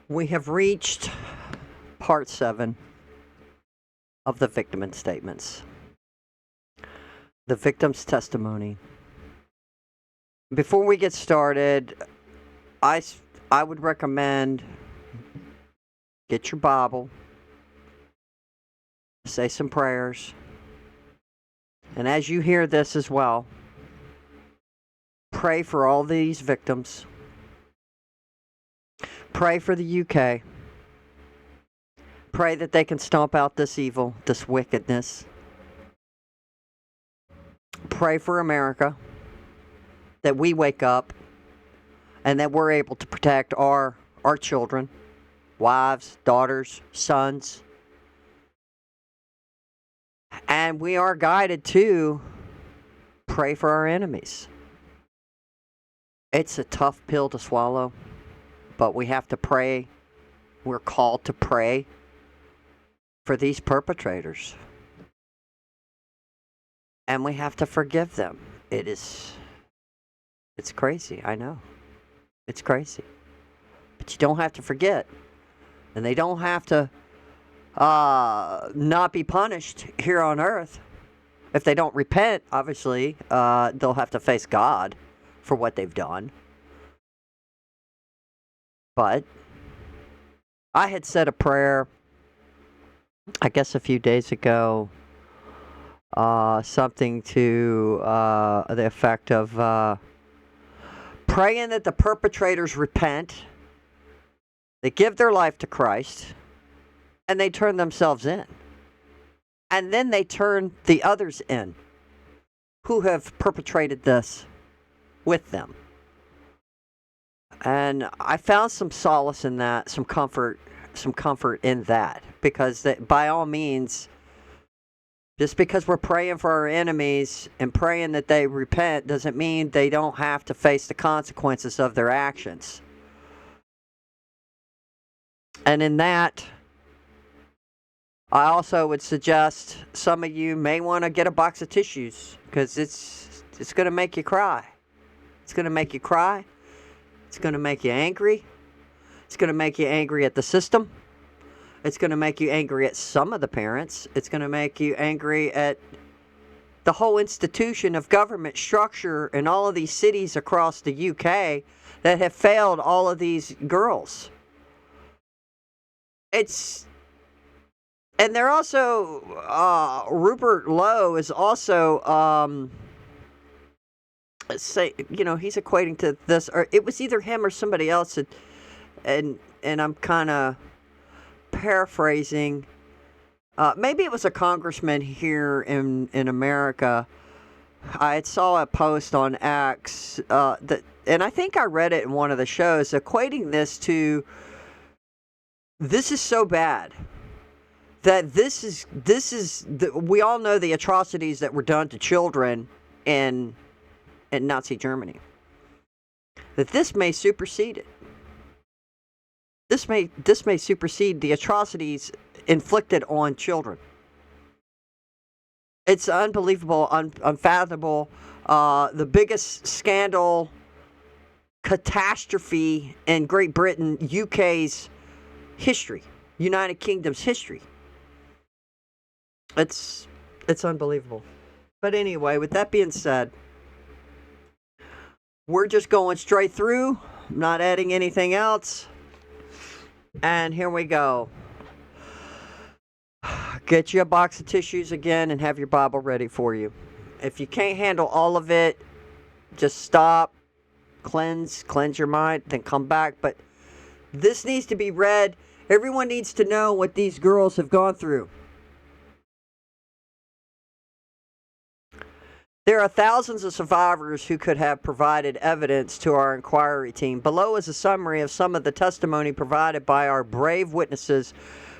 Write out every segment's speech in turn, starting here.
We have reached part 7 of the victim statements. The victim's testimony. Before we get started, I would recommend get your Bible, say some prayers, and as you hear this as well, pray for all these victims. Pray for the UK. Pray that they can stomp out this evil, this wickedness. Pray for America, that we wake up and that we're able to protect our children, wives, daughters, sons. And we are guided to pray for our enemies. It's a tough pill to swallow, but we have to pray. We're called to pray for these perpetrators. And we have to forgive them. It's crazy, I know. It's crazy. But you don't have to forget. And they don't have to not be punished here on earth. If they don't repent, obviously, they'll have to face God for what they've done. But I had said a prayer, I guess a few days ago, something to the effect of praying that the perpetrators repent, they give their life to Christ, and they turn themselves in. And then they turn the others in who have perpetrated this with them. And I found some solace in that, some comfort in that, because by all means, just because we're praying for our enemies and praying that they repent doesn't mean they don't have to face the consequences of their actions. And in that, I also would suggest some of you may want to get a box of tissues, because it's going to make you cry. It's going to make you cry. It's going to make you angry. It's going to make you angry at the system. It's going to make you angry at some of the parents. It's going to make you angry at the whole institution of government structure in all of these cities across the UK that have failed all of these girls. And they're also, Rupert Lowe is also, he's equating to this, or it was either him or somebody else, and I'm kind of paraphrasing. Maybe it was a congressman here in America. I saw a post on X and I think I read it in one of the shows, equating this to, this is so bad that we all know the atrocities that were done to children in Nazi Germany. That this may supersede it. This may supersede the atrocities inflicted on children. It's unbelievable, unfathomable. The biggest scandal, catastrophe in Great Britain, UK's history, United Kingdom's history. It's unbelievable. But anyway, with that being said, we're just going straight through, not adding anything else. And here we go. Get you a box of tissues again and have your Bible ready for you. If you can't handle all of it, just stop, cleanse your mind, then come back. But this needs to be read. Everyone needs to know what these girls have gone through. There are thousands of survivors who could have provided evidence to our inquiry team. Below is a summary of some of the testimony provided by our brave witnesses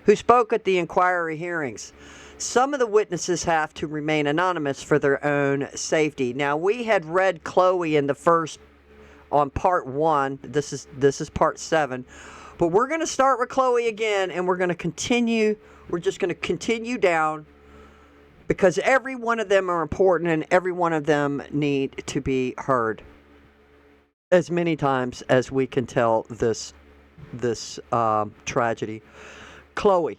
who spoke at the inquiry hearings. Some of the witnesses have to remain anonymous for their own safety. Now, we had read Chloe in the first, on part 1. This is part 7. But we're going to start with Chloe again, and we're going to continue. We're just going to continue down, because every one of them are important and every one of them need to be heard as many times as we can tell this this tragedy. Chloe.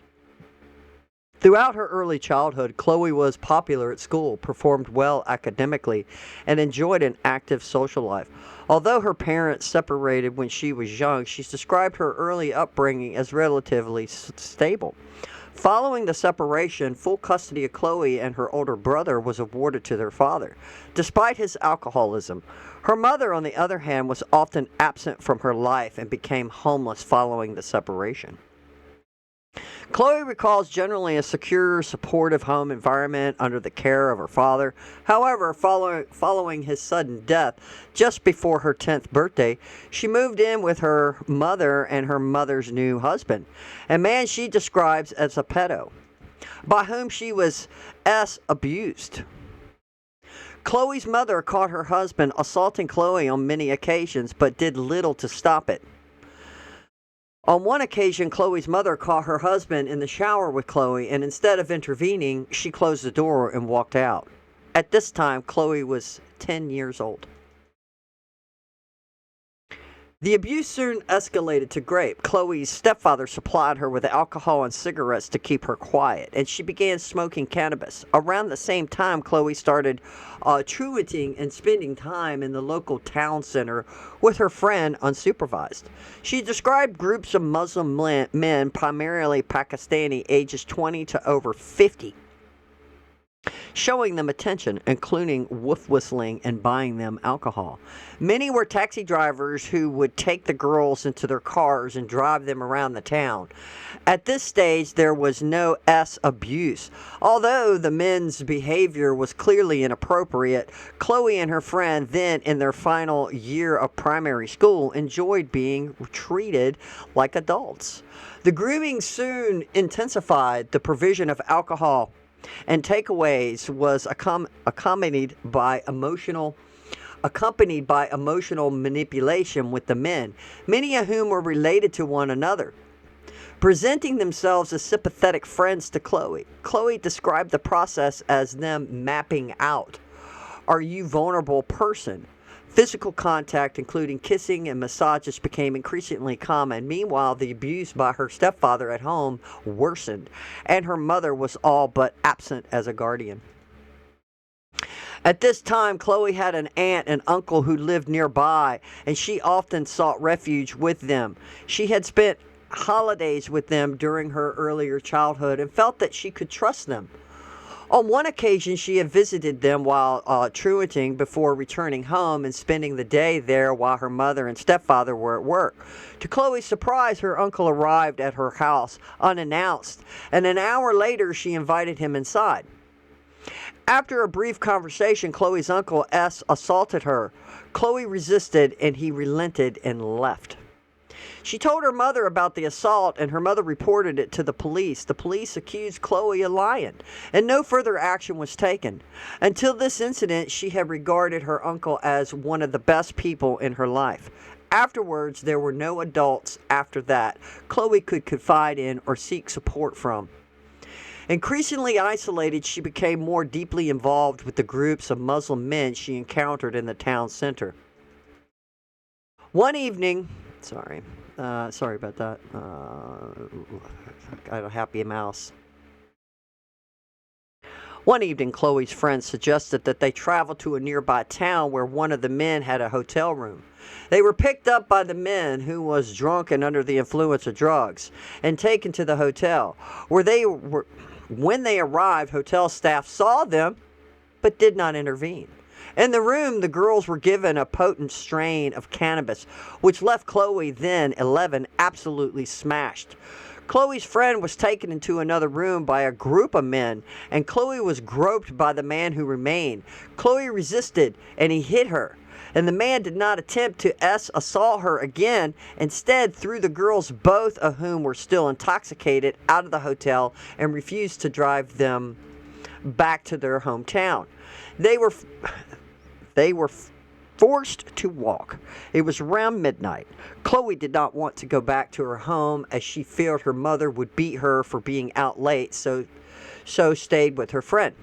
Throughout her early childhood, Chloe was popular at school, performed well academically, and enjoyed an active social life. Although her parents separated when she was young, she's described her early upbringing as relatively stable. Following the separation, full custody of Chloe and her older brother was awarded to their father, despite his alcoholism. Her mother, on the other hand, was often absent from her life and became homeless following the separation. Chloe recalls generally a secure, supportive home environment under the care of her father. However, following his sudden death just before her 10th birthday, she moved in with her mother and her mother's new husband, a man she describes as a pedo, by whom she was abused. Chloe's mother caught her husband assaulting Chloe on many occasions, but did little to stop it. On one occasion, Chloe's mother caught her husband in the shower with Chloe, and instead of intervening, she closed the door and walked out. At this time, Chloe was 10 years old. The abuse soon escalated to rape. Chloe's stepfather supplied her with alcohol and cigarettes to keep her quiet, and she began smoking cannabis. Around the same time, Chloe started truanting and spending time in the local town center with her friend unsupervised. She described groups of Muslim men, primarily Pakistani, ages 20 to over 50, showing them attention, including wolf whistling and buying them alcohol. Many were taxi drivers who would take the girls into their cars and drive them around the town. At this stage, there was no abuse. Although the men's behavior was clearly inappropriate, Chloe and her friend, then in their final year of primary school, enjoyed being treated like adults. The grooming soon intensified. The provision of alcohol and takeaways was accompanied by emotional manipulation with the men, many of whom were related to one another, presenting themselves as sympathetic friends to Chloe. Chloe described the process as them mapping out, are you a vulnerable person? Physical contact, including kissing and massages, became increasingly common. Meanwhile, the abuse by her stepfather at home worsened, and her mother was all but absent as a guardian. At this time, Chloe had an aunt and uncle who lived nearby, and she often sought refuge with them. She had spent holidays with them during her earlier childhood and felt that she could trust them. On one occasion, she had visited them while truanting before returning home and spending the day there while her mother and stepfather were at work. To Chloe's surprise, her uncle arrived at her house unannounced, and an hour later she invited him inside. After a brief conversation, Chloe's uncle assaulted her. Chloe resisted, and he relented and left. She told her mother about the assault, and her mother reported it to the police. The police accused Chloe of lying, and no further action was taken. Until this incident, she had regarded her uncle as one of the best people in her life. Afterwards, there were no adults after that Chloe could confide in or seek support from. Increasingly isolated, she became more deeply involved with the groups of Muslim men she encountered in the town center. One evening, sorry about that. I had a happy mouse. One evening, Chloe's friends suggested that they travel to a nearby town where one of the men had a hotel room. They were picked up by the man, who was drunk and under the influence of drugs, and taken to the hotel, when they arrived, hotel staff saw them, but did not intervene. In the room, the girls were given a potent strain of cannabis, which left Chloe, then 11, absolutely smashed. Chloe's friend was taken into another room by a group of men, and Chloe was groped by the man who remained. Chloe resisted, and he hit her. And the man did not attempt to assault her again, instead threw the girls, both of whom were still intoxicated, out of the hotel and refused to drive them back to their hometown. They were forced to walk. It was around midnight. Chloe did not want to go back to her home as she feared her mother would beat her for being out late, so stayed with her friend.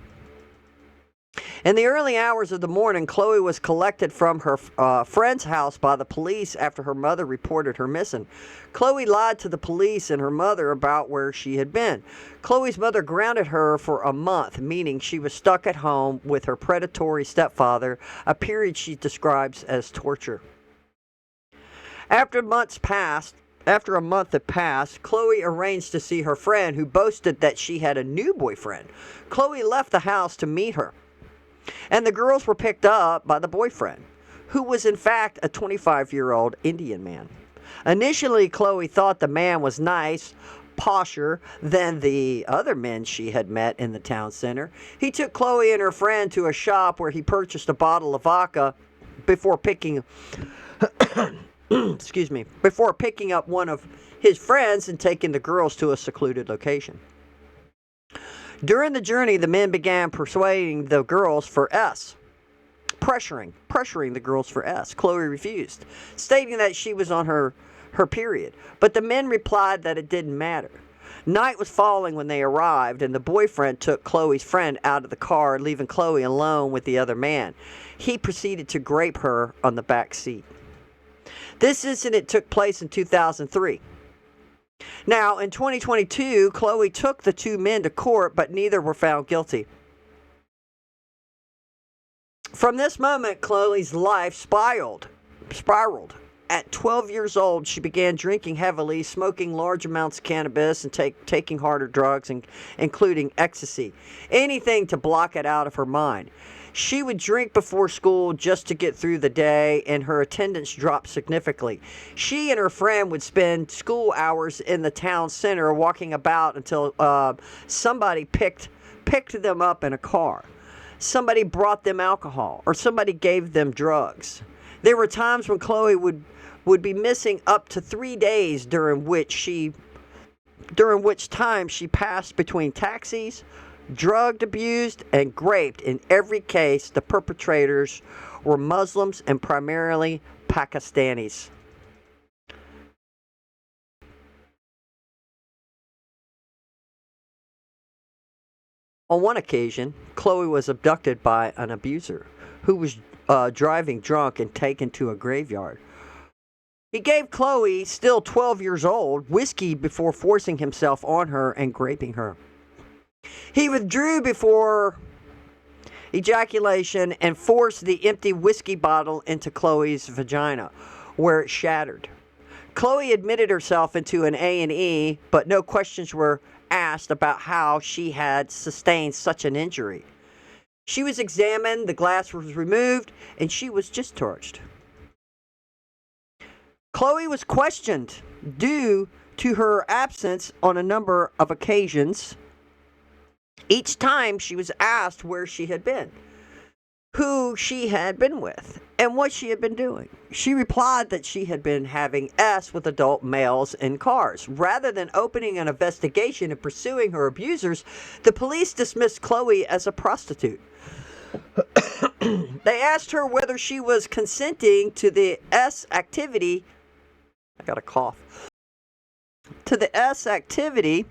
In the early hours of the morning, Chloe was collected from her friend's house by the police after her mother reported her missing. Chloe lied to the police and her mother about where she had been. Chloe's mother grounded her for a month, meaning she was stuck at home with her predatory stepfather, a period she describes as torture. After a month had passed, Chloe arranged to see her friend, who boasted that she had a new boyfriend. Chloe left the house to meet her, and the girls were picked up by the boyfriend, who was in fact a 25-year-old Indian man. Initially, Chloe thought the man was nice, posher than the other men she had met in the town center. He took Chloe and her friend to a shop where he purchased a bottle of vodka before picking before picking up one of his friends and taking the girls to a secluded location. During the journey, the men began persuading the girls for S. Pressuring the girls for S. Chloe refused, stating that she was on her period. But the men replied that it didn't matter. Night was falling when they arrived, and the boyfriend took Chloe's friend out of the car, leaving Chloe alone with the other man. He proceeded to grape her on the back seat. This incident took place in 2003. Now, in 2022, Chloe took the two men to court, but neither were found guilty. From this moment, Chloe's life spiraled. At 12 years old, she began drinking heavily, smoking large amounts of cannabis, and taking harder drugs, including ecstasy. Anything to block it out of her mind. She would drink before school just to get through the day, and her attendance dropped significantly. She and her friend would spend school hours in the town center walking about until somebody picked them up in a car. Somebody brought them alcohol, or somebody gave them drugs. There were times when Chloe would be missing up to 3 days, during which time she passed between taxis, drugged, abused, and raped. In every case, the perpetrators were Muslims and primarily Pakistanis. On one occasion, Chloe was abducted by an abuser who was driving drunk and taken to a graveyard. He gave Chloe, still 12 years old, whiskey before forcing himself on her and raping her. He withdrew before ejaculation and forced the empty whiskey bottle into Chloe's vagina, where it shattered. Chloe admitted herself into an A&E, but no questions were asked about how she had sustained such an injury. She was examined, the glass was removed, and she was discharged. Chloe was questioned due to her absence on a number of occasions. Each time she was asked where she had been, who she had been with, and what she had been doing. She replied that she had been having S with adult males in cars. Rather than opening an investigation and pursuing her abusers, the police dismissed Chloe as a prostitute. They asked her whether she was consenting to the S activity. I got a cough. To the S activity.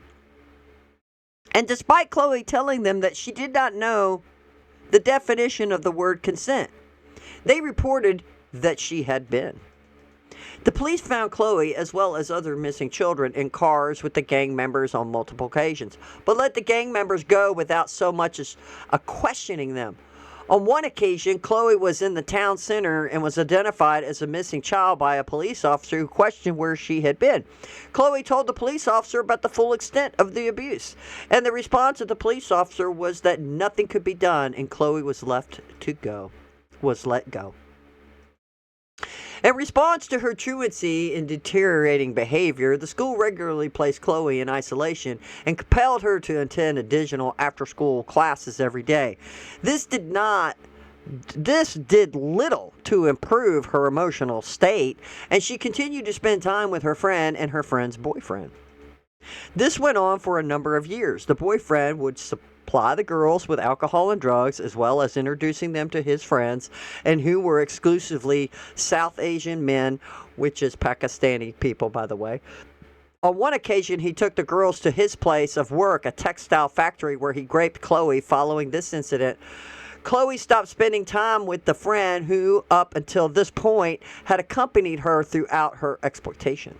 And despite Chloe telling them that she did not know the definition of the word consent, they reported that she had been. The police found Chloe, as well as other missing children, in cars with the gang members on multiple occasions, but let the gang members go without so much as questioning them. On one occasion, Chloe was in the town center and was identified as a missing child by a police officer who questioned where she had been. Chloe told the police officer about the full extent of the abuse, and the response of the police officer was that nothing could be done, and Chloe was let go. In response to her truancy and deteriorating behavior, the school regularly placed Chloe in isolation and compelled her to attend additional after-school classes every day. This did little to improve her emotional state, and she continued to spend time with her friend and her friend's boyfriend. This went on for a number of years. The boyfriend would supply the girls with alcohol and drugs, as well as introducing them to his friends, and who were exclusively South Asian men, which is Pakistani people, by the way. On one occasion, he took the girls to his place of work, a textile factory, where he raped Chloe. Following this incident, Chloe stopped spending time with the friend who, up until this point, had accompanied her throughout her exploitation.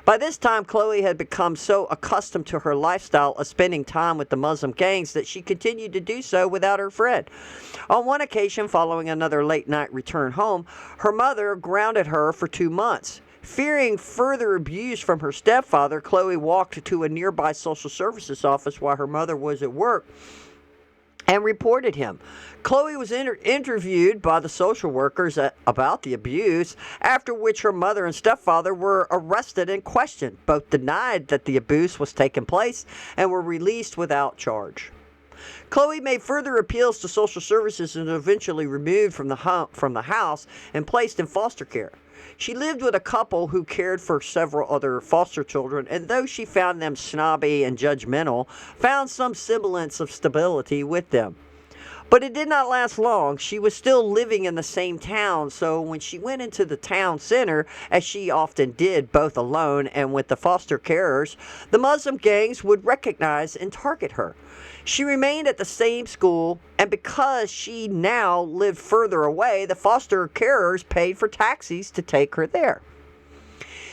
By this time, Chloe had become so accustomed to her lifestyle of spending time with the Muslim gangs that she continued to do so without her friend. On one occasion, following another late-night return home, her mother grounded her for 2 months. Fearing further abuse from her stepfather, Chloe walked to a nearby social services office while her mother was at work and reported him. Chloe was interviewed by the social workers about the abuse, after which her mother and stepfather were arrested and questioned. Both denied that the abuse was taking place and were released without charge. Chloe made further appeals to social services and eventually removed from the house and placed in foster care. She lived with a couple who cared for several other foster children, and though she found them snobby and judgmental, found some semblance of stability with them. But it did not last long. She was still living in the same town, so when she went into the town center, as she often did, both alone and with the foster carers, the Muslim gangs would recognize and target her. She remained at the same school, and because she now lived further away, the foster carers paid for taxis to take her there.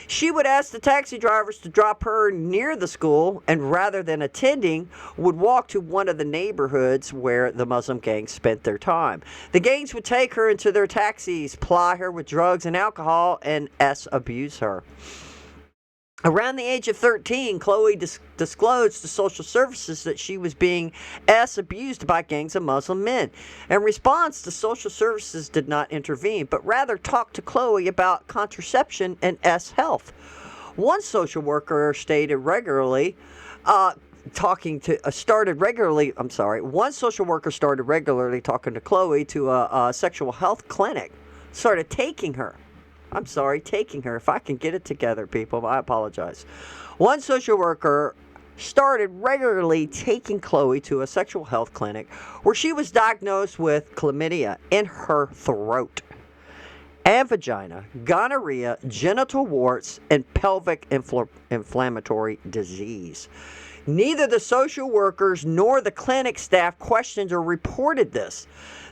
She would ask the taxi drivers to drop her near the school, and rather than attending, would walk to one of the neighborhoods where the Muslim gangs spent their time. The gangs would take her into their taxis, ply her with drugs and alcohol, and abuse her. Around the age of 13, Chloe disclosed to social services that she was being abused by gangs of Muslim men. In response, the social services did not intervene, but rather talked to Chloe about contraception and health. One social worker started regularly talking to Chloe to a sexual health clinic, started taking her. If I can get it together, people, I apologize. One social worker started regularly taking Chloe to a sexual health clinic where she was diagnosed with chlamydia in her throat and vagina, gonorrhea, genital warts, and pelvic inflammatory disease. Neither the social workers nor the clinic staff questioned or reported this.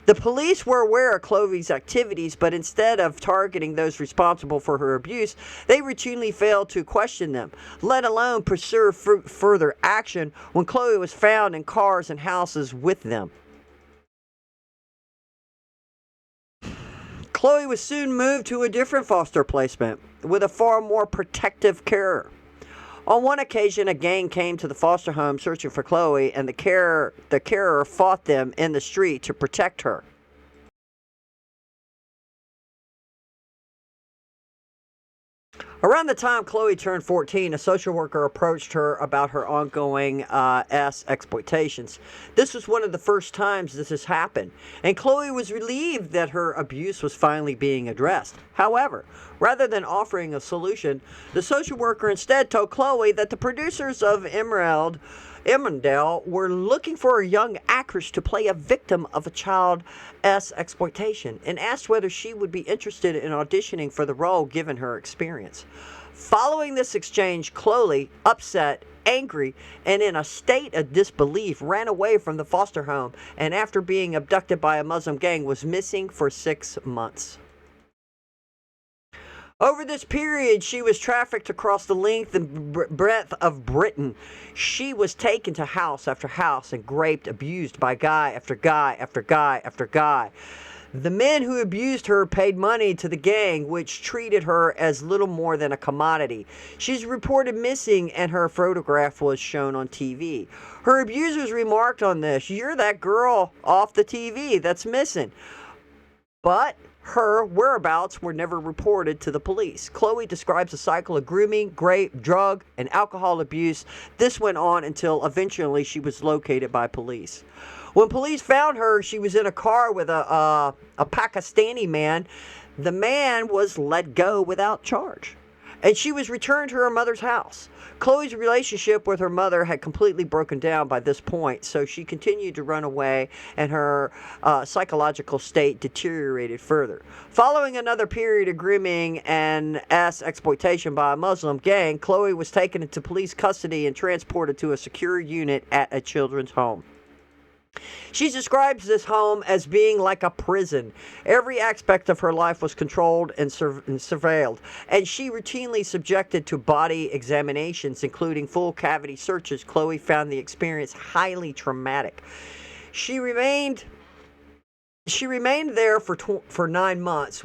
The police were aware of Chloe's activities, but instead of targeting those responsible for her abuse, they routinely failed to question them, let alone pursue further action when Chloe was found in cars and houses with them. Chloe was soon moved to a different foster placement with a far more protective carer. On one occasion, a gang came to the foster home searching for Chloe, and the carer fought them in the street to protect her. Around the time Chloe turned 14, a social worker approached her about her ongoing exploitations. This was one of the first times this has happened, and Chloe was relieved that her abuse was finally being addressed. However, rather than offering a solution, the social worker instead told Chloe that the producers of Emmerdale were looking for a young actress to play a victim of a child exploitation, and asked whether she would be interested in auditioning for the role given her experience. Following this exchange, Chloe, upset, angry, and in a state of disbelief, ran away from the foster home, and after being abducted by a Muslim gang, was missing for 6 months. Over this period, she was trafficked across the length and breadth of Britain. She was taken to house after house and raped, abused by guy after guy after guy after guy. The men who abused her paid money to the gang, which treated her as little more than a commodity. She's reported missing, and her photograph was shown on TV. Her abusers remarked on this: "You're that girl off the TV that's missing." But her whereabouts were never reported to the police. Chloe describes a cycle of grooming, rape, drug, and alcohol abuse. This went on until eventually she was located by police. When police found her, she was in a car with a Pakistani man. The man was let go without charge, and she was returned to her mother's house. Chloe's relationship with her mother had completely broken down by this point, so she continued to run away, and her psychological state deteriorated further. Following another period of grooming and exploitation by a Muslim gang, Chloe was taken into police custody and transported to a secure unit at a children's home. She describes this home as being like a prison. Every aspect of her life was controlled and surveilled, and she routinely subjected to body examinations, including full cavity searches. Chloe found the experience highly traumatic. She remained she remained there for 9 months,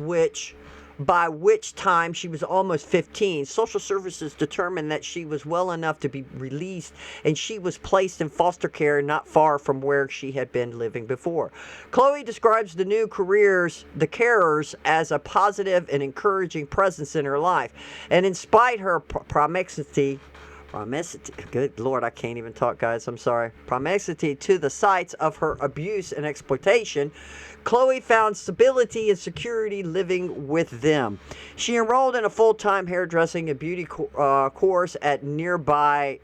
by which time she was almost 15. Social services determined that she was well enough to be released, and she was placed in foster care not far from where she had been living before. Chloe describes the carers, as a positive and encouraging presence in her life, and in spite her promiscuity, good Lord, I can't even talk, guys, I'm sorry. Promiscuity to the sites of her abuse and exploitation, Chloe found stability and security living with them. She enrolled in a full-time hairdressing and beauty course at nearby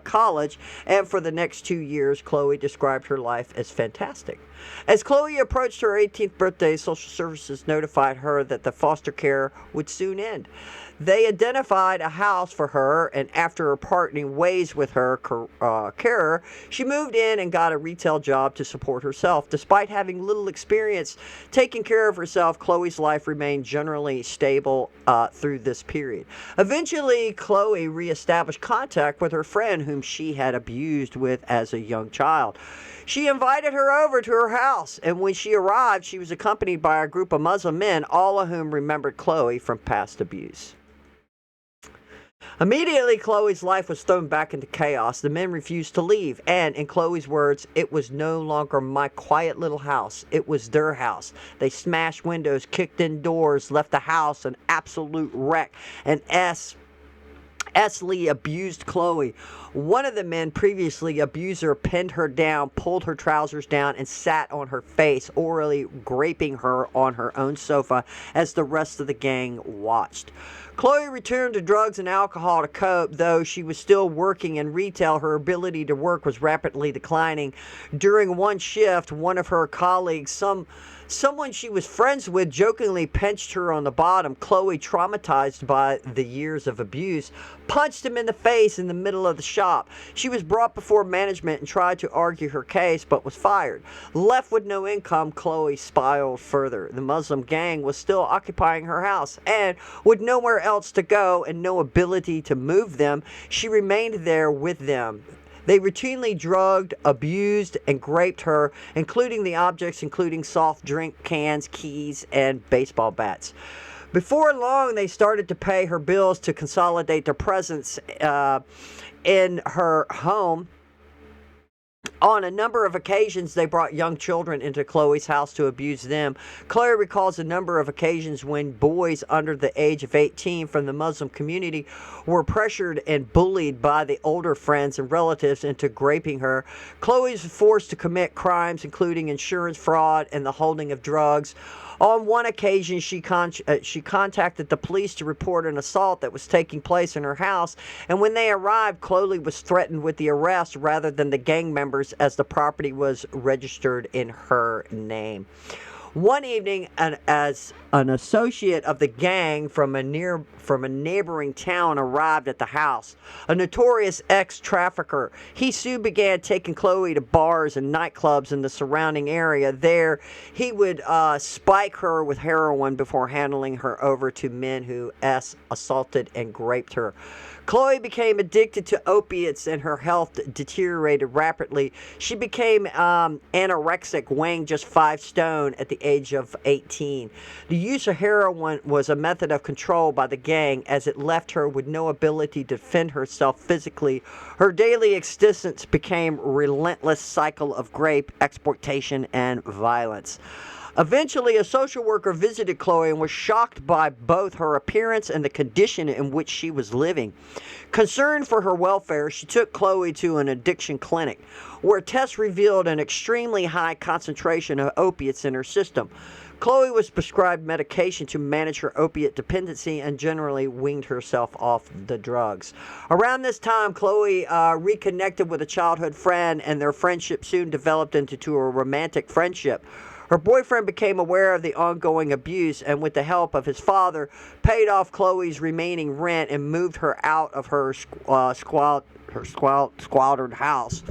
college, and for the next 2 years, Chloe described her life as fantastic. As Chloe approached her 18th birthday, social services notified her that the foster care would soon end. They identified a house for her, and after parting ways with her carer, she moved in and got a retail job to support herself. Despite having little experience taking care of herself, Chloe's life remained generally stable through this period. Eventually, Chloe reestablished contact with her friend whom she had abused with as a young child. She invited her over to her house, and when she arrived, she was accompanied by a group of Muslim men, all of whom remembered Chloe from past abuse. Immediately, Chloe's life was thrown back into chaos. The men refused to leave, and, in Chloe's words, it was no longer my quiet little house. It was their house. They smashed windows, kicked in doors, left the house an absolute wreck, and Lee abused Chloe. One of the men previously abused her, pinned her down, pulled her trousers down, and sat on her face, orally raping her on her own sofa as the rest of the gang watched. Chloe returned to drugs and alcohol to cope. Though she was still working in retail, her ability to work was rapidly declining. During one shift, one of her colleagues, someone she was friends with, jokingly pinched her on the bottom. Chloe, traumatized by the years of abuse, punched him in the face in the middle of the shop. She was brought before management and tried to argue her case, but was fired. Left with no income, Chloe spiraled further. The Muslim gang was still occupying her house, and with nowhere else to go and no ability to move them, she remained there with them. They routinely drugged, abused, and raped her, including soft drink cans, keys, and baseball bats. Before long, they started to pay her bills to consolidate their presence in her home. On a number of occasions, they brought young children into Chloe's house to abuse them. Chloe recalls a number of occasions when boys under the age of 18 from the Muslim community were pressured and bullied by the older friends and relatives into raping her. Chloe was forced to commit crimes, including insurance fraud and the holding of drugs. On one occasion, she contacted the police to report an assault that was taking place in her house, and when they arrived, Chloe was threatened with the arrest rather than the gang members, as the property was registered in her name. One evening, as an associate of the gang from a neighboring town arrived at the house, a notorious ex-trafficker, he soon began taking Chloe to bars and nightclubs in the surrounding area. There, he would spike her with heroin before handing her over to men who assaulted and raped her. Chloe became addicted to opiates and her health deteriorated rapidly. She became anorexic, weighing just 5 stone at the age of 18. The use of heroin was a method of control by the gang, as it left her with no ability to defend herself physically. Her daily existence became a relentless cycle of rape, exploitation, and violence. Eventually, a social worker visited Chloe and was shocked by both her appearance and the condition in which she was living. Concerned for her welfare, she took Chloe to an addiction clinic, where tests revealed an extremely high concentration of opiates in her system. Chloe was prescribed medication to manage her opiate dependency and generally weaned herself off the drugs. Around this time, Chloe reconnected with a childhood friend, and their friendship soon developed into a romantic friendship. Her boyfriend became aware of the ongoing abuse and, with the help of his father, paid off Chloe's remaining rent and moved her out of her squalid house.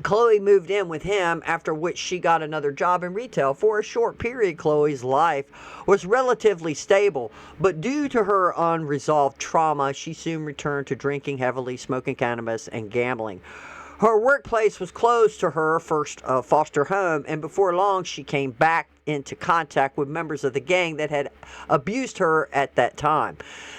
Chloe moved in with him, after which she got another job in retail. For a short period, Chloe's life was relatively stable, but due to her unresolved trauma, she soon returned to drinking heavily, smoking cannabis, and gambling. Her workplace was closed to her first foster home, and before long she came back into contact with members of the gang that had abused her at that time.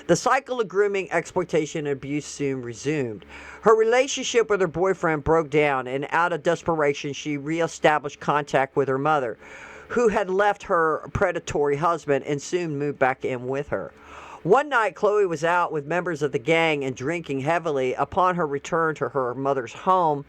The cycle of grooming, exploitation, and abuse soon resumed. Her relationship with her boyfriend broke down, and out of desperation she reestablished contact with her mother, who had left her predatory husband and soon moved back in with her. One night, Chloe was out with members of the gang and drinking heavily. Upon her return to her mother's home,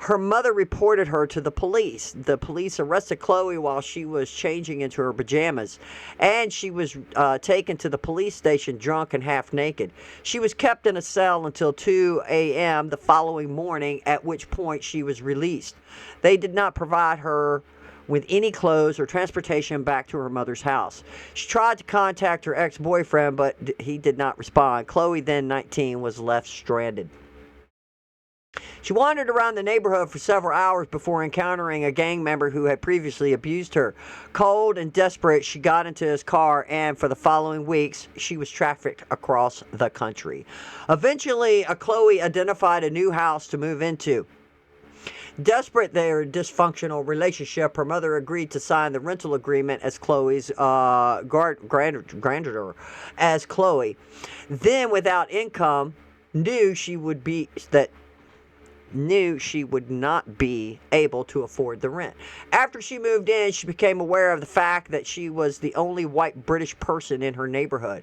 her mother reported her to the police. The police arrested Chloe while she was changing into her pajamas, and she was taken to the police station drunk and half naked. She was kept in a cell until 2 a.m. the following morning, at which point she was released. They did not provide her with any clothes or transportation back to her mother's house. She tried to contact her ex-boyfriend, but he did not respond. Chloe, then 19, was left stranded. She wandered around the neighborhood for several hours before encountering a gang member who had previously abused her. Cold and desperate, she got into his car, and for the following weeks, she was trafficked across the country. Eventually, Chloe identified a new house to move into. Desperate their dysfunctional relationship, her mother agreed to sign the rental agreement as Chloe's grantor as Chloe. Then, without income, knew she would not be able to afford the rent. After she moved in, she became aware of the fact that she was the only white British person in her neighborhood.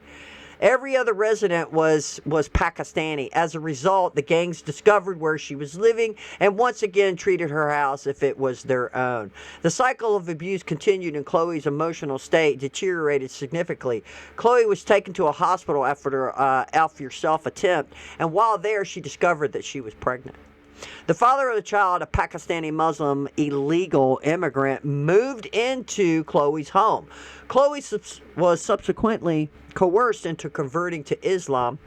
Every other resident was Pakistani. As a result, the gangs discovered where she was living and once again treated her house as if it was their own. The cycle of abuse continued, and Chloe's emotional state deteriorated significantly. Chloe was taken to a hospital after her off-yourself attempt, and while there, she discovered that she was pregnant. The father of the child, a Pakistani Muslim illegal immigrant, moved into Chloe's home. Chloe was subsequently coerced into converting to Islam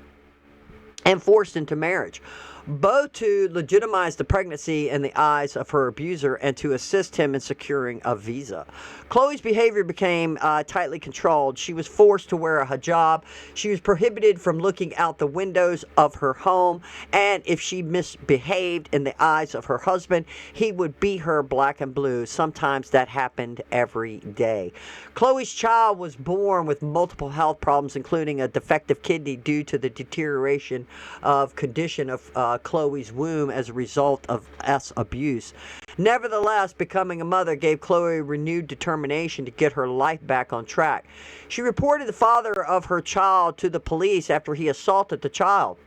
and forced into marriage, both to legitimize the pregnancy in the eyes of her abuser and to assist him in securing a visa. Chloe's behavior became tightly controlled. She was forced to wear a hijab. She was prohibited from looking out the windows of her home, and if she misbehaved in the eyes of her husband, he would beat her black and blue. Sometimes that happened every day. Chloe's child was born with multiple health problems, including a defective kidney due to the deterioration of condition of Chloe's womb as a result of abuse. Nevertheless, becoming a mother gave Chloe renewed determination to get her life back on track. She reported the father of her child to the police after he assaulted the child,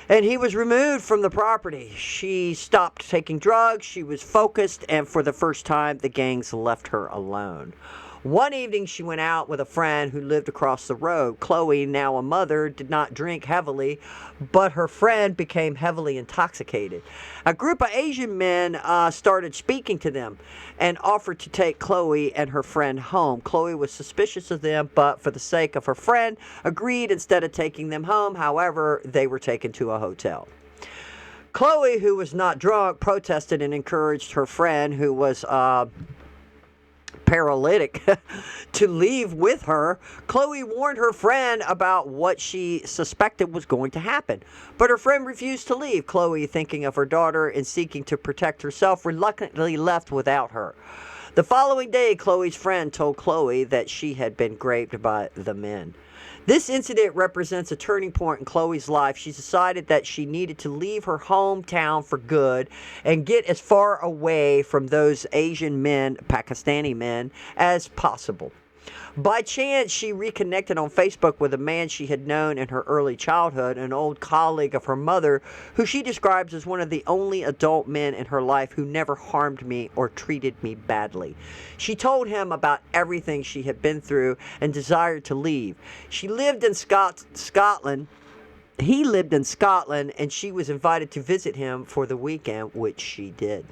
and he was removed from the property. She stopped taking drugs, she was focused, and for the first time, the gangs left her alone. One evening, she went out with a friend who lived across the road. Chloe, now a mother, did not drink heavily, but her friend became heavily intoxicated. A group of Asian men started speaking to them and offered to take Chloe and her friend home. Chloe was suspicious of them, but for the sake of her friend, agreed instead of taking them home. However, they were taken to a hotel. Chloe, who was not drunk, protested and encouraged her friend, who was paralytic, to leave with her. Chloe warned her friend about what she suspected was going to happen, but her friend refused to leave. Chloe, thinking of her daughter and seeking to protect herself, reluctantly left without her. The following day, Chloe's friend told Chloe that she had been raped by the men. This incident represents a turning point in Chloe's life. She decided that she needed to leave her hometown for good and get as far away from those Asian men, Pakistani men, as possible. By chance, she reconnected on Facebook with a man she had known in her early childhood, an old colleague of her mother, who she describes as one of the only adult men in her life who never harmed me or treated me badly. She told him about everything she had been through and desired to leave. She lived in Scotland. He lived in Scotland, and she was invited to visit him for the weekend, which she did.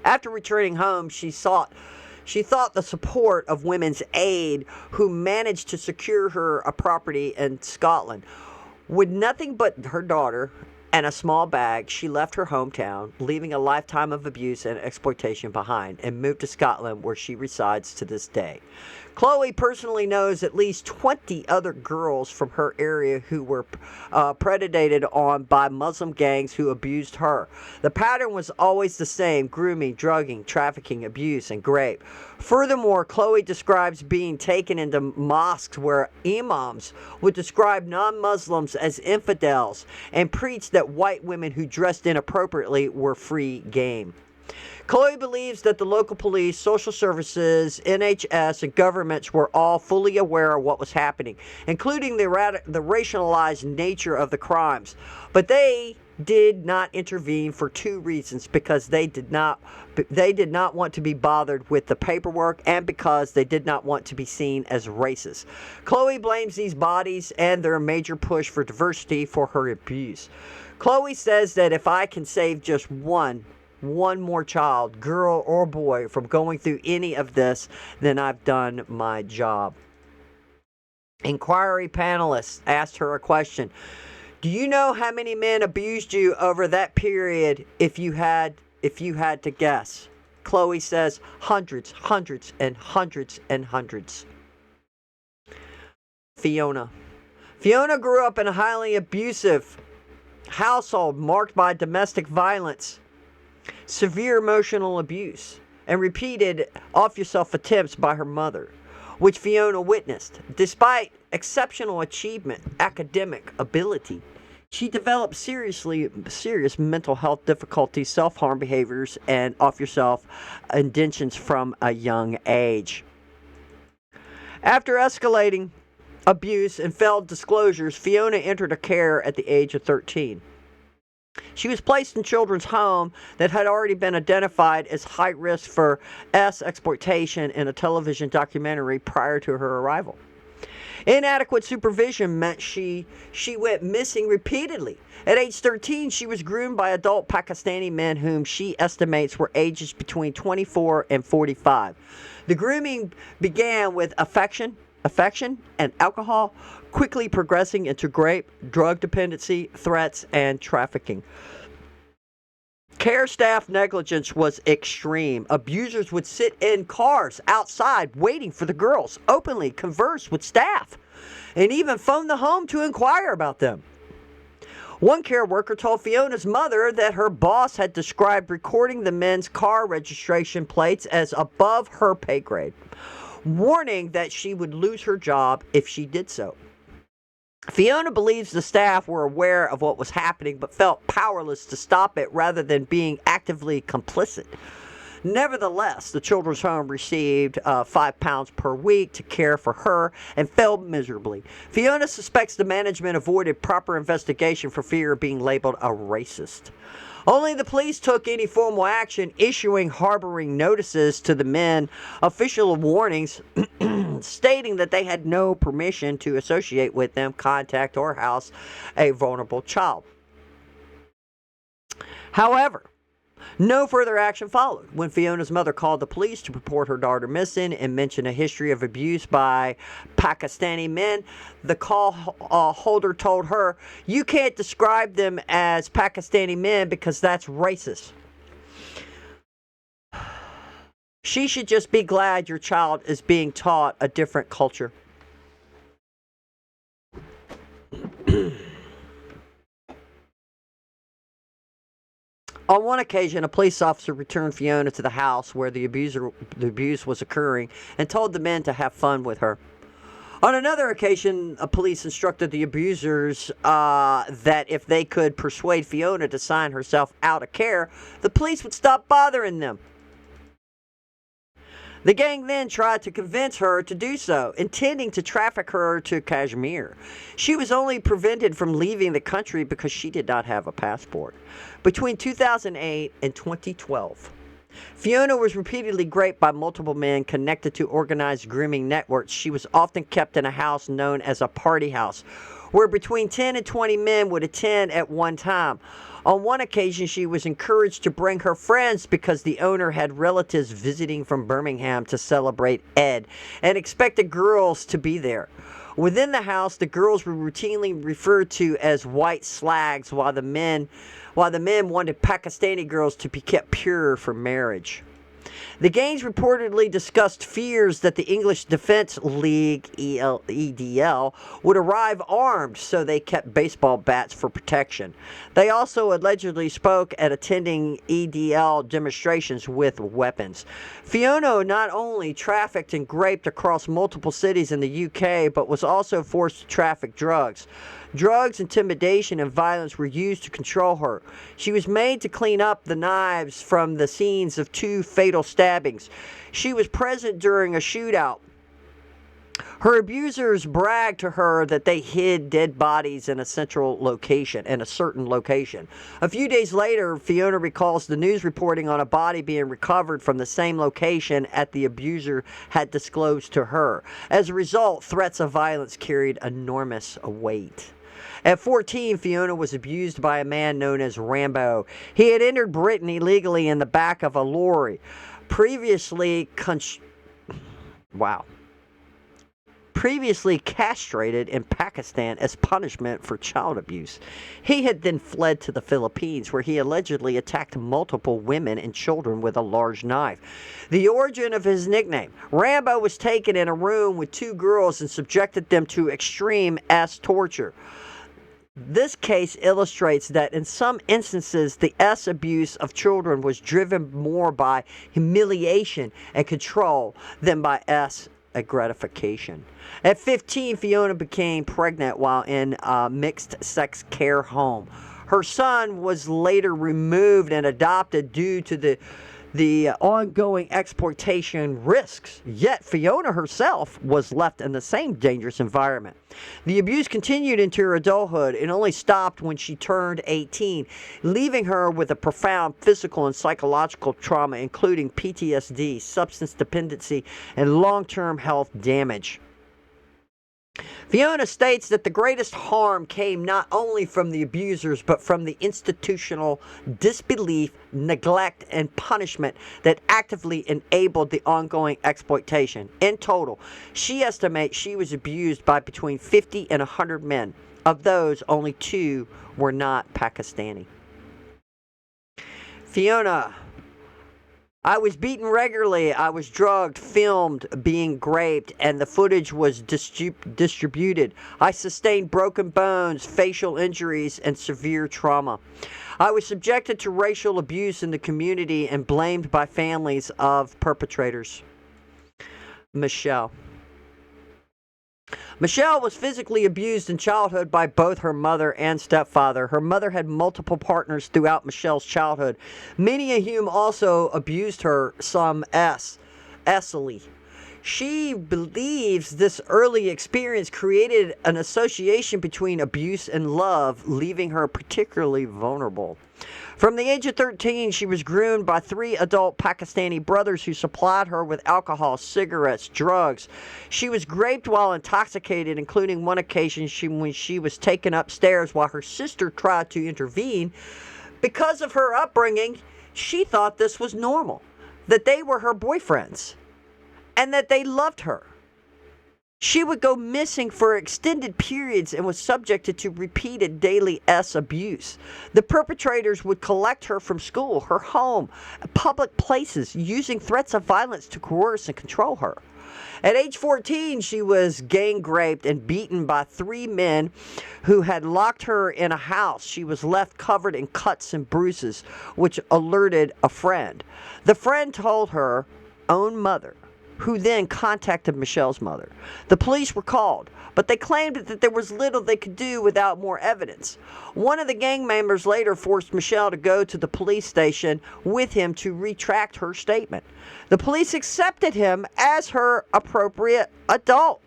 After returning home, she thought the support of Women's Aid, who managed to secure her a property in Scotland. With nothing but her daughter and a small bag, she left her hometown, leaving a lifetime of abuse and exploitation behind, and moved to Scotland, where she resides to this day. Chloe personally knows at least 20 other girls from her area who were predated on by Muslim gangs who abused her. The pattern was always the same: grooming, drugging, trafficking, abuse, and rape. Furthermore, Chloe describes being taken into mosques where imams would describe non-Muslims as infidels and preach that white women who dressed inappropriately were free game. Chloe believes that the local police, social services, NHS, and governments were all fully aware of what was happening, including the racialized nature of the crimes. But they did not intervene for two reasons: because they did not want to be bothered with the paperwork, and because they did not want to be seen as racist. Chloe blames these bodies and their major push for diversity for her abuse. Chloe says that if I can save just one more child, girl or boy, from going through any of this, then I've done my job. Inquiry panelists asked her a question. Do you know how many men abused you over that period if you had to guess? Chloe says hundreds, hundreds, and hundreds, and hundreds. Fiona grew up in a highly abusive household marked by domestic violence, severe emotional abuse, and repeated off-yourself attempts by her mother, which Fiona witnessed. Despite exceptional achievement, academic ability, she developed serious mental health difficulties, self-harm behaviors, and off-yourself intentions from a young age. After escalating abuse and failed disclosures, Fiona entered a care at the age of 13. She was placed in children's home that had already been identified as high risk for exploitation in a television documentary prior to her arrival. Inadequate supervision meant she went missing repeatedly. At age 13, she was groomed by adult Pakistani men whom she estimates were ages between 24 and 45. The grooming began with affection, and alcohol, quickly progressing into rape, drug dependency, threats, and trafficking. Care staff negligence was extreme. Abusers would sit in cars outside waiting for the girls, openly converse with staff, and even phone the home to inquire about them. One care worker told Fiona's mother that her boss had described recording the men's car registration plates as above her pay grade, warning that she would lose her job if she did so. Fiona believes the staff were aware of what was happening but felt powerless to stop it rather than being actively complicit. Nevertheless, the children's home received £5 per week to care for her and failed miserably. Fiona suspects the management avoided proper investigation for fear of being labeled a racist. Only the police took any formal action, issuing harboring notices to the men, official warnings stating that they had no permission to associate with them, contact, or house a vulnerable child. However, no further action followed. When Fiona's mother called the police to report her daughter missing and mention a history of abuse by Pakistani men, the call holder told her, "You can't describe them as Pakistani men because that's racist. She should just be glad your child is being taught a different culture." On one occasion, a police officer returned Fiona to the house where the abuse was occurring and told the men to have fun with her. On another occasion, police instructed the abusers that if they could persuade Fiona to sign herself out of care, the police would stop bothering them. The gang then tried to convince her to do so, intending to traffic her to Kashmir. She was only prevented from leaving the country because she did not have a passport. Between 2008 and 2012, Fiona was repeatedly raped by multiple men connected to organized grooming networks. She was often kept in a house known as a party house, where between 10 and 20 men would attend at one time. On one occasion, she was encouraged to bring her friends because the owner had relatives visiting from Birmingham to celebrate Eid and expected girls to be there. Within the house, the girls were routinely referred to as white slags, while the men wanted Pakistani girls to be kept pure for marriage. The gangs reportedly discussed fears that the English Defense League, EDL, would arrive armed, so they kept baseball bats for protection. They also allegedly spoke at attending EDL demonstrations with weapons. Fiona not only trafficked and raped across multiple cities in the UK, but was also forced to traffic drugs. Drugs, intimidation, and violence were used to control her. She was made to clean up the knives from the scenes of 2 fatal stabbings. She was present during a shootout. Her abusers bragged to her that they hid dead bodies in a certain location. A few days later, Fiona recalls the news reporting on a body being recovered from the same location that the abuser had disclosed to her. As a result, threats of violence carried enormous weight. At 14, Fiona was abused by a man known as Rambo. He had entered Britain illegally in the back of a lorry. Previously castrated in Pakistan as punishment for child abuse. He had then fled to the Philippines, where he allegedly attacked multiple women and children with a large knife. The origin of his nickname: Rambo was taken in a room with 2 girls and subjected them to extreme torture. This case illustrates that in some instances, the abuse of children was driven more by humiliation and control than by gratification. At 15, Fiona became pregnant while in a mixed-sex care home. Her son was later removed and adopted due to the ongoing exploitation risks. Yet Fiona herself was left in the same dangerous environment. The abuse continued into her adulthood and only stopped when she turned 18, leaving her with a profound physical and psychological trauma, including PTSD, substance dependency, and long-term health damage. Fiona states that the greatest harm came not only from the abusers, but from the institutional disbelief, neglect, and punishment that actively enabled the ongoing exploitation. In total, she estimates she was abused by between 50 and 100 men. Of those, only 2 were not Pakistani. Fiona: I was beaten regularly, I was drugged, filmed being raped, and the footage was distributed. I sustained broken bones, facial injuries, and severe trauma. I was subjected to racial abuse in the community and blamed by families of perpetrators. Michelle was physically abused in childhood by both her mother and stepfather. Her mother had multiple partners throughout Michelle's childhood, many of whom also abused her, some essily. She believes this early experience created an association between abuse and love, leaving her particularly vulnerable. From the age of 13, she was groomed by 3 adult Pakistani brothers who supplied her with alcohol, cigarettes, drugs. She was raped while intoxicated, including one occasion when she was taken upstairs while her sister tried to intervene. Because of her upbringing, she thought this was normal, that they were her boyfriends, and that they loved her. She would go missing for extended periods and was subjected to repeated daily abuse. The perpetrators would collect her from school, her home, public places, using threats of violence to coerce and control her. At age 14, she was gang raped and beaten by 3 men who had locked her in a house. She was left covered in cuts and bruises, which alerted a friend. The friend told her own mother, who then contacted Michelle's mother. The police were called, but they claimed that there was little they could do without more evidence. One of the gang members later forced Michelle to go to the police station with him to retract her statement. The police accepted him as her appropriated adult.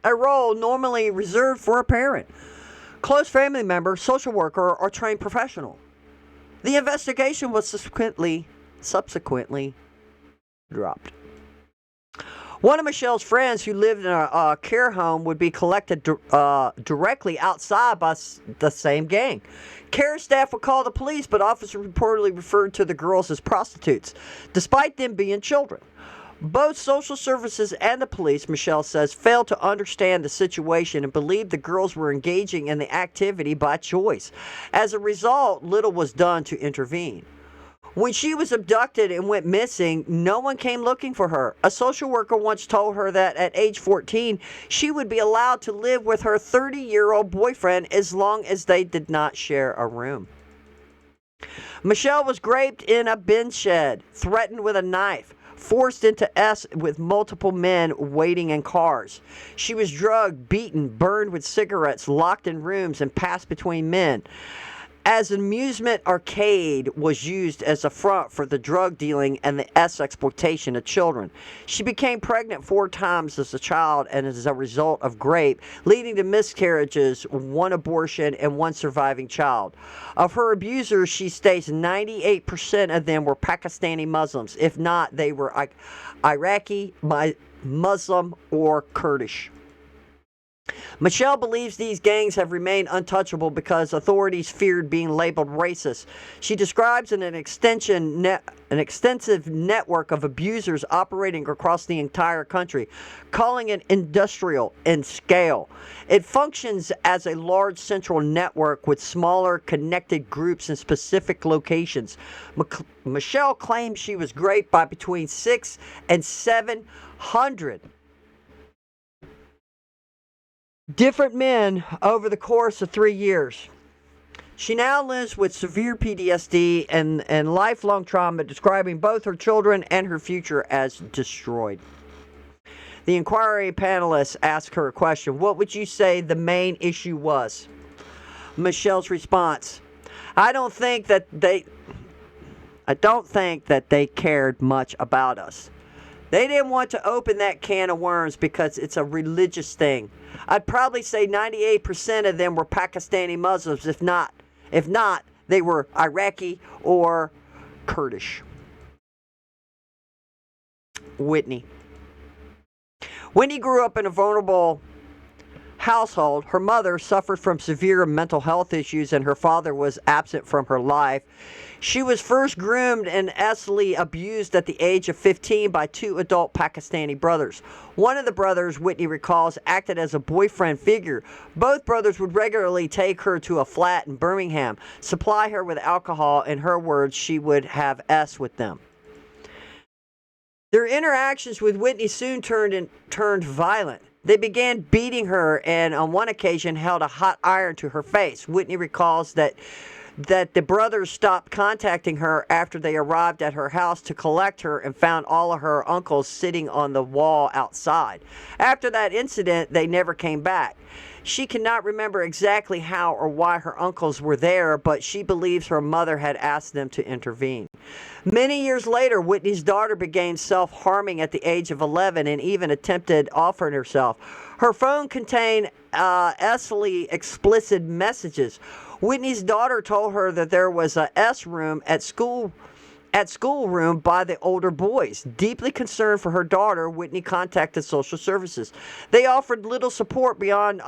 A role normally reserved for a parent, close family member, social worker, or trained professional. The investigation was subsequently dropped. One of Michelle's friends who lived in a care home would be collected directly outside by the same gang. Care staff would call the police, but officers reportedly referred to the girls as prostitutes, despite them being children. Both social services and the police, Michelle says, failed to understand the situation and believed the girls were engaging in the activity by choice. As a result, little was done to intervene. When she was abducted and went missing, no one came looking for her. A social worker once told her that at age 14, she would be allowed to live with her 30-year-old boyfriend as long as they did not share a room. Michelle was raped in a bin shed, threatened with a knife, forced into S with multiple men waiting in cars. She was drugged, beaten, burned with cigarettes, locked in rooms, and passed between men. As an amusement arcade was used as a front for the drug dealing and the S exploitation of children. She became pregnant 4 times as a child and as a result of rape, leading to miscarriages, 1 abortion, and 1 surviving child. Of her abusers, she states 98% of them were Pakistani Muslims. If not, they were Iraqi, Muslim, or Kurdish. Michelle believes these gangs have remained untouchable because authorities feared being labeled racist. She describes an extensive network of abusers operating across the entire country, calling it industrial in scale. It functions as a large central network with smaller connected groups in specific locations. Michelle claims she was raped by between 600 and 700 different men over the course of 3 years. She now lives with severe PTSD and lifelong trauma, describing both her children and her future as destroyed. The inquiry panelists asked her a question. What would you say the main issue was? Michelle's response: I don't think that they cared much about us. They didn't want to open that can of worms because it's a religious thing. I'd probably say 98% of them were Pakistani Muslims. If not, they were Iraqi or Kurdish. Whitney grew up in a vulnerable household. Her mother suffered from severe mental health issues and her father was absent from her life. She was first groomed and sexually abused at the age of 15 by 2 adult Pakistani brothers. One of the brothers, Whitney recalls, acted as a boyfriend figure. Both brothers would regularly take her to a flat in Birmingham, supply her with alcohol. In her words, she would have S with them. Their interactions with Whitney soon turned violent. They began beating her and on one occasion held a hot iron to her face. Whitney recalls that the brothers stopped contacting her after they arrived at her house to collect her and found all of her uncles sitting on the wall outside. After that incident, they never came back. She cannot remember exactly how or why her uncles were there, but she believes her mother had asked them to intervene. Many years later, Whitney's daughter began self-harming at the age of 11 and even attempted offering herself. Her phone contained sexually explicit messages. Whitney's daughter told her that there was a S room at schoolroom by the older boys. Deeply concerned for her daughter, Whitney contacted social services. They offered little support beyond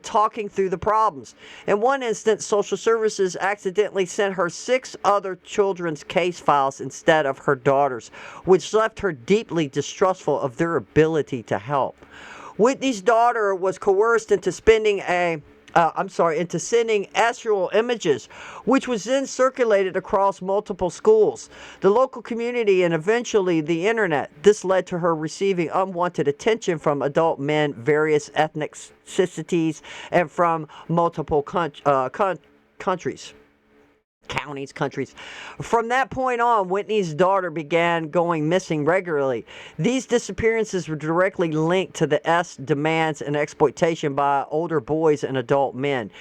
talking through the problems. In one instance, social services accidentally sent her 6 other children's case files instead of her daughter's, which left her deeply distrustful of their ability to help. Whitney's daughter was coerced into sending astral images, which was then circulated across multiple schools, the local community, and eventually the internet. This led to her receiving unwanted attention from adult men, various ethnicities, and from multiple countries. From that point on, Whitney's daughter began going missing regularly. These disappearances were directly linked to the S demands and exploitation by older boys and adult men.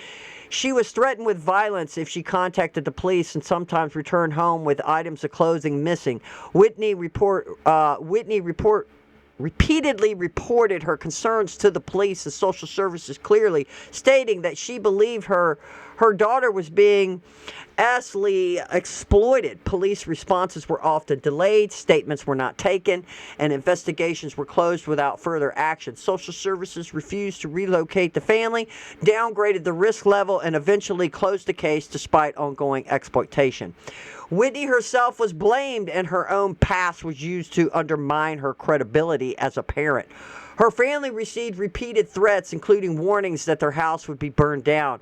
She was threatened with violence if she contacted the police and sometimes returned home with items of clothing missing. Whitney repeatedly reported her concerns to the police and social services, clearly stating that she believed her her daughter was being vastly exploited. Police responses were often delayed, statements were not taken, and investigations were closed without further action. Social services refused to relocate the family, downgraded the risk level, and eventually closed the case despite ongoing exploitation. Whitney herself was blamed, and her own past was used to undermine her credibility as a parent. Her family received repeated threats, including warnings that their house would be burned down.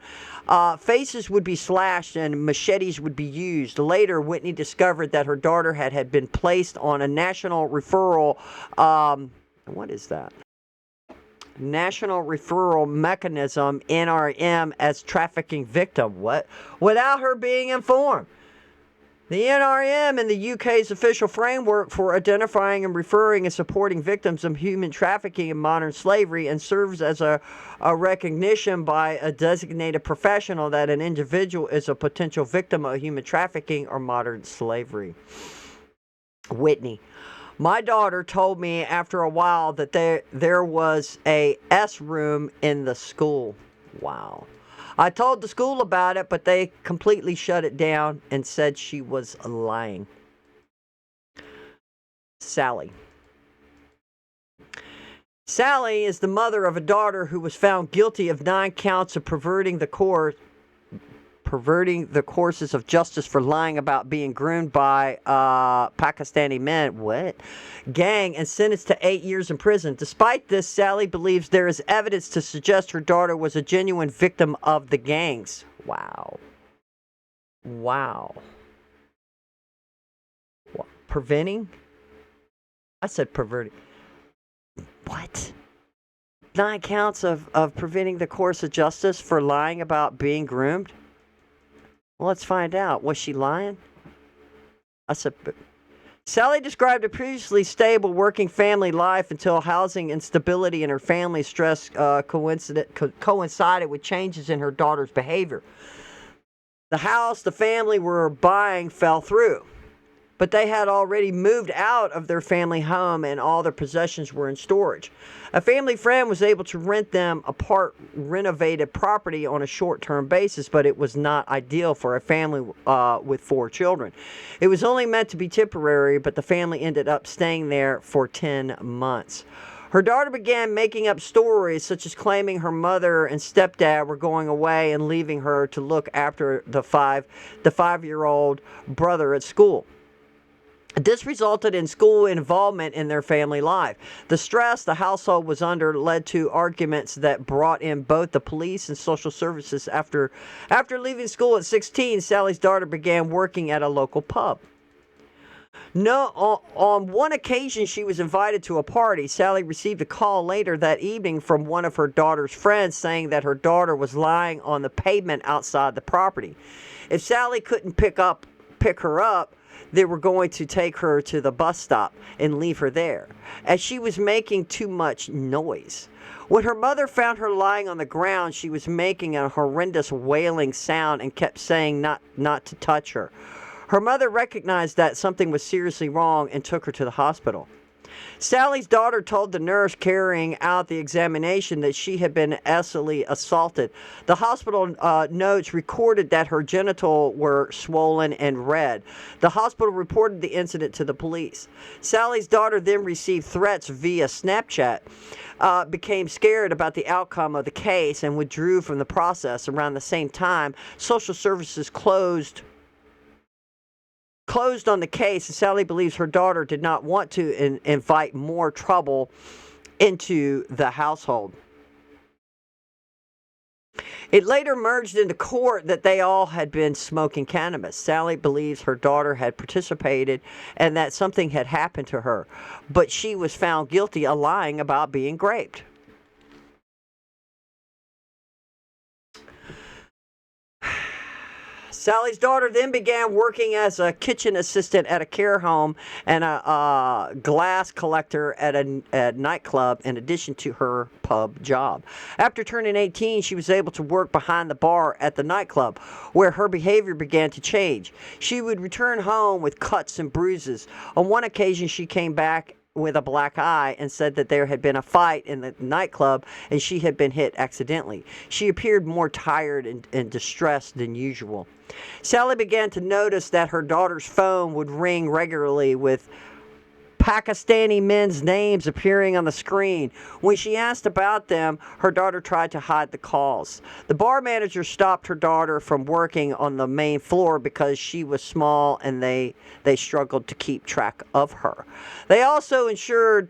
Faces would be slashed and machetes would be used. Later, Whitney discovered that her daughter had been placed on a national referral, what is that? National Referral Mechanism, NRM, as trafficking victim. What? Without her being informed. The NRM and the UK's official framework for identifying and referring and supporting victims of human trafficking and modern slavery, and serves as a recognition by a designated professional that an individual is a potential victim of human trafficking or modern slavery. Whitney. My daughter told me after a while that there was a S room in the school. Wow. I told the school about it, but they completely shut it down and said she was lying. Sally. Sally is the mother of a daughter who was found guilty of 9 counts of perverting the courses of justice for lying about being groomed by Pakistani men. What? Gang, and sentenced to 8 years in prison. Despite this, Sally believes there is evidence to suggest her daughter was a genuine victim of the gangs. Wow. Wow. What? Preventing? I said perverting. What? 9 counts of preventing the course of justice for lying about being groomed? Well, let's find out. Was she lying? I said, Sally described a previously stable working family life until housing instability and her family stress coincided with changes in her daughter's behavior. The house the family were buying fell through, but they had already moved out of their family home and all their possessions were in storage. A family friend was able to rent them a part-renovated property on a short-term basis, but it was not ideal for a family with 4 children. It was only meant to be temporary, but the family ended up staying there for 10 months. Her daughter began making up stories, such as claiming her mother and stepdad were going away and leaving her to look after the 5-year-old brother at school. This resulted in school involvement in their family life. The stress the household was under led to arguments that brought in both the police and social services. After leaving school at 16, Sally's daughter began working at a local pub. On one occasion, she was invited to a party. Sally received a call later that evening from one of her daughter's friends saying that her daughter was lying on the pavement outside the property. If Sally couldn't pick her up, they were going to take her to the bus stop and leave her there, as she was making too much noise. When her mother found her lying on the ground, she was making a horrendous wailing sound and kept saying not to touch her. Her mother recognized that something was seriously wrong and took her to the hospital. Sally's daughter told the nurse carrying out the examination that she had been sexually assaulted. The hospital notes recorded that her genitals were swollen and red. The hospital reported the incident to the police. Sally's daughter then received threats via Snapchat, became scared about the outcome of the case, and withdrew from the process. Around the same time, social services closed on the case, and Sally believes her daughter did not want to invite more trouble into the household. It later emerged into court that they all had been smoking cannabis. Sally believes her daughter had participated and that something had happened to her, but she was found guilty of lying about being raped. Sally's daughter then began working as a kitchen assistant at a care home and a glass collector at a nightclub in addition to her pub job. After turning 18, she was able to work behind the bar at the nightclub, where her behavior began to change. She would return home with cuts and bruises. On one occasion, she came back with a black eye and said that there had been a fight in the nightclub and she had been hit accidentally. She appeared more tired and distressed than usual. Sally began to notice that her daughter's phone would ring regularly with Pakistani men's names appearing on the screen. When she asked about them, her daughter tried to hide the calls. The bar manager stopped her daughter from working on the main floor because she was small and they struggled to keep track of her. They also ensured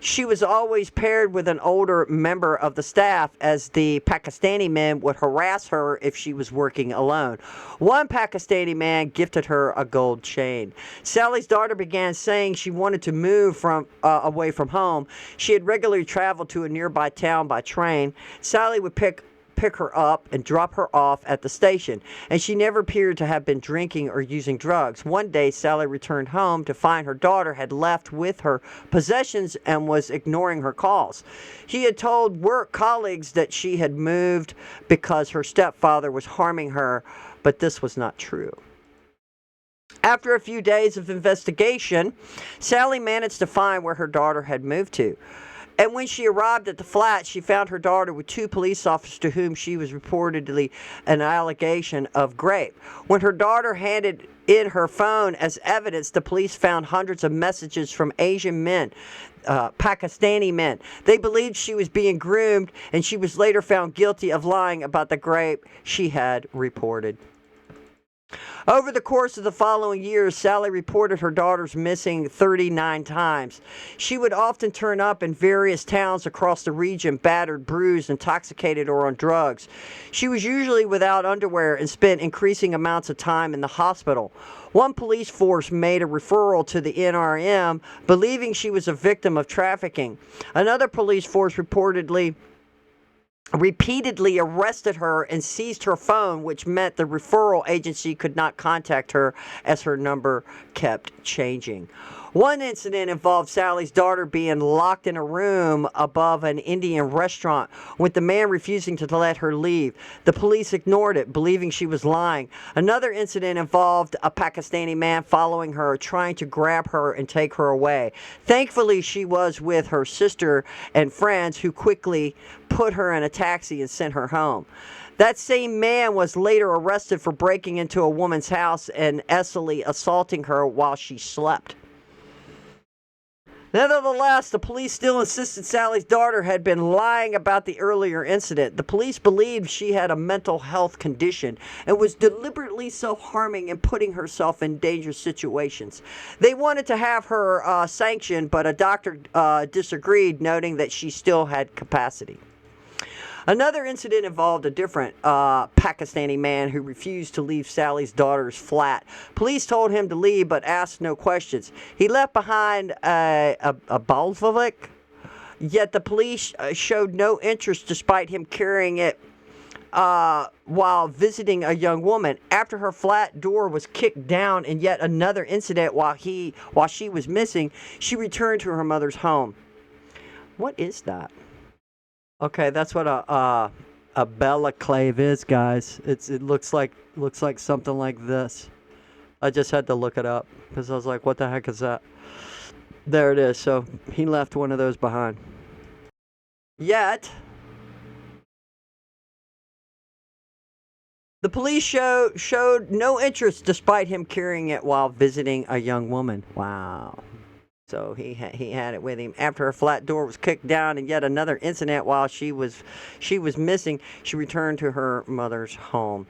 she was always paired with an older member of the staff, as the Pakistani men would harass her if she was working alone. One Pakistani man gifted her a gold chain. Sally's daughter began saying she wanted to move away from home. She had regularly traveled to a nearby town by train. Sally would pick her up and drop her off at the station, and she never appeared to have been drinking or using drugs. One day, Sally returned home to find her daughter had left with her possessions and was ignoring her calls. She had told work colleagues that she had moved because her stepfather was harming her, but this was not true. After a few days of investigation, Sally managed to find where her daughter had moved to. And when she arrived at the flat, she found her daughter with two police officers to whom she was reportedly an allegation of rape. When her daughter handed in her phone as evidence, the police found hundreds of messages from Asian men, Pakistani men. They believed she was being groomed, and she was later found guilty of lying about the rape she had reported. Over the course of the following years, Sally reported her daughters missing 39 times. She would often turn up in various towns across the region, battered, bruised, intoxicated, or on drugs. She was usually without underwear and spent increasing amounts of time in the hospital. One police force made a referral to the NRM, believing she was a victim of trafficking. Another police force repeatedly arrested her and seized her phone, which meant the referral agency could not contact her as her number kept changing. One incident involved Sally's daughter being locked in a room above an Indian restaurant with the man refusing to let her leave. The police ignored it, believing she was lying. Another incident involved a Pakistani man following her, trying to grab her and take her away. Thankfully, she was with her sister and friends, who quickly put her in a taxi and sent her home. That same man was later arrested for breaking into a woman's house and essentially assaulting her while she slept. Nevertheless, the police still insisted Sally's daughter had been lying about the earlier incident. The police believed she had a mental health condition and was deliberately self-harming and putting herself in dangerous situations. They wanted to have her sanctioned, but a doctor disagreed, noting that she still had capacity. Another incident involved a different Pakistani man who refused to leave Sally's daughter's flat. Police told him to leave but asked no questions. He left behind a Bolshevik, yet the police showed no interest despite him carrying it while visiting a young woman. After her flat door was kicked down in yet another incident while she was missing, she returned to her mother's home. What is that? Okay, that's what a balaclava is, guys. It looks like something like this. I just had to look it up because I was like, what the heck is that? There it is. So he left one of those behind. Yet the police showed no interest despite him carrying it while visiting a young woman. Wow. So he had it with him. After her flat door was kicked down in yet another incident while she was missing, she returned to her mother's home.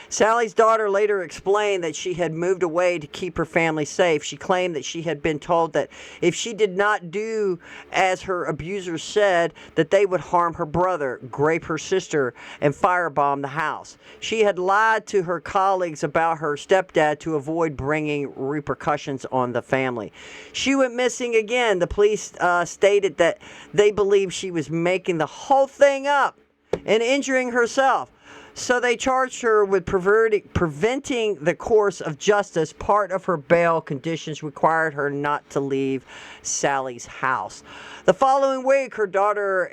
Sally's daughter later explained that she had moved away to keep her family safe. She claimed that she had been told that if she did not do as her abusers said, that they would harm her brother, rape her sister, and firebomb the house. She had lied to her colleagues about her stepdad to avoid bringing repercussions on the family. She went missing again. The police stated that they believed she was making the whole thing up and injuring herself. So they charged her with preventing the course of justice. Part of her bail conditions required her not to leave Sally's house. The following week, her daughter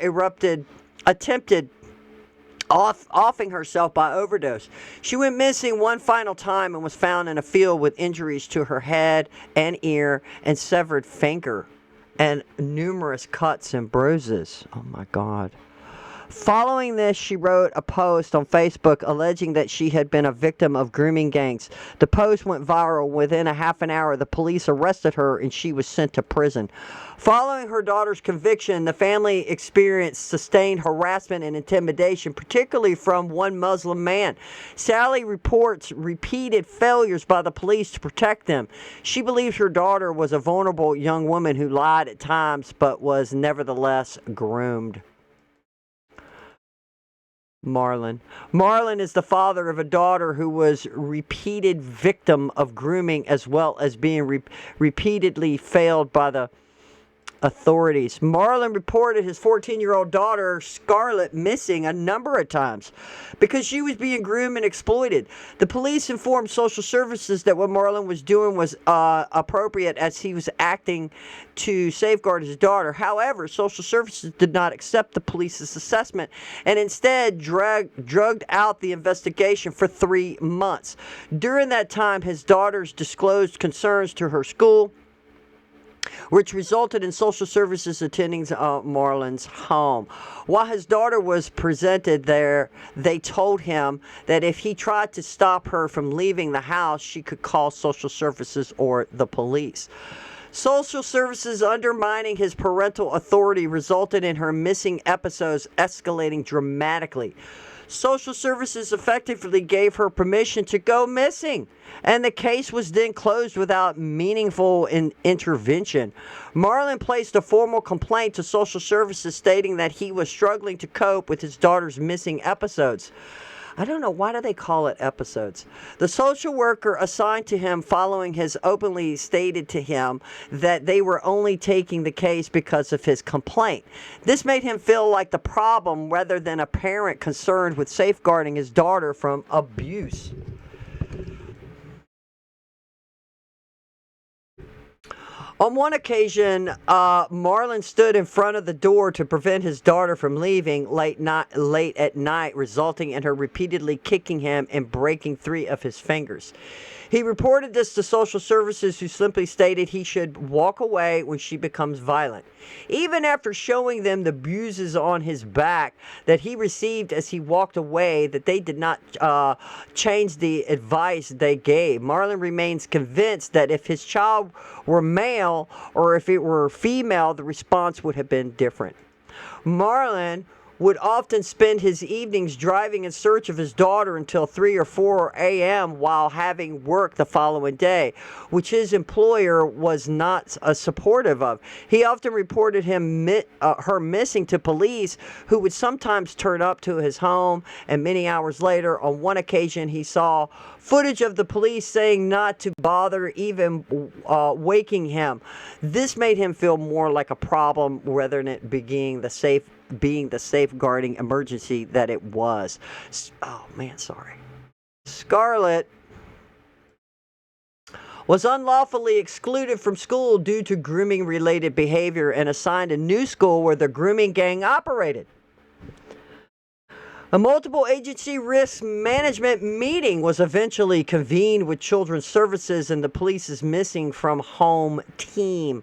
attempted offing herself by overdose. She went missing one final time and was found in a field with injuries to her head and ear and severed finger. and numerous cuts and bruises. Oh my God. Following this, she wrote a post on Facebook alleging that she had been a victim of grooming gangs. The post went viral. Within a half an hour, the police arrested her and she was sent to prison. Following her daughter's conviction, the family experienced sustained harassment and intimidation, particularly from one Muslim man. Sally reports repeated failures by the police to protect them. She believes her daughter was a vulnerable young woman who lied at times but was nevertheless groomed. Marlon is the father of a daughter who was repeated victim of grooming as well as being repeatedly failed by the authorities. Marlon reported his 14-year-old daughter, Scarlett, missing a number of times because she was being groomed and exploited. The police informed social services that what Marlon was doing was appropriate as he was acting to safeguard his daughter. However, social services did not accept the police's assessment and instead drugged out the investigation for 3 months. During that time, his daughters disclosed concerns to her school, which resulted in social services attending Marlon's home. While his daughter was presented there, they told him that if he tried to stop her from leaving the house, she could call social services or the police. Social services undermining his parental authority resulted in her missing episodes escalating dramatically. Social services effectively gave her permission to go missing, and the case was then closed without meaningful intervention. Marlon placed a formal complaint to social services stating that he was struggling to cope with his daughter's missing episodes. I don't know, why do they call it episodes? The social worker assigned to him following his openly stated to him that they were only taking the case because of his complaint. This made him feel like the problem rather than a parent concerned with safeguarding his daughter from abuse. On one occasion, Marlon stood in front of the door to prevent his daughter from leaving late at night, resulting in her repeatedly kicking him and breaking 3 of his fingers. He reported this to social services, who simply stated he should walk away when she becomes violent. Even after showing them the bruises on his back that he received as he walked away, that they did not change the advice they gave. Marlon remains convinced that if his child were male or if it were female, the response would have been different. Marlon would often spend his evenings driving in search of his daughter until 3 or 4 a.m. while having work the following day, which his employer was not supportive of. He often reported her missing to police, who would sometimes turn up to his home, and many hours later, on one occasion, he saw footage of the police saying not to bother even waking him. This made him feel more like a problem rather than it being the safeguarding emergency that it was. Oh man, sorry. Scarlett was unlawfully excluded from school due to grooming-related behavior and assigned a new school where the grooming gang operated. A multiple agency risk management meeting was eventually convened with Children's Services and the police's missing from home team.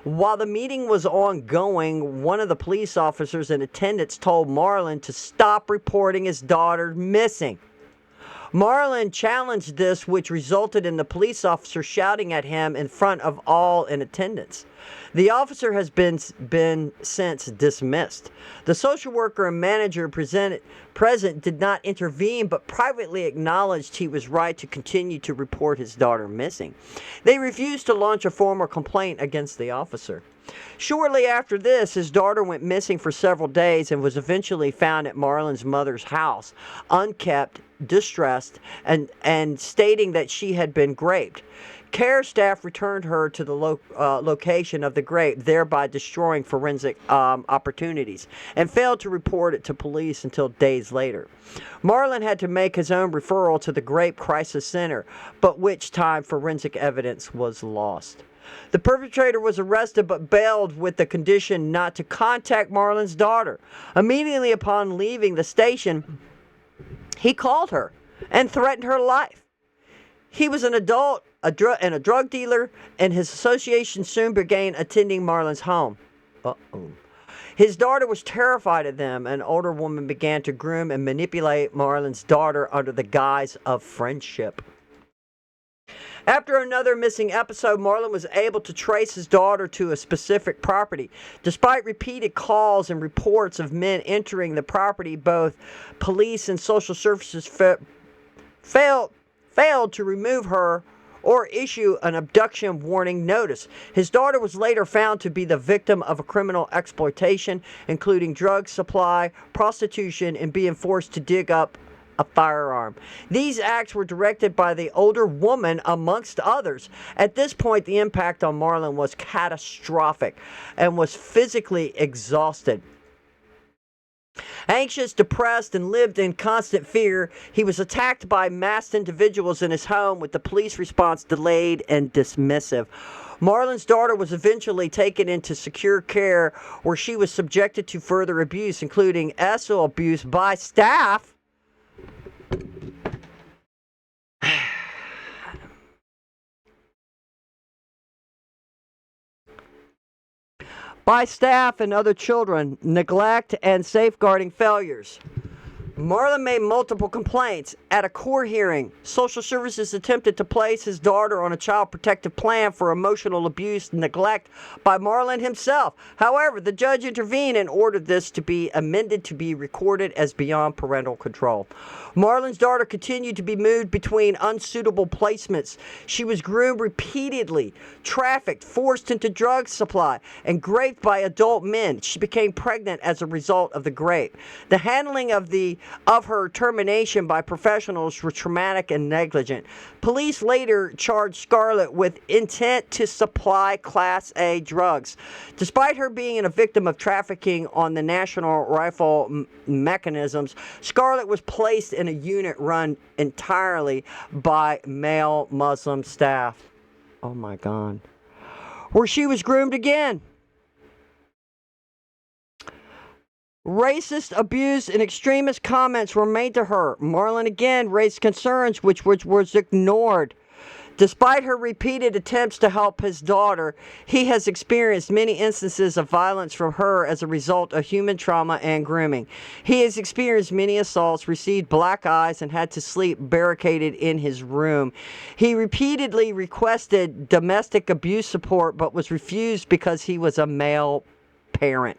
While the meeting was ongoing, one of the police officers in attendance told Marlon to stop reporting his daughter missing. Marlon challenged this, which resulted in the police officer shouting at him in front of all in attendance. The officer has been since dismissed. The social worker and manager present did not intervene, but privately acknowledged he was right to continue to report his daughter missing. They refused to launch a formal complaint against the officer. Shortly after this, his daughter went missing for several days and was eventually found at Marlon's mother's house, unkept, distressed, and stating that she had been raped. Care staff returned her to the location of the grape, thereby destroying forensic opportunities, and failed to report it to police until days later. Marlon had to make his own referral to the Grape Crisis Center, but which time forensic evidence was lost. The perpetrator was arrested but bailed with the condition not to contact Marlon's daughter. Immediately upon leaving the station, he called her and threatened her life. He was an adult a drug dealer, and his association soon began attending Marlon's home. Uh-oh. His daughter was terrified of them. An older woman began to groom and manipulate Marlon's daughter under the guise of friendship. After another missing episode, Marlon was able to trace his daughter to a specific property. Despite repeated calls and reports of men entering the property, both police and social services failed to remove her or issue an abduction warning notice. His daughter was later found to be the victim of a criminal exploitation, including drug supply, prostitution, and being forced to dig up a firearm. These acts were directed by the older woman, amongst others. At this point, the impact on Marlon was catastrophic and was physically exhausted. Anxious, depressed, and lived in constant fear, he was attacked by masked individuals in his home, with the police response delayed and dismissive. Marlon's daughter was eventually taken into secure care, where she was subjected to further abuse, including sexual abuse by staff and other children, neglect, and safeguarding failures. Marlon made multiple complaints. At a court hearing, social services attempted to place his daughter on a child protective plan for emotional abuse and neglect by Marlon himself. However, the judge intervened and ordered this to be amended to be recorded as beyond parental control. Marlon's daughter continued to be moved between unsuitable placements. She was groomed repeatedly, trafficked, forced into drug supply, and raped by adult men. She became pregnant as a result of the rape. The handling of her termination by professionals were traumatic and negligent. Police later charged Scarlett with intent to supply Class A drugs. Despite her being a victim of trafficking on the National Rifle mechanisms, Scarlett was placed in a unit run entirely by male Muslim staff. Oh my God. Where she was groomed again. Racist, abuse, and extremist comments were made to her. Marlon again raised concerns which was ignored. Despite her repeated attempts to help his daughter, he has experienced many instances of violence from her as a result of human trauma and grooming. He has experienced many assaults, received black eyes, and had to sleep barricaded in his room. He repeatedly requested domestic abuse support but was refused because he was a male parent.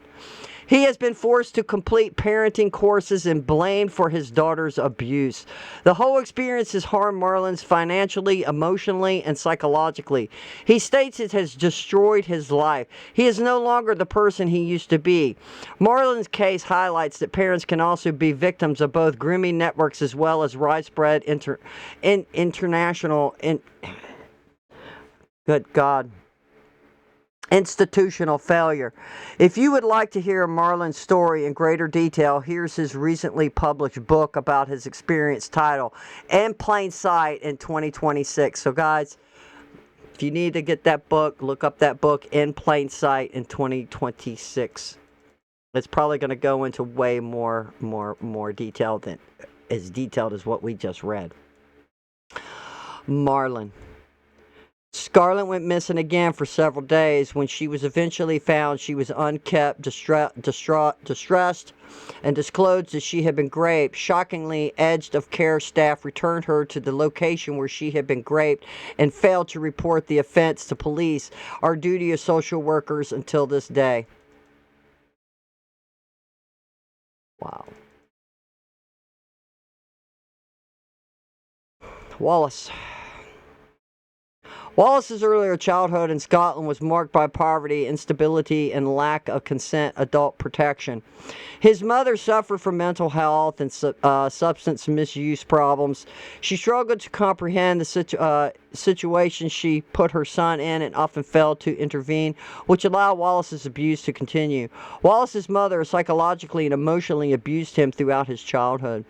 He has been forced to complete parenting courses and blamed for his daughter's abuse. The whole experience has harmed Marlon financially, emotionally, and psychologically. He states it has destroyed his life. He is no longer the person he used to be. Marlon's case highlights that parents can also be victims of both grooming networks as well as widespread institutional failure. If you would like to hear Marlon's story in greater detail, here's his recently published book about his experience titled In Plain Sight in 2026. So guys, if you need to get that book, look up that book, In Plain Sight in 2026. It's probably going to go into way more detail than as detailed as what we just read. Marlon. Scarlett went missing again for several days. When she was eventually found, she was unkept, distressed, and disclosed that she had been raped. Shockingly, edged of care staff returned her to the location where she had been raped and failed to report the offense to police, our duty as social workers until this day. Wow. Wallace's earlier childhood in Scotland was marked by poverty, instability, and lack of consent adult protection. His mother suffered from mental health and substance misuse problems. She struggled to comprehend the situation she put her son in and often failed to intervene, which allowed Wallace's abuse to continue. Wallace's mother psychologically and emotionally abused him throughout his childhood.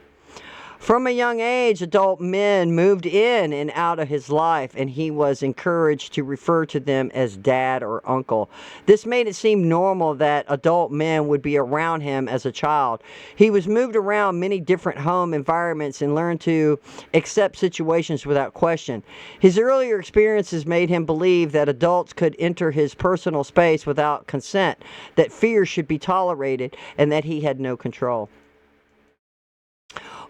From a young age, adult men moved in and out of his life, and he was encouraged to refer to them as dad or uncle. This made it seem normal that adult men would be around him as a child. He was moved around many different home environments and learned to accept situations without question. His earlier experiences made him believe that adults could enter his personal space without consent, that fear should be tolerated, and that he had no control.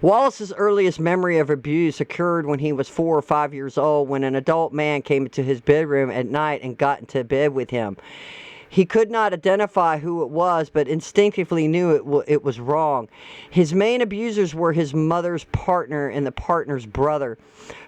Wallace's earliest memory of abuse occurred when he was 4 or 5 years old, when an adult man came into his bedroom at night and got into bed with him. He could not identify who it was, but instinctively knew it was wrong. His main abusers were his mother's partner and the partner's brother,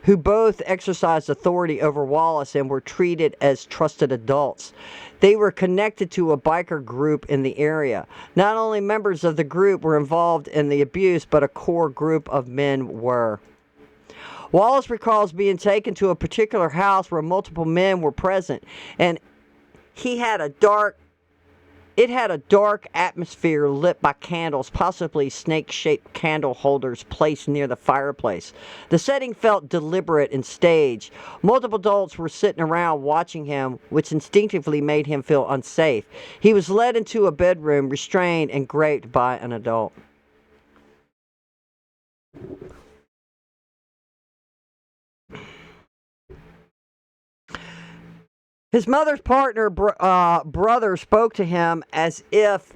who both exercised authority over Wallace and were treated as trusted adults. They were connected to a biker group in the area. Not only members of the group were involved in the abuse, but a core group of men were. Wallace recalls being taken to a particular house where multiple men were present, and it had a dark atmosphere lit by candles, possibly snake-shaped candle holders placed near the fireplace. The setting felt deliberate and staged. Multiple adults were sitting around watching him, which instinctively made him feel unsafe. He was led into a bedroom, restrained and raped by an adult. His mother's partner, brother, spoke to him as if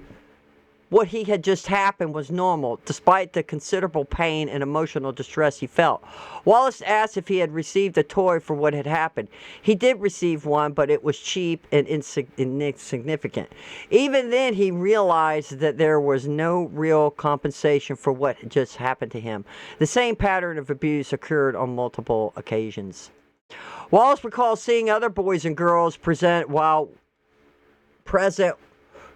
what he had just happened was normal, despite the considerable pain and emotional distress he felt. Wallace asked if he had received a toy for what had happened. He did receive one, but it was cheap and insignificant. Even then, he realized that there was no real compensation for what had just happened to him. The same pattern of abuse occurred on multiple occasions. Wallace recalls seeing other boys and girls present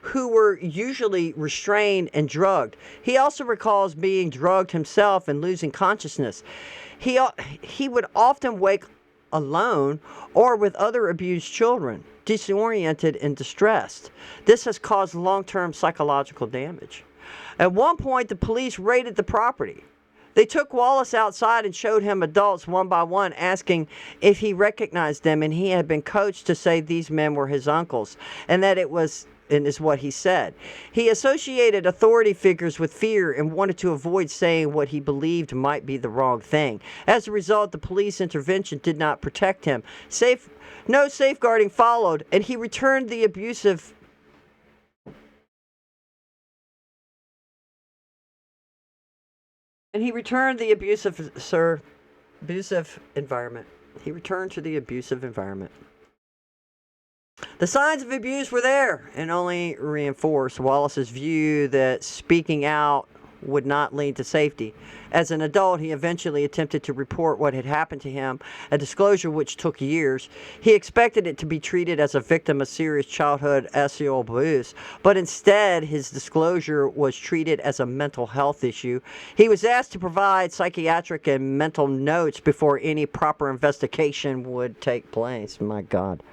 who were usually restrained and drugged. He also recalls being drugged himself and losing consciousness. He would often wake alone or with other abused children, disoriented and distressed. This has caused long-term psychological damage. At one point, the police raided the property. They took Wallace outside and showed him adults one by one, asking if he recognized them, and he had been coached to say these men were his uncles, and that is what he said. He associated authority figures with fear and wanted to avoid saying what he believed might be the wrong thing. As a result, the police intervention did not protect him. No safeguarding followed, and he returned the abusive abusive environment. He returned to the abusive environment. The signs of abuse were there and only reinforced Wallace's view that speaking out would not lead to safety. As an adult, he eventually attempted to report what had happened to him, a disclosure which took years. He expected it to be treated as a victim of serious childhood sexual abuse, but instead his disclosure was treated as a mental health issue. He was asked to provide psychiatric and mental notes before any proper investigation would take place. My God.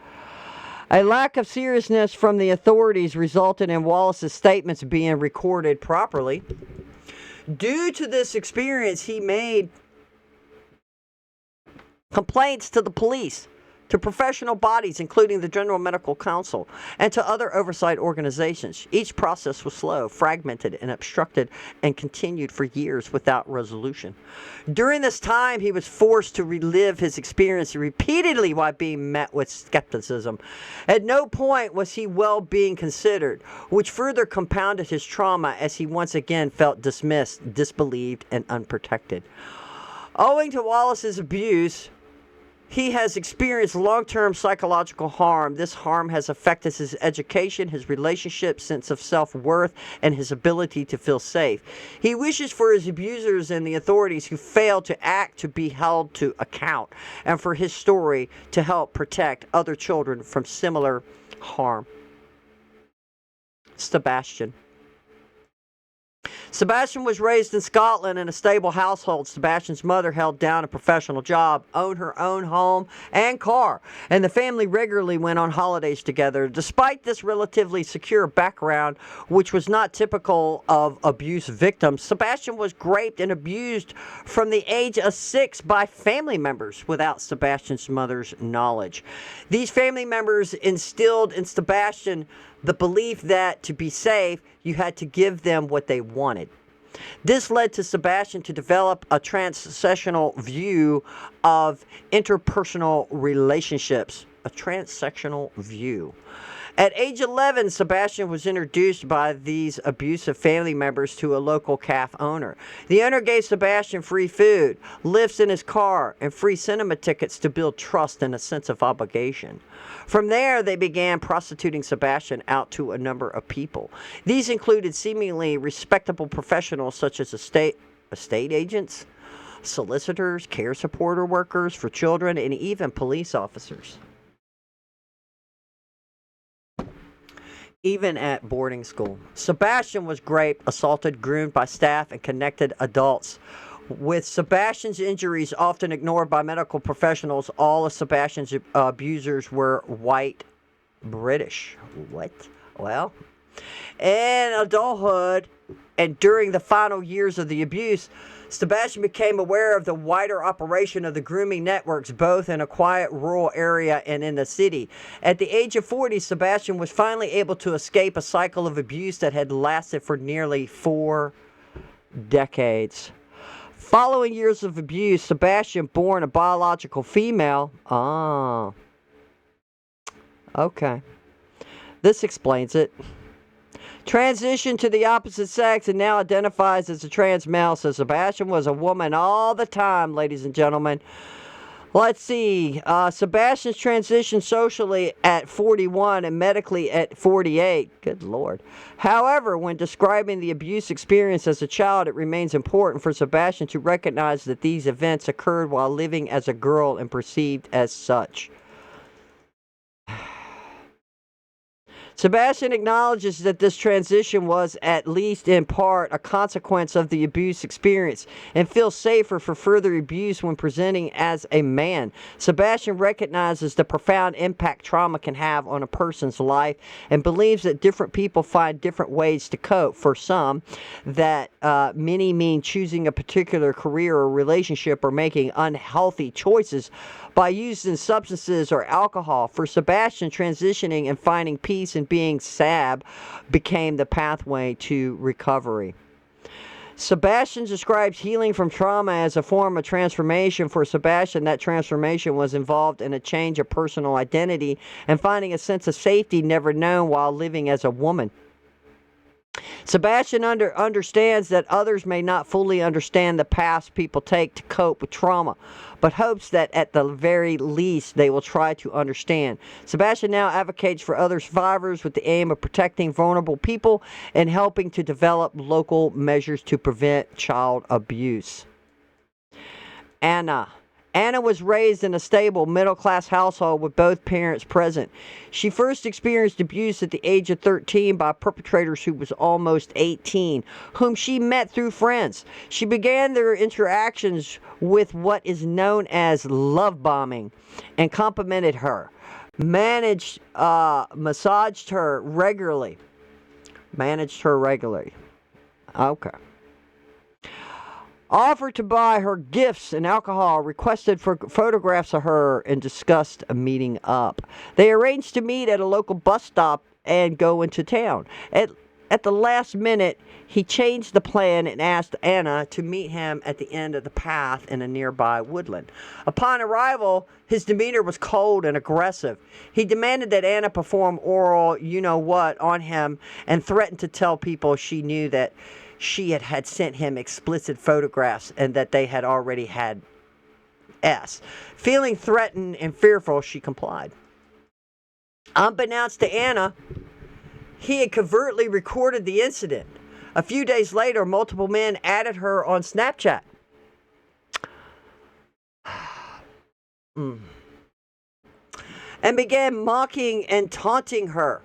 A lack of seriousness from the authorities resulted in Wallace's statements being recorded properly. Due to this experience, he made complaints to the police, to professional bodies, including the General Medical Council, and to other oversight organizations. Each process was slow, fragmented, and obstructed, and continued for years without resolution. During this time, he was forced to relive his experience repeatedly while being met with skepticism. At no point was he well being considered, which further compounded his trauma as he once again felt dismissed, disbelieved, and unprotected. Owing to Wallace's abuse, he has experienced long-term psychological harm. This harm has affected his education, his relationship, sense of self-worth, and his ability to feel safe. He wishes for his abusers and the authorities who failed to act to be held to account, and for his story to help protect other children from similar harm. Sebastian. Sebastian was raised in Scotland in a stable household. Sebastian's mother held down a professional job, owned her own home and car, and the family regularly went on holidays together. Despite this relatively secure background, which was not typical of abuse victims, Sebastian was raped and abused from the age of 6 by family members without Sebastian's mother's knowledge. These family members instilled in Sebastian the belief that to be safe, you had to give them what they wanted. This led to Sebastian to develop a transsectional view of interpersonal relationships. A transsectional view. At age 11, Sebastian was introduced by these abusive family members to a local calf owner. The owner gave Sebastian free food, lifts in his car, and free cinema tickets to build trust and a sense of obligation. From there, they began prostituting Sebastian out to a number of people. These included seemingly respectable professionals such as estate agents, solicitors, care supporter workers for children, and even police officers. Even at boarding school, Sebastian was raped, assaulted, groomed by staff and connected adults. With Sebastian's injuries often ignored by medical professionals, all of Sebastian's abusers were white British. What? Well, in adulthood and during the final years of the abuse, Sebastian became aware of the wider operation of the grooming networks, both in a quiet rural area and in the city. At the age of 40, Sebastian was finally able to escape a cycle of abuse that had lasted for nearly 4 decades. Following years of abuse, Sebastian, born a biological female, okay, this explains it, transitioned to the opposite sex and now identifies as a trans male. So Sebastian was a woman all the time, ladies and gentlemen. Let's see. Sebastian's transitioned socially at 41 and medically at 48. Good Lord. However, when describing the abuse experience as a child, it remains important for Sebastian to recognize that these events occurred while living as a girl and perceived as such. Sebastian acknowledges that this transition was, at least in part, a consequence of the abuse experience and feels safer for further abuse when presenting as a man. Sebastian recognizes the profound impact trauma can have on a person's life and believes that different people find different ways to cope. For some, that many mean choosing a particular career or relationship or making unhealthy choices by using substances or alcohol. For Sebastian, transitioning and finding peace in being SAB became the pathway to recovery. Sebastian describes healing from trauma as a form of transformation. For Sebastian, that transformation was involved in a change of personal identity and finding a sense of safety never known while living as a woman. Sebastian understands that others may not fully understand the paths people take to cope with trauma, but hopes that at the very least they will try to understand. Sebastian now advocates for other survivors with the aim of protecting vulnerable people and helping to develop local measures to prevent child abuse. Anna was raised in a stable, middle-class household with both parents present. She first experienced abuse at the age of 13 by perpetrators who was almost 18, whom she met through friends. She began their interactions with what is known as love bombing and complimented her, massaged her regularly. Okay. Offered to buy her gifts and alcohol, requested for photographs of her, and discussed a meeting up. They arranged to meet at a local bus stop and go into town. At the last minute, he changed the plan and asked Anna to meet him at the end of the path in a nearby woodland. Upon arrival, his demeanor was cold and aggressive. He demanded that Anna perform oral you-know-what on him and threatened to tell people she knew that she had sent him explicit photographs and that they had already had S. Feeling threatened and fearful, she complied. Unbeknownst to Anna, he had covertly recorded the incident. A few days later, multiple men added her on Snapchat. And began mocking and taunting her.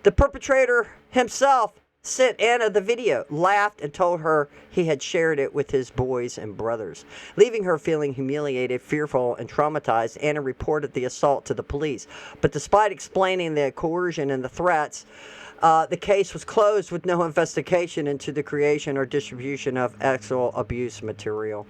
The perpetrator himself sent Anna the video, laughed, and told her he had shared it with his boys and brothers. Leaving her feeling humiliated, fearful, and traumatized, Anna reported the assault to the police. But despite explaining the coercion and the threats, the case was closed with no investigation into the creation or distribution of sexual abuse material.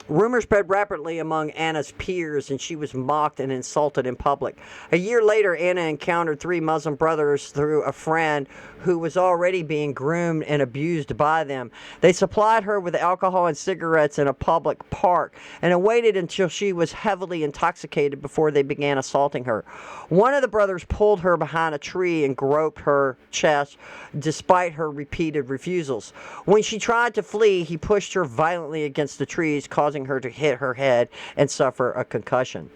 Rumors spread rapidly among Anna's peers, and she was mocked and insulted in public. A year later, Anna encountered 3 Muslim brothers through a friend who was already being groomed and abused by them. They supplied her with alcohol and cigarettes in a public park and waited until she was heavily intoxicated before they began assaulting her. One of the brothers pulled her behind a tree and groped her chest despite her repeated refusals. When she tried to flee, he pushed her violently against the trees, causing her to hit her head and suffer a concussion.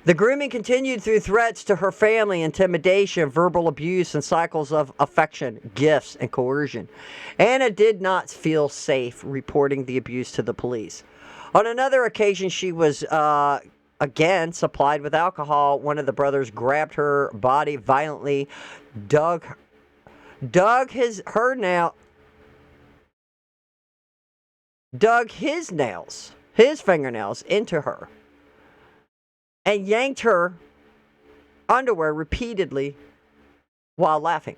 The grooming continued through threats to her family, intimidation, verbal abuse, and cycles of affection, gifts, and coercion. Anna did not feel safe reporting the abuse to the police. On another occasion, she was again supplied with alcohol. One of the brothers grabbed her body violently, dug his fingernails into her, and yanked her underwear repeatedly while laughing.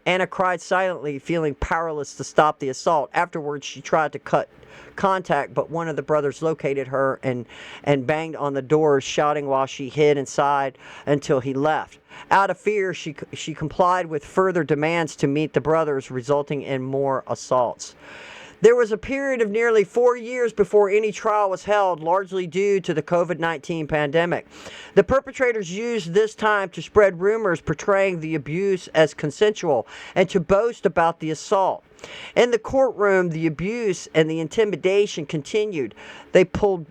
Anna cried silently, feeling powerless to stop the assault. Afterwards, she tried to cut contact, but one of the brothers located her and banged on the doors, shouting while she hid inside until he left. Out of fear, she complied with further demands to meet the brothers, resulting in more assaults. There was a period of nearly 4 years before any trial was held, largely due to the COVID-19 pandemic. The perpetrators used this time to spread rumors portraying the abuse as consensual and to boast about the assault. In the courtroom, the abuse and the intimidation continued. They pulled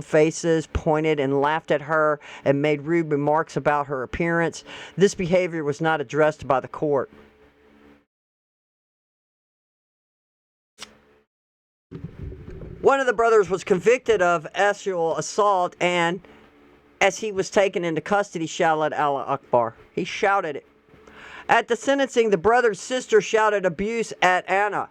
faces, pointed and laughed at her, and made rude remarks about her appearance. This behavior was not addressed by the court. One of the brothers was convicted of sexual assault, and as he was taken into custody, shouted Allah Akbar. He shouted it. At the sentencing, the brother's sister shouted abuse at Anna,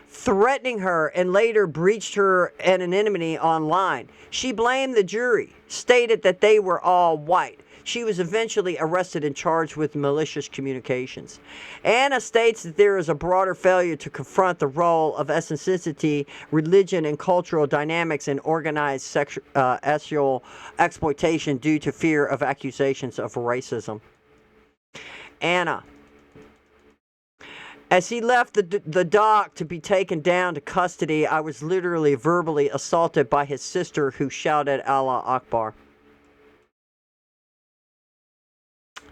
threatening her, and later breached her anonymity online. She blamed the jury, stated that they were all white. She was eventually arrested and charged with malicious communications. Anna states that there is a broader failure to confront the role of ethnicity, religion, and cultural dynamics in organized sexual exploitation due to fear of accusations of racism. Anna. As he left the dock to be taken down to custody, I was literally verbally assaulted by his sister, who shouted Allah Akbar.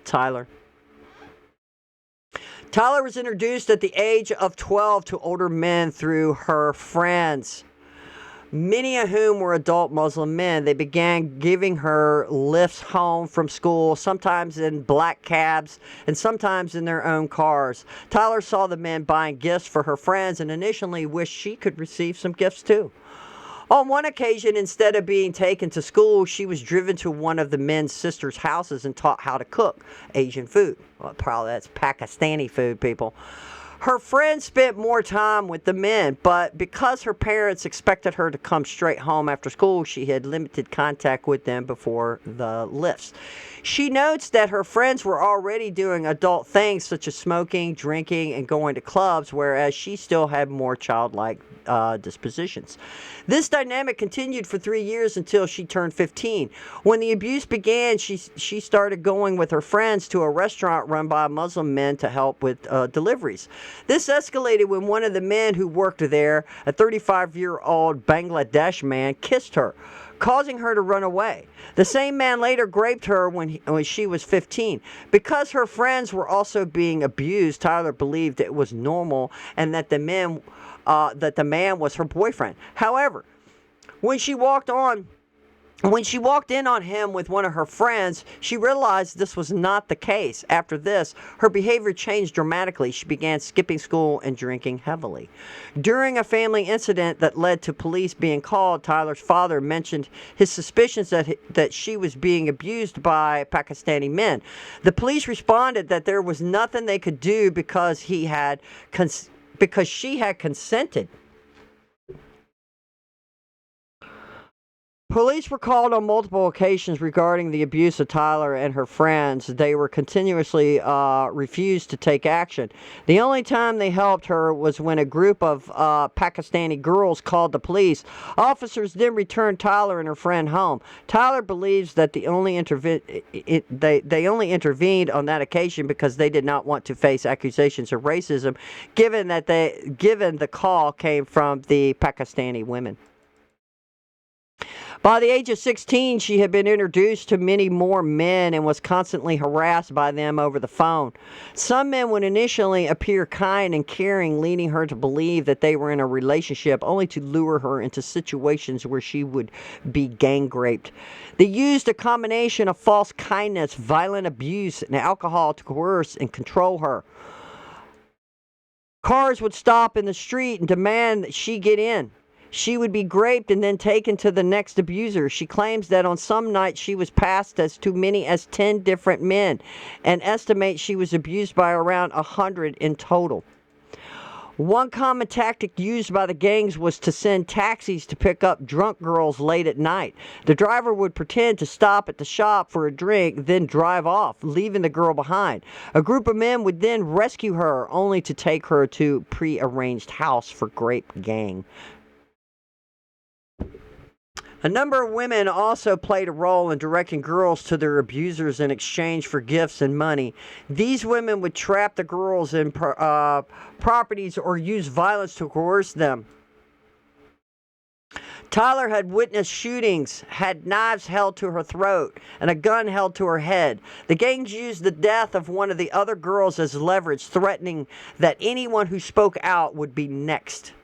Tyler was introduced at the age of 12 to older men through her friends, many of whom were adult Muslim men. They began giving her lifts home from school, sometimes in black cabs and sometimes in their own cars. Tyler saw the men buying gifts for her friends and initially wished she could receive some gifts too. On one occasion, instead of being taken to school, she was driven to one of the men's sisters' houses and taught how to cook Asian food. Well, probably that's Pakistani food, people. Her friend spent more time with the men, but because her parents expected her to come straight home after school, she had limited contact with them before the lifts. She notes that her friends were already doing adult things such as smoking, drinking, and going to clubs, whereas she still had more childlike dispositions. This dynamic continued for 3 years until she turned 15. When the abuse began, she started going with her friends to a restaurant run by Muslim men to help with deliveries. This escalated when one of the men who worked there, a 35-year-old Bangladesh man, kissed her, causing her to run away. The same man later raped her when she was 15. Because her friends were also being abused, Tyler believed it was normal and that the man was her boyfriend. However, when she walked on When she walked in on him with one of her friends, she realized this was not the case. After this, her behavior changed dramatically. She began skipping school and drinking heavily. During a family incident that led to police being called, Tyler's father mentioned his suspicions that she was being abused by Pakistani men. The police responded that there was nothing they could do because she had consented. Police were called on multiple occasions regarding the abuse of Tyler and her friends. They were continuously refused to take action. The only time they helped her was when a group of Pakistani girls called the police. Officers then returned Tyler and her friend home. Tyler believes that they only intervened on that occasion because they did not want to face accusations of racism, given the call came from the Pakistani women. By the age of 16, she had been introduced to many more men and was constantly harassed by them over the phone. Some men would initially appear kind and caring, leading her to believe that they were in a relationship, only to lure her into situations where she would be gang raped. They used a combination of false kindness, violent abuse, and alcohol to coerce and control her. Cars would stop in the street and demand that she get in. She would be raped and then taken to the next abuser. She claims that on some nights she was passed as too many as 10 different men and estimates she was abused by around 100 in total. One common tactic used by the gangs was to send taxis to pick up drunk girls late at night. The driver would pretend to stop at the shop for a drink, then drive off, leaving the girl behind. A group of men would then rescue her, only to take her to a pre-arranged house for rape gang. A number of women also played a role in directing girls to their abusers in exchange for gifts and money. These women would trap the girls in properties or use violence to coerce them. Tyler had witnessed shootings, had knives held to her throat, and a gun held to her head. The gangs used the death of one of the other girls as leverage, threatening that anyone who spoke out would be next.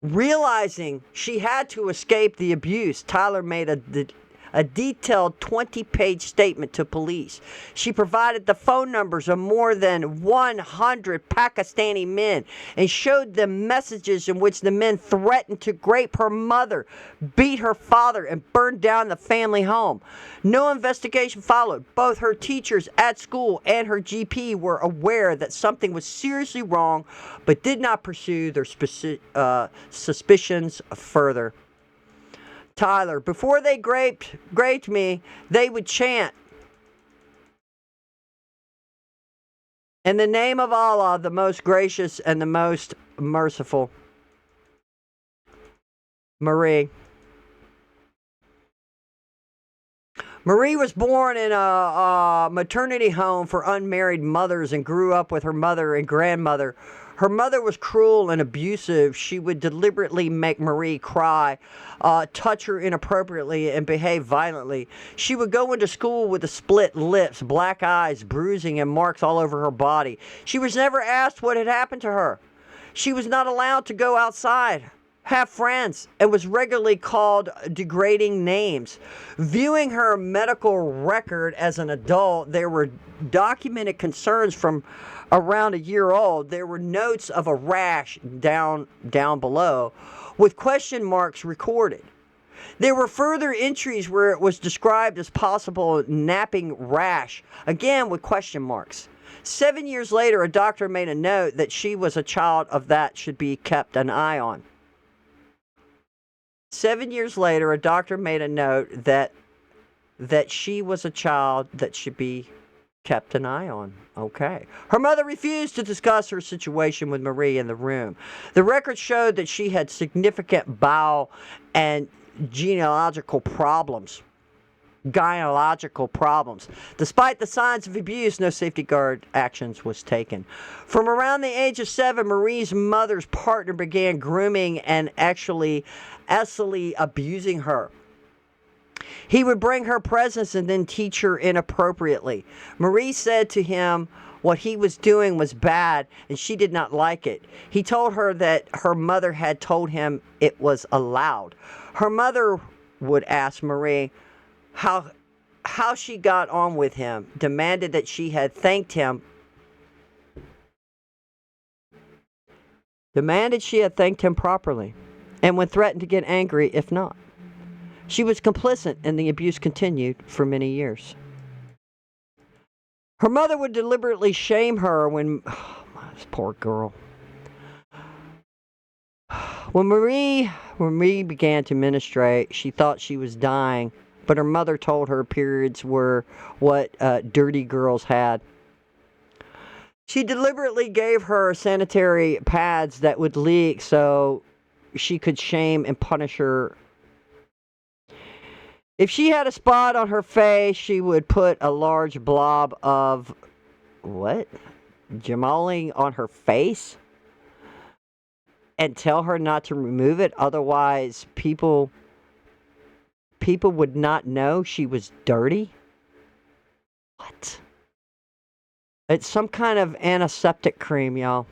Realizing she had to escape the abuse, Tyler made a detailed 20-page statement to police. She provided the phone numbers of more than 100 Pakistani men and showed them messages in which the men threatened to rape her mother, beat her father, and burn down the family home. No investigation followed. Both her teachers at school and her GP were aware that something was seriously wrong, but did not pursue their suspicions further. Tyler, before they raped me, they would chant, "In the name of Allah, the most gracious and the most merciful." Marie. Marie was born in a maternity home for unmarried mothers and grew up with her mother and grandmother. Her mother was cruel and abusive. She would deliberately make Marie cry, touch her inappropriately, and behave violently. She would go into school with split lips, black eyes, bruising, and marks all over her body. She was never asked what had happened to her. She was not allowed to go outside, have friends, and was regularly called degrading names. Viewing her medical record as an adult, there were documented concerns from around a year old. There were notes of a rash down below, with question marks recorded. There were further entries where it was described as possible napping rash, again with question marks. 7 years later, a doctor made a note that she was a child of that should be kept an eye on. 7 years later, a doctor made a note that she was a child that should be kept an eye on. Okay. Her mother refused to discuss her situation with Marie in the room. The records showed that she had significant bowel and gynecological problems. Despite the signs of abuse, no safety guard actions was taken. From around the age of 7, Marie's mother's partner began grooming and actually abusing her. He would bring her presents and then teach her inappropriately. Marie said to him what he was doing was bad and she did not like it. He told her that her mother had told him it was allowed. Her mother would ask Marie how she got on with him, demanded that she had thanked him properly, and would threaten to get angry if not. She was complicit, and the abuse continued for many years. Her mother would deliberately shame her when, this poor girl. When Marie began to menstruate, she thought she was dying, but her mother told her periods were what dirty girls had. She deliberately gave her sanitary pads that would leak so she could shame and punish her. If she had a spot on her face, she would put a large blob of Jamaling on her face and tell her not to remove it. Otherwise, people would not know she was dirty. What? It's some kind of antiseptic cream, y'all.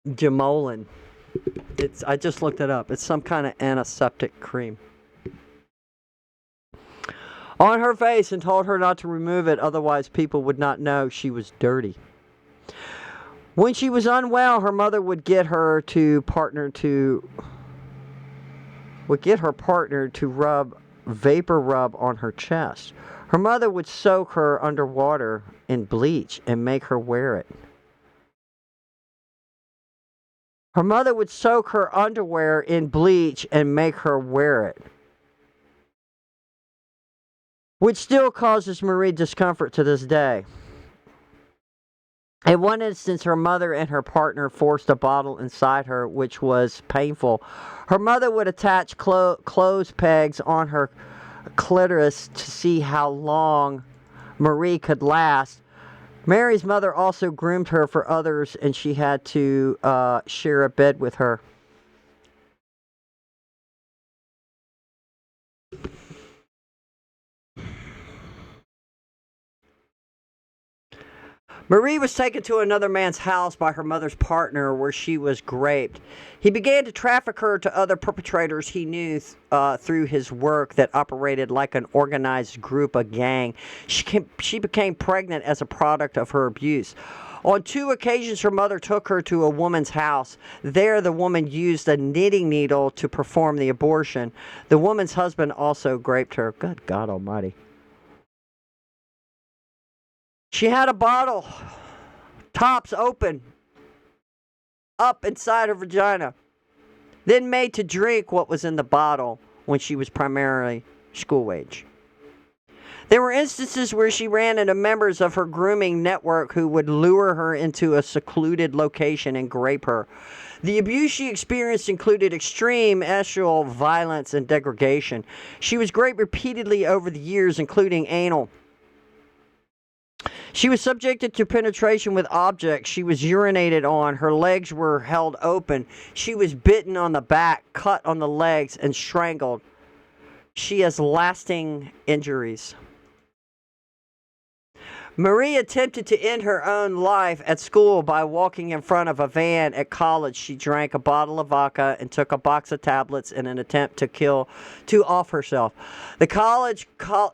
Jamolin. I just looked it up. It's some kind of antiseptic cream. On her face, and told her not to remove it, otherwise people would not know she was dirty. When she was unwell, her mother would get her partner to vapor rub on her chest. Her mother would soak her underwater in bleach and make her wear it. Her mother would soak her underwear in bleach and make her wear it, which still causes Marie discomfort to this day. In one instance, her mother and her partner forced a bottle inside her, which was painful. Her mother would attach clothes pegs on her clitoris to see how long Marie could last. Mary's mother also groomed her for others, and she had to share a bed with her. Marie was taken to another man's house by her mother's partner where she was raped. He began to traffic her to other perpetrators he knew through his work that operated like an organized group, a gang. She became pregnant as a product of her abuse. On 2 occasions, her mother took her to a woman's house. There, the woman used a knitting needle to perform the abortion. The woman's husband also raped her. Good God Almighty. She had a bottle, tops open, up inside her vagina, then made to drink what was in the bottle when she was primarily school age. There were instances where she ran into members of her grooming network who would lure her into a secluded location and rape her. The abuse she experienced included extreme sexual violence and degradation. She was raped repeatedly over the years, including anal. She was subjected to penetration with objects. She was urinated on. Her legs were held open. She was bitten on the back, cut on the legs, and strangled. She has lasting injuries. Marie attempted to end her own life at school by walking in front of a van. At college, she drank a bottle of vodka and took a box of tablets in an attempt to off herself. The college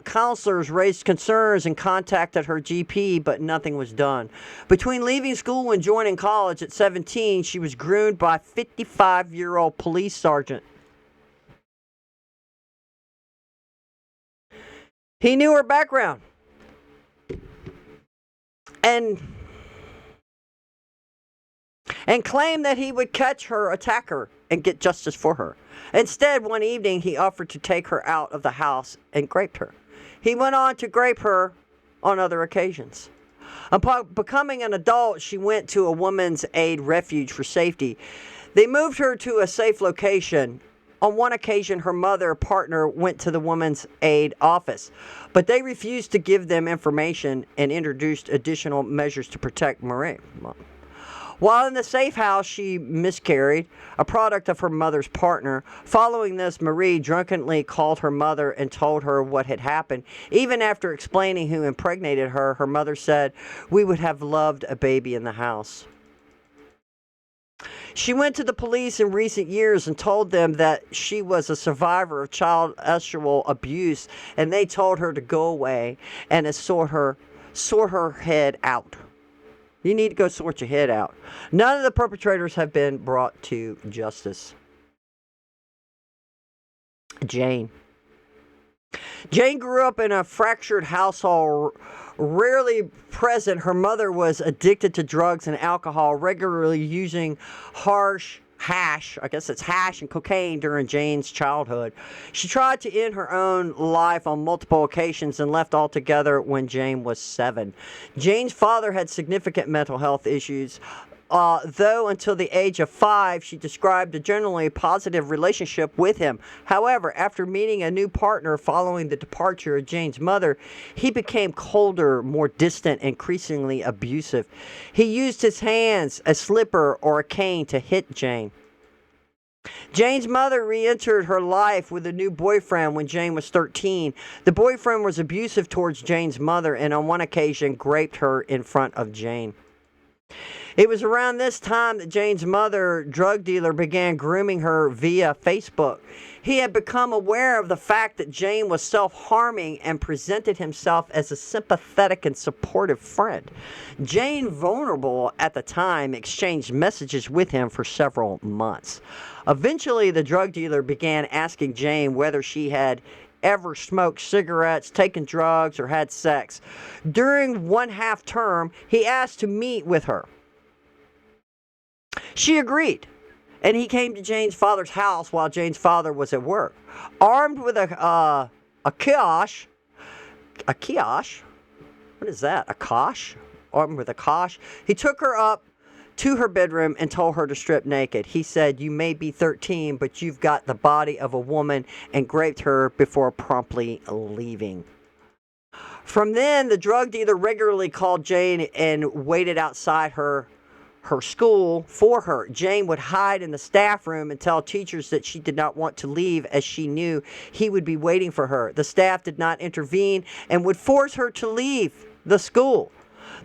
counselors raised concerns and contacted her GP, but nothing was done. Between leaving school and joining college at 17, she was groomed by a 55-year-old police sergeant. He knew her background and claimed that he would catch her attacker and get justice for her. Instead, one evening, he offered to take her out of the house and raped her. He went on to rape her on other occasions. Upon becoming an adult, she went to a women's aid refuge for safety. They moved her to a safe location. On one occasion, her partner went to the women's aid office, but they refused to give them information and introduced additional measures to protect Marie. While in the safe house, she miscarried, a product of her mother's partner. Following this, Marie drunkenly called her mother and told her what had happened. Even after explaining who impregnated her, her mother said, "We would have loved a baby in the house." She went to the police in recent years and told them that she was a survivor of child sexual abuse, and they told her to go away and to sort her head out. You need to go sort your head out. None of the perpetrators have been brought to justice. Jane. Jane grew up in a fractured household, rarely present. Her mother was addicted to drugs and alcohol, regularly using hash and cocaine during Jane's childhood. She tried to end her own life on multiple occasions and left altogether when Jane was 7. Jane's father had significant mental health issues. Though until the age of 5, she described a generally positive relationship with him. However, after meeting a new partner following the departure of Jane's mother, he became colder, more distant, increasingly abusive. He used his hands, a slipper, or a cane to hit Jane. Jane's mother re-entered her life with a new boyfriend when Jane was 13. The boyfriend was abusive towards Jane's mother and on one occasion raped her in front of Jane. It was around this time that Jane's mother, drug dealer, began grooming her via Facebook. He had become aware of the fact that Jane was self-harming and presented himself as a sympathetic and supportive friend. Jane, vulnerable at the time, exchanged messages with him for several months. Eventually, the drug dealer began asking Jane whether she had ever smoked cigarettes, taken drugs, or had sex. During one half term, he asked to meet with her. She agreed, and he came to Jane's father's house while Jane's father was at work. Armed with a kiosh, what is that, a kosh? Armed with a kosh, he took her up to her bedroom and told her to strip naked. He said, "You may be 13, but you've got the body of a woman," and raped her before promptly leaving. From then, the drug dealer regularly called Jane and waited outside her school for her. Jane would hide in the staff room and tell teachers that she did not want to leave as she knew he would be waiting for her. The staff did not intervene and would force her to leave the school.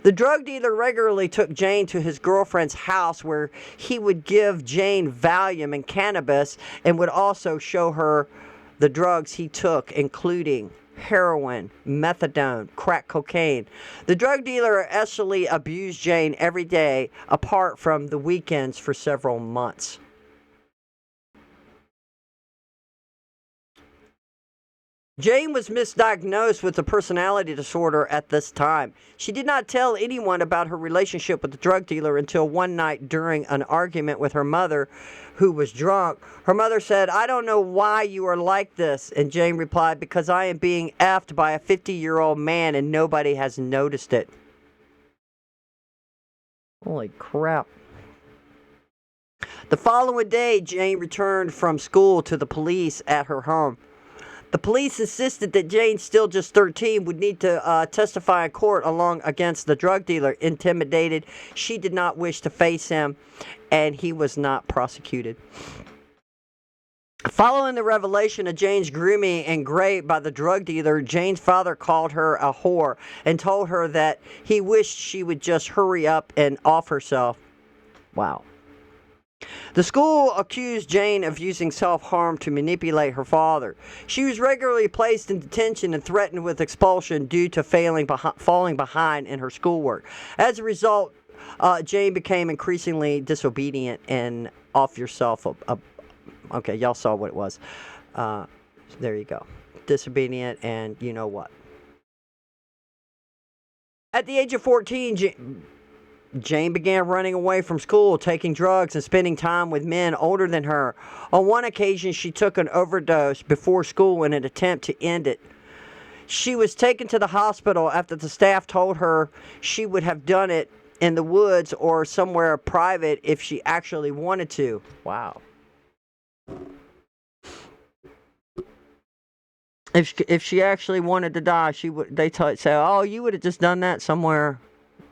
The drug dealer regularly took Jane to his girlfriend's house where he would give Jane Valium and cannabis and would also show her the drugs he took, including heroin, methadone, crack cocaine. The drug dealer actually abused Jane every day, apart from the weekends, for several months. Jane was misdiagnosed with a personality disorder at this time. She did not tell anyone about her relationship with the drug dealer until one night during an argument with her mother, who was drunk. Her mother said, "I don't know why you are like this." And Jane replied, "Because I am being effed by a 50-year-old man and nobody has noticed it." Holy crap. The following day, Jane returned from school to the police at her home. The police insisted that Jane, still just 13, would need to testify in court along against the drug dealer. Intimidated, she did not wish to face him, and he was not prosecuted. Following the revelation of Jane's grooming and rape by the drug dealer, Jane's father called her a whore and told her that he wished she would just hurry up and off herself. Wow. The school accused Jane of using self-harm to manipulate her father. She was regularly placed in detention and threatened with expulsion due to falling behind in her schoolwork. As a result, Jane became increasingly disobedient and off yourself. Okay, y'all saw what it was. There you go. Disobedient and you know what. At the age of 14, Jane began running away from school, taking drugs, and spending time with men older than her. On one occasion, she took an overdose before school in an attempt to end it. She was taken to the hospital after the staff told her she would have done it in the woods or somewhere private if she actually wanted to. Wow. If she actually wanted to die, they say, "Oh, you would have just done that somewhere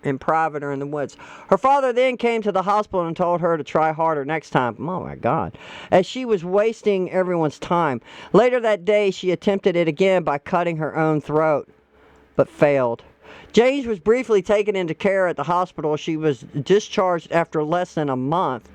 in private or in the woods." Her father then came to the hospital and told her to try harder next time. Oh my God. As she was wasting everyone's time. Later that day, she attempted it again by cutting her own throat, but failed. Jane was briefly taken into care at the hospital. She was discharged after less than a month.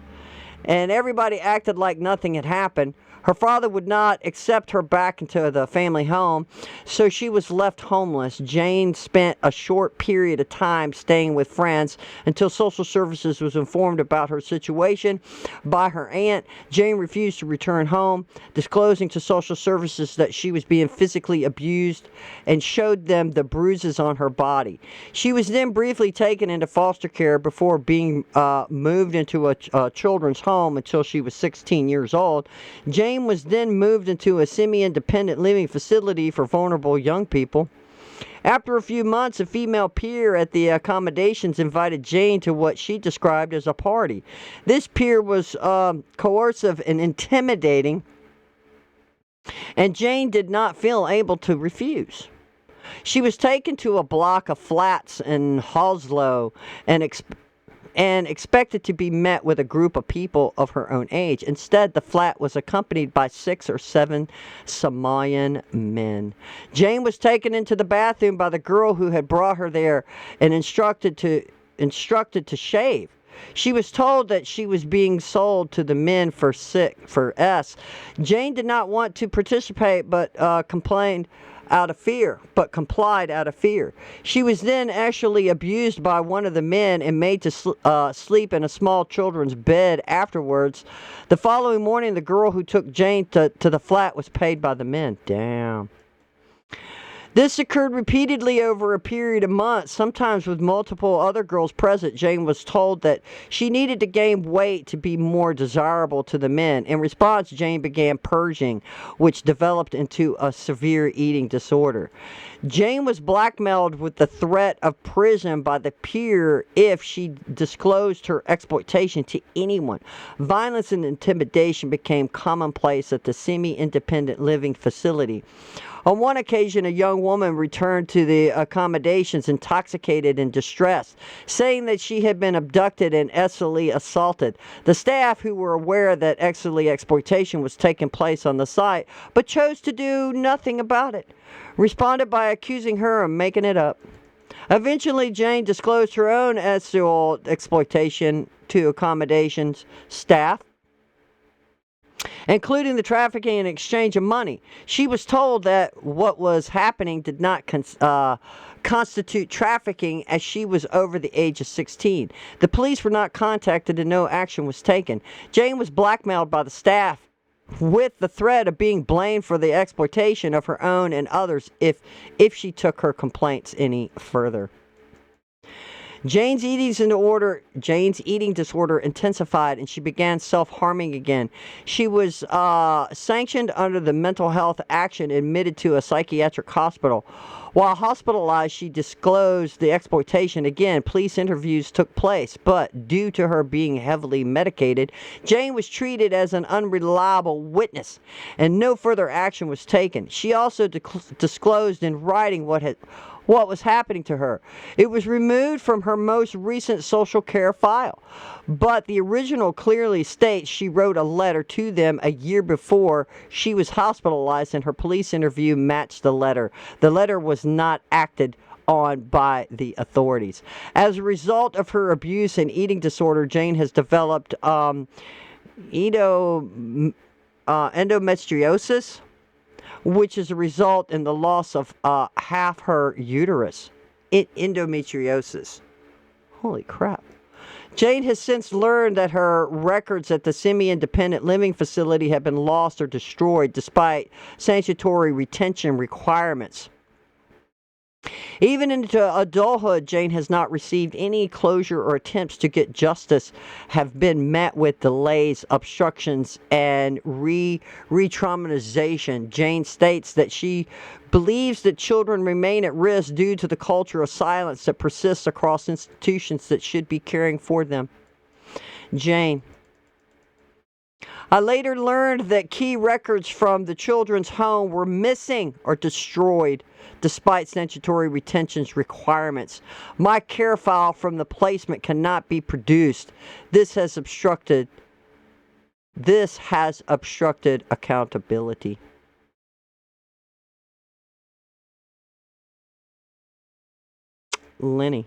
and everybody acted like nothing had happened. Her father would not accept her back into the family home, so she was left homeless. Jane spent a short period of time staying with friends until social services was informed about her situation by her aunt. Jane refused to return home, disclosing to social services that she was being physically abused, and showed them the bruises on her body. She was then briefly taken into foster care before being moved into a children's home until she was 16 years old. Jane was then moved into a semi-independent living facility for vulnerable young people. After a few months, a female peer at the accommodations invited Jane to what she described as a party. This peer was coercive and intimidating, and Jane did not feel able to refuse. She was taken to a block of flats in Hoslo and expected to be met with a group of people of her own age. Instead, the flat was accompanied by 6 or 7 Somalian men. Jane was taken into the bathroom by the girl who had brought her there and instructed to shave. She was told that she was being sold to the men for S. Jane did not want to participate, but complied out of fear. She was then actually abused by one of the men and made to sleep in a small children's bed afterwards. The following morning, the girl who took Jane to the flat was paid by the men. Damn. This occurred repeatedly over a period of months, sometimes with multiple other girls present. Jane was told that she needed to gain weight to be more desirable to the men. In response, Jane began purging, which developed into a severe eating disorder. Jane was blackmailed with the threat of prison by the peer if she disclosed her exploitation to anyone. Violence and intimidation became commonplace at the semi-independent living facility. On one occasion, a young woman returned to the accommodations intoxicated and distressed, saying that she had been abducted and sexually assaulted. The staff, who were aware that sexual exploitation was taking place on the site, but chose to do nothing about it, responded by accusing her of making it up. Eventually, Jane disclosed her own sexual exploitation to accommodations staff, including the trafficking and exchange of money. She was told that what was happening did not constitute trafficking, as she was over the age of 16. The police were not contacted and no action was taken. Jane was blackmailed by the staff with the threat of being blamed for the exploitation of her own and others if she took her complaints any further. Jane's eating disorder intensified, and she began self-harming again. She was sanctioned under the Mental Health Action, admitted to a psychiatric hospital. While hospitalized, she disclosed the exploitation again. Police interviews took place, but due to her being heavily medicated, Jane was treated as an unreliable witness, and no further action was taken. She also disclosed in writing what was happening to her. It was removed from her most recent social care file, but the original clearly states she wrote a letter to them a year before she was hospitalized, and her police interview matched the letter. The letter was not acted on by the authorities. As a result of her abuse and eating disorder, Jane has developed endometriosis, which is a result in the loss of half her uterus. Endometriosis. Holy crap. Jane has since learned that her records at the semi-independent living facility have been lost or destroyed despite statutory retention requirements. Even into adulthood, Jane has not received any closure, or attempts to get justice have been met with delays, obstructions, and re-traumatization. Jane states that she believes that children remain at risk due to the culture of silence that persists across institutions that should be caring for them. Jane: I later learned that key records from the children's home were missing or destroyed despite statutory retention's requirements. My care file from the placement cannot be produced. This has obstructed accountability. Lenny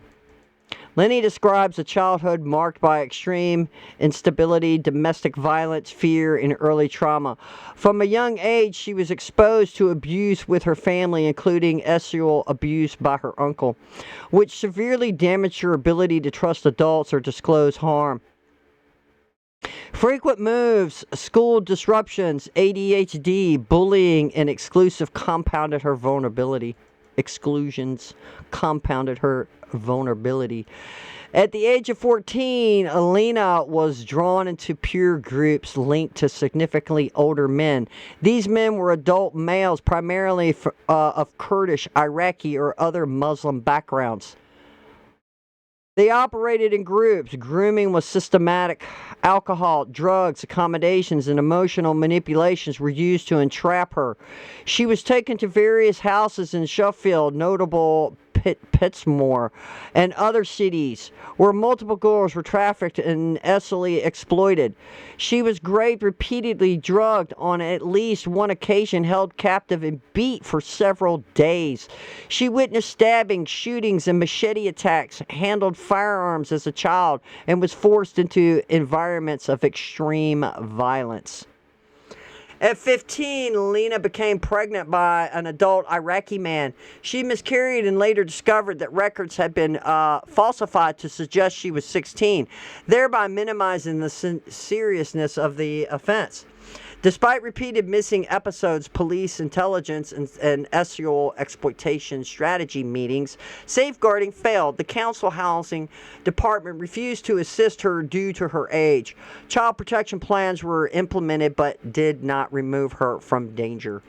Lenny describes a childhood marked by extreme instability, domestic violence, fear, and early trauma. From a young age, she was exposed to abuse with her family, including sexual abuse by her uncle, which severely damaged her ability to trust adults or disclose harm. Frequent moves, school disruptions, ADHD, bullying, and exclusions compounded her vulnerability. At the age of 14, Alina was drawn into peer groups linked to significantly older men. These men were adult males, primarily of Kurdish, Iraqi, or other Muslim backgrounds. They operated in groups. Grooming was systematic. Alcohol, drugs, accommodations, and emotional manipulations were used to entrap her. She was taken to various houses in Sheffield, notable Pittsmore, and other cities where multiple girls were trafficked and sexually exploited. She was raped repeatedly, drugged on at least one occasion, held captive, and beat for several days. She witnessed stabbings, shootings, and machete attacks, handled firearms as a child, and was forced into environments of extreme violence. At 15, Lena became pregnant by an adult Iraqi man. She miscarried and later discovered that records had been falsified to suggest she was 16, thereby minimizing the seriousness of the offense. Despite repeated missing episodes, police intelligence and sexual exploitation strategy meetings, safeguarding failed. The council housing department refused to assist her due to her age. Child protection plans were implemented but did not remove her from danger.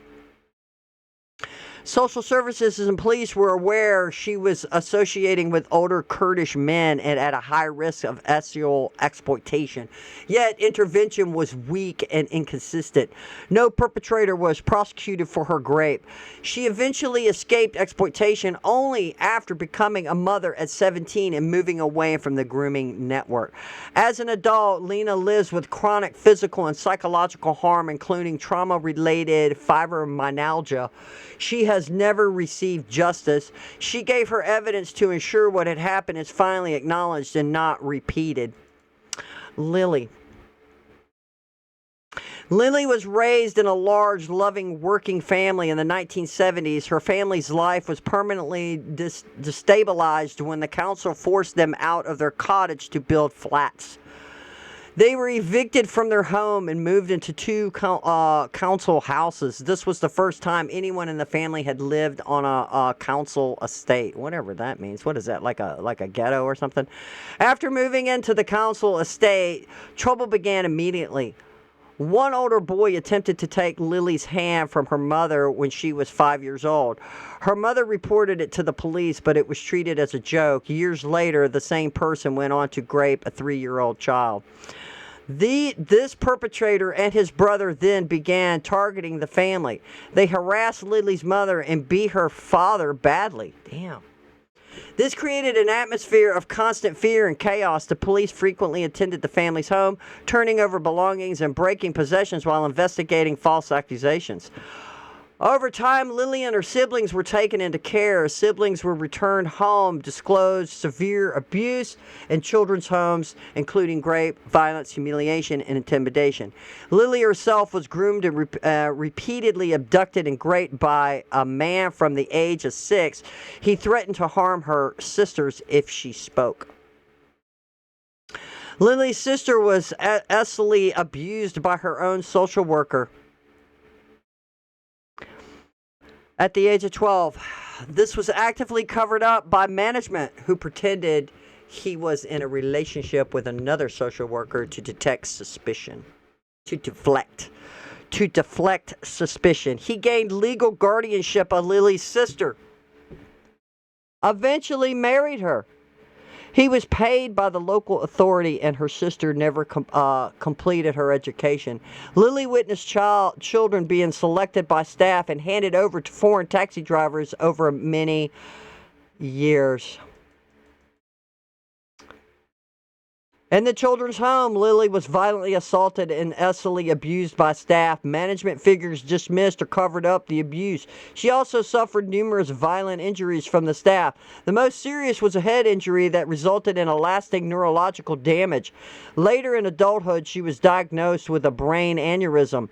Social services and police were aware she was associating with older Kurdish men and at a high risk of sexual exploitation. Yet intervention was weak and inconsistent. No perpetrator was prosecuted for her rape. She eventually escaped exploitation only after becoming a mother at 17 and moving away from the grooming network. As an adult, Lena lives with chronic physical and psychological harm, including trauma-related fibromyalgia. She has never received justice. She gave her evidence to ensure what had happened is finally acknowledged and not repeated. Lily was raised in a large, loving, working family in the 1970s. Her family's life was permanently destabilized when the council forced them out of their cottage to build flats. They were evicted from their home and moved into two council houses. This was the first time anyone in the family had lived on a council estate, whatever that means. What is that, like a ghetto or something? After moving into the council estate, trouble began immediately. One older boy attempted to take Lily's hand from her mother when she was 5 years old. Her mother reported it to the police, but it was treated as a joke. Years later, the same person went on to rape a 3-year-old child. This perpetrator and his brother then began targeting the family. They harassed Lily's mother and beat her father badly. Damn. This created an atmosphere of constant fear and chaos. The police frequently attended the family's home, turning over belongings and breaking possessions while investigating false accusations. Over time, Lily and her siblings were taken into care. Siblings were returned home, disclosed severe abuse in children's homes, including rape, violence, humiliation, and intimidation. Lily herself was groomed and repeatedly abducted and raped by a man from the age of 6. He threatened to harm her sisters if she spoke. Lily's sister was sexually abused by her own social worker at the age of 12. This was actively covered up by management, who pretended he was in a relationship with another social worker to detect suspicion. To deflect suspicion. He gained legal guardianship of Lily's sister. Eventually married her. He was paid by the local authority, and her sister never completed her education. Lily witnessed children being selected by staff and handed over to foreign taxi drivers over many years. In the children's home, Lily was violently assaulted and ethically abused by staff. Management figures dismissed or covered up the abuse. She also suffered numerous violent injuries from the staff. The most serious was a head injury that resulted in a lasting neurological damage. Later in adulthood, she was diagnosed with a brain aneurysm.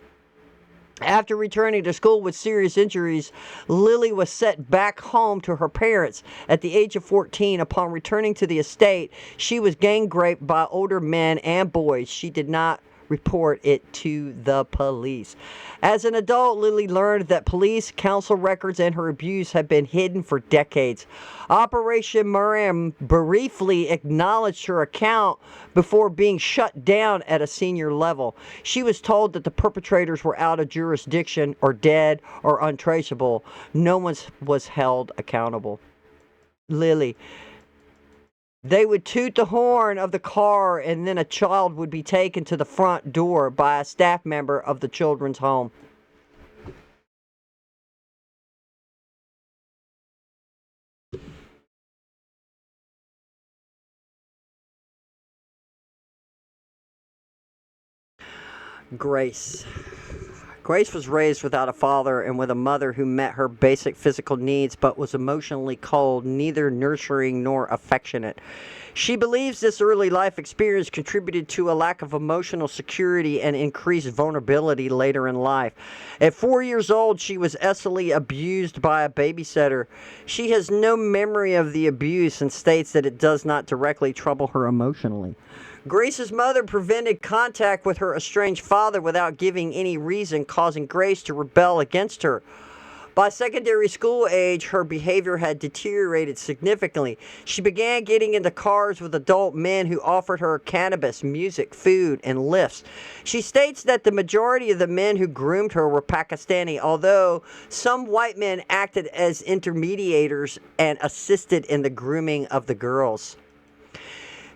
After returning to school with serious injuries, Lily was sent back home to her parents. At the age of 14, upon returning to the estate, she was gang raped by older men and boys. She did not report it to the police. As an adult, Lily learned that police, council records, and her abuse had been hidden for decades. Operation Miriam briefly acknowledged her account before being shut down at a senior level. She was told that the perpetrators were out of jurisdiction or dead or untraceable. No one was held accountable. Lily. They would toot the horn of the car, and then a child would be taken to the front door by a staff member of the children's home. Grace. Grace was raised without a father and with a mother who met her basic physical needs but was emotionally cold, neither nurturing nor affectionate. She believes this early life experience contributed to a lack of emotional security and increased vulnerability later in life. At 4 years old, she was ethically abused by a babysitter. She has no memory of the abuse and states that it does not directly trouble her emotionally. Grace's mother prevented contact with her estranged father without giving any reason, causing Grace to rebel against her. By secondary school age, her behavior had deteriorated significantly. She began getting into cars with adult men who offered her cannabis, music, food, and lifts. She states that the majority of the men who groomed her were Pakistani, although some white men acted as intermediators and assisted in the grooming of the girls.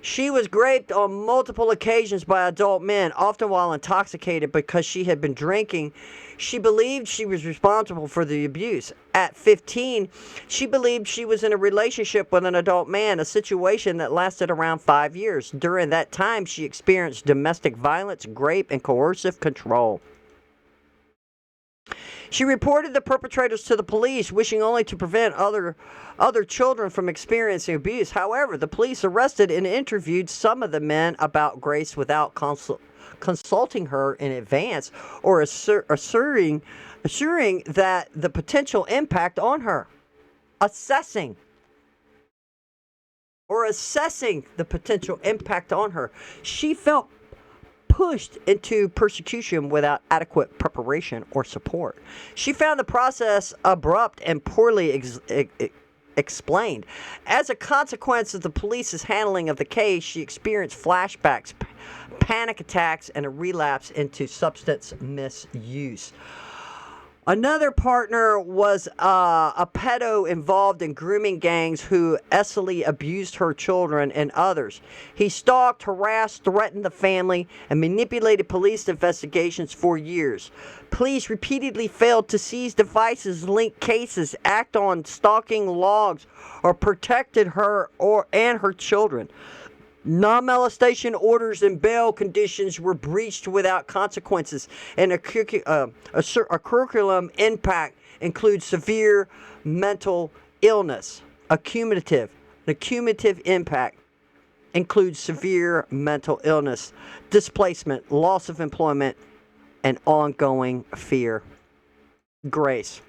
She was raped on multiple occasions by adult men, often while intoxicated because she had been drinking. She believed she was responsible for the abuse. At 15, she believed she was in a relationship with an adult man, a situation that lasted around 5 years. During that time, she experienced domestic violence, rape, and coercive control. She reported the perpetrators to the police, wishing only to prevent other children from experiencing abuse. However, the police arrested and interviewed some of the men about Grace without consulting her in advance or assuring that the potential impact on her. Assessing the potential impact on her. She felt pushed into persecution without adequate preparation or support. She found the process abrupt and poorly explained. As a consequence of the police's handling of the case, she experienced flashbacks, panic attacks, and a relapse into substance misuse. Another partner was a pedo involved in grooming gangs who ethically abused her children and others. He stalked, harassed, threatened the family, and manipulated police investigations for years. Police repeatedly failed to seize devices, link cases, act on stalking logs, or protected her and her children. Non-molestation orders and bail conditions were breached without consequences, and a curriculum impact includes severe mental illness. The cumulative impact includes severe mental illness, displacement, loss of employment, and ongoing fear. Grace.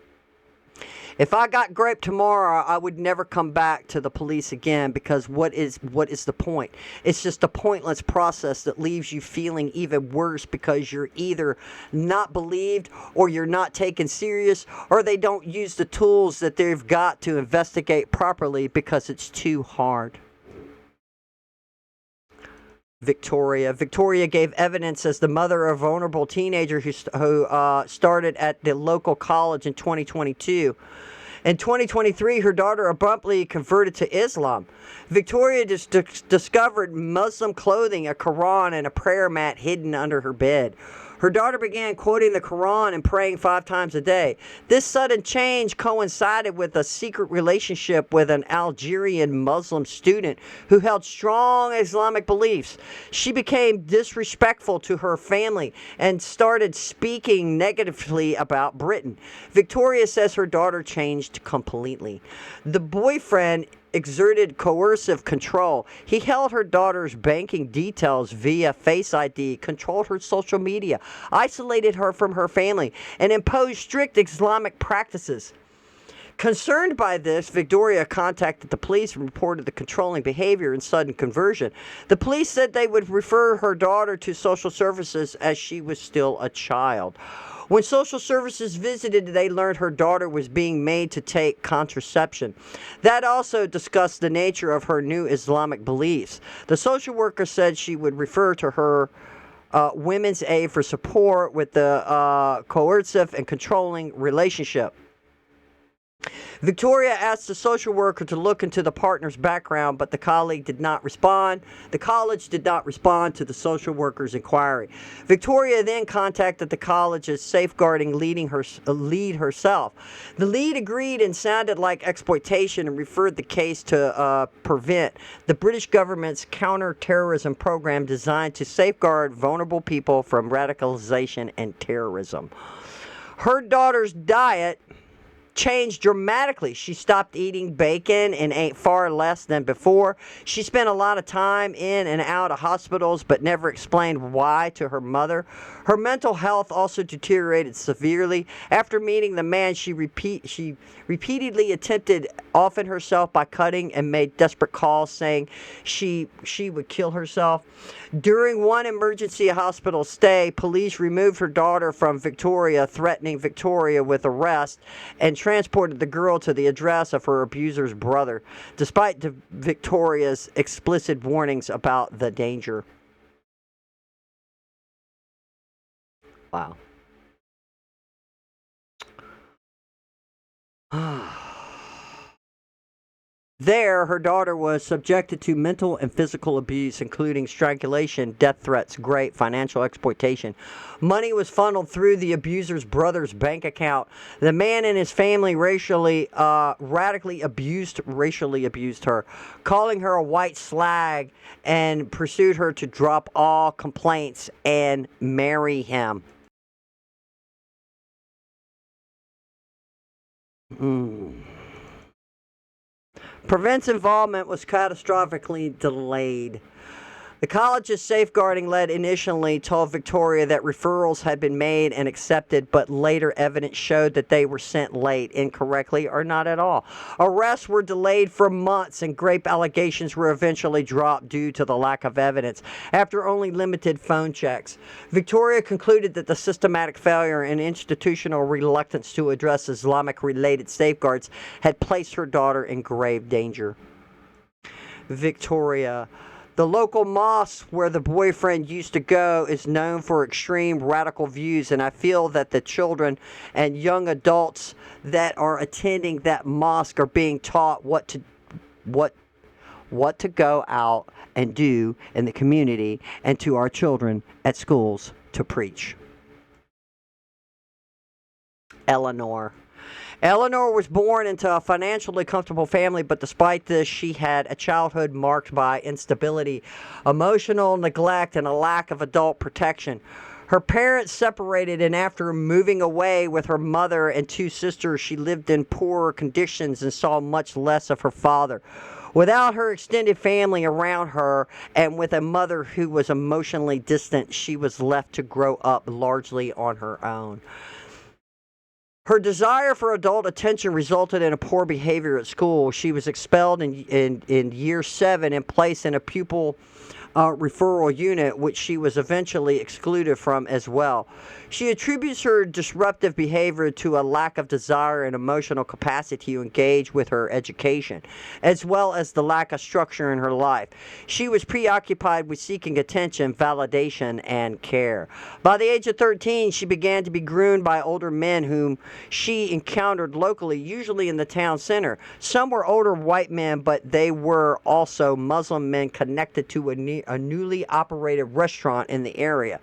If I got raped tomorrow, I would never come back to the police again, because what is the point? It's just a pointless process that leaves you feeling even worse because you're either not believed or you're not taken serious, or they don't use the tools that they've got to investigate properly because it's too hard. Victoria. Victoria gave evidence as the mother of a vulnerable teenager who started at the local college in 2022. In 2023, her daughter abruptly converted to Islam. Victoria discovered Muslim clothing, a Quran, and a prayer mat hidden under her bed. Her daughter began quoting the Quran and praying 5 times a day. This sudden change coincided with a secret relationship with an Algerian Muslim student who held strong Islamic beliefs. She became disrespectful to her family and started speaking negatively about Britain. Victoria says her daughter changed completely. The boyfriend exerted coercive control. He held her daughter's banking details via Face ID, controlled her social media, isolated her from her family, and imposed strict Islamic practices. Concerned by this, Victoria contacted the police and reported the controlling behavior and sudden conversion. The police said they would refer her daughter to social services as she was still a child. When social services visited, they learned her daughter was being made to take contraception. That also discussed the nature of her new Islamic beliefs. The social worker said she would refer to her Women's Aid for support with the coercive and controlling relationship. Victoria asked the social worker to look into the partner's background, but the colleague did not respond. The college did not respond to the social worker's inquiry. Victoria then contacted the college's safeguarding lead herself. The lead agreed and sounded like exploitation and referred the case to Prevent, the British government's counter-terrorism program designed to safeguard vulnerable people from radicalization and terrorism. Her daughter's diet changed dramatically. She stopped eating bacon and ate far less than before. She spent a lot of time in and out of hospitals but never explained why to her mother. Her mental health also deteriorated severely. After meeting the man, she repeatedly attempted offing herself by cutting and made desperate calls saying she would kill herself. During one emergency hospital stay, police removed her daughter from Victoria, threatening Victoria with arrest, and transported the girl to the address of her abuser's brother, despite Victoria's explicit warnings about the danger. Wow. There, her daughter was subjected to mental and physical abuse, including strangulation, death threats, rape, financial exploitation. Money was funneled through the abuser's brother's bank account. The man and his family racially abused her, calling her a white slag, and pursued her to drop all complaints and marry him. Prevent's involvement was catastrophically delayed. The college's safeguarding lead initially told Victoria that referrals had been made and accepted, but later evidence showed that they were sent late, incorrectly, or not at all. Arrests were delayed for months, and rape allegations were eventually dropped due to the lack of evidence after only limited phone checks. Victoria concluded that the systematic failure and institutional reluctance to address Islamic-related safeguards had placed her daughter in grave danger. Victoria. The local mosque where the boyfriend used to go is known for extreme radical views, and I feel that the children and young adults that are attending that mosque are being taught what to go out and do in the community, and to our children at schools to preach. Eleanor was born into a financially comfortable family, but despite this, she had a childhood marked by instability, emotional neglect, and a lack of adult protection. Her parents separated, and after moving away with her mother and 2 sisters, she lived in poorer conditions and saw much less of her father. Without her extended family around her, and with a mother who was emotionally distant, she was left to grow up largely on her own. Her desire for adult attention resulted in a poor behavior at school. She was expelled in year 7 and placed in a pupil referral unit, which she was eventually excluded from as well. She attributes her disruptive behavior to a lack of desire and emotional capacity to engage with her education, as well as the lack of structure in her life. She was preoccupied with seeking attention, validation, and care. By the age of 13, she began to be groomed by older men whom she encountered locally, usually in the town center. Some were older white men, but they were also Muslim men connected to a newly operated restaurant in the area.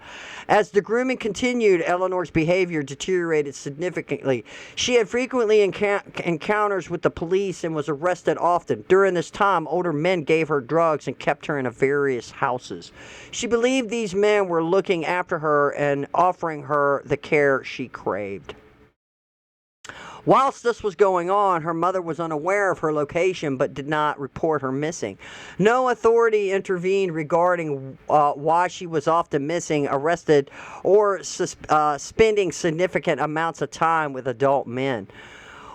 As the grooming continued, Eleanor's behavior deteriorated significantly. She had frequently encounters with the police and was arrested often. During this time, older men gave her drugs and kept her in various houses. She believed these men were looking after her and offering her the care she craved. Whilst this was going on, her mother was unaware of her location but did not report her missing. No authority intervened regarding why she was often missing, arrested, or spending significant amounts of time with adult men.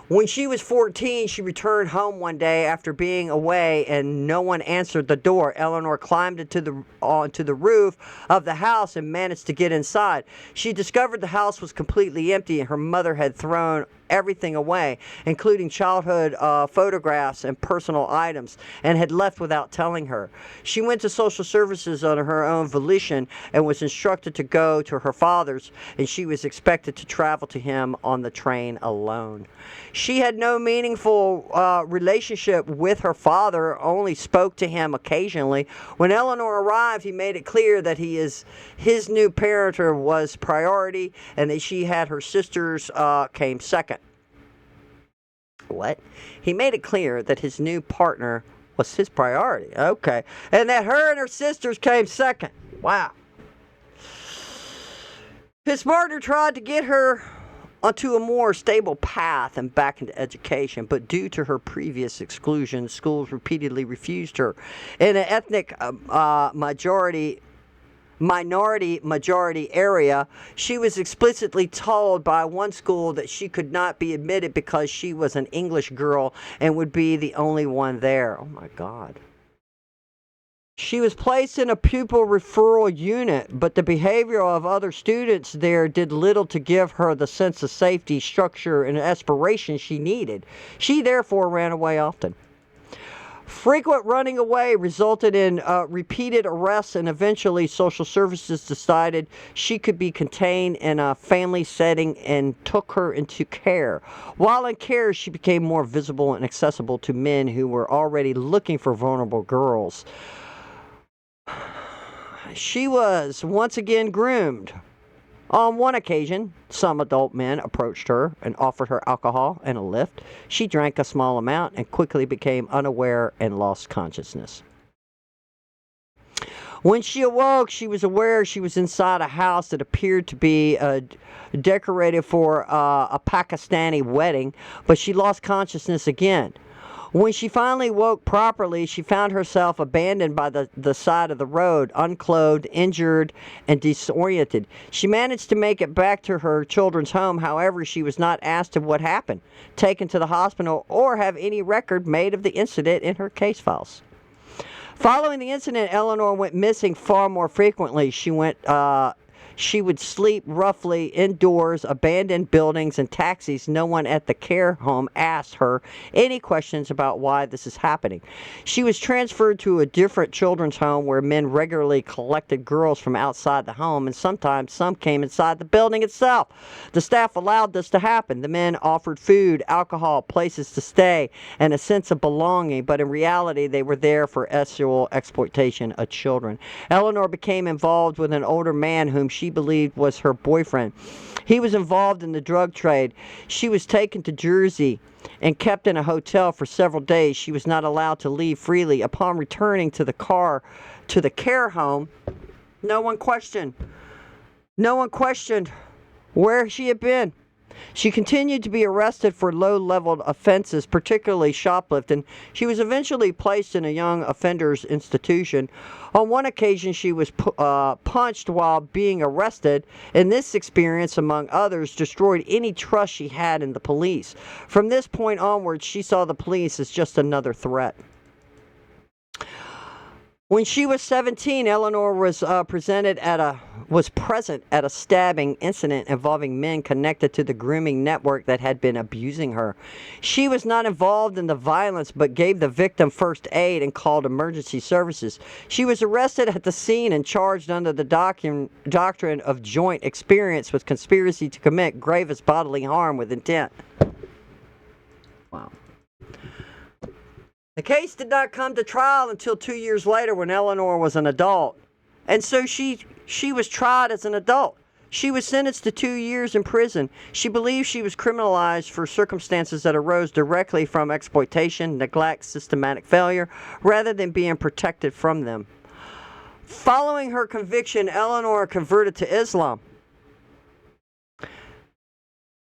When she was 14, she returned home one day after being away and no one answered the door. Eleanor climbed onto the roof of the house and managed to get inside. She discovered the house was completely empty and her mother had thrown everything away, including childhood photographs and personal items, and had left without telling her. She went to social services on her own volition and was instructed to go to her father's, and she was expected to travel to him on the train alone. She had no meaningful relationship with her father, only spoke to him occasionally. When Eleanor arrived, he made it clear that his new parenter was priority and that she had her sisters came second. What? He made it clear that his new partner was his priority. Okay. And that her and her sisters came second. Wow. His partner tried to get her onto a more stable path and back into education, but due to her previous exclusion, schools repeatedly refused her. In an ethnic minority area, she was explicitly told by one school that she could not be admitted because she was an English girl and would be the only one there. Oh my God. She was placed in a pupil referral unit, but the behavior of other students there did little to give her the sense of safety, structure, and aspiration she needed. She therefore ran away often. Frequent running away resulted in repeated arrests, and eventually social services decided she could be contained in a family setting and took her into care. While in care, she became more visible and accessible to men who were already looking for vulnerable girls. She was once again groomed. On one occasion, some adult men approached her and offered her alcohol and a lift. She drank a small amount and quickly became unaware and lost consciousness. When she awoke, she was aware she was inside a house that appeared to be decorated for a Pakistani wedding, but she lost consciousness again. When she finally woke properly, she found herself abandoned by the side of the road, unclothed, injured, and disoriented. She managed to make it back to her children's home. However, she was not asked of what happened, taken to the hospital, or have any record made of the incident in her case files. Following the incident, Eleanor went missing far more frequently. She would sleep roughly indoors, abandoned buildings, and taxis. No one at the care home asked her any questions about why this is happening. She was transferred to a different children's home where men regularly collected girls from outside the home, and sometimes some came inside the building itself. The staff allowed this to happen. The men offered food, alcohol, places to stay, and a sense of belonging, but in reality, they were there for sexual exploitation of children. Eleanor became involved with an older man whom she believed was her boyfriend. He was involved in the drug trade. She was taken to Jersey and kept in a hotel for several days. She was not allowed to leave freely. Upon returning to the care home, no one questioned where she had been. She continued to be arrested for low-level offenses, particularly shoplifting. She was eventually placed in a young offenders institution. On one occasion, she was punched while being arrested, and this experience, among others, destroyed any trust she had in the police. From this point onward, she saw the police as just another threat. When she was 17, Eleanor was present at a stabbing incident involving men connected to the grooming network that had been abusing her. She was not involved in the violence, but gave the victim first aid and called emergency services. She was arrested at the scene and charged under the doctrine of joint experience with conspiracy to commit gravest bodily harm with intent. Wow. The case did not come to trial until 2 years later when Eleanor was an adult. And so she was tried as an adult. She was sentenced to 2 years in prison. She believed she was criminalized for circumstances that arose directly from exploitation, neglect, systematic failure, rather than being protected from them. Following her conviction, Eleanor converted to Islam.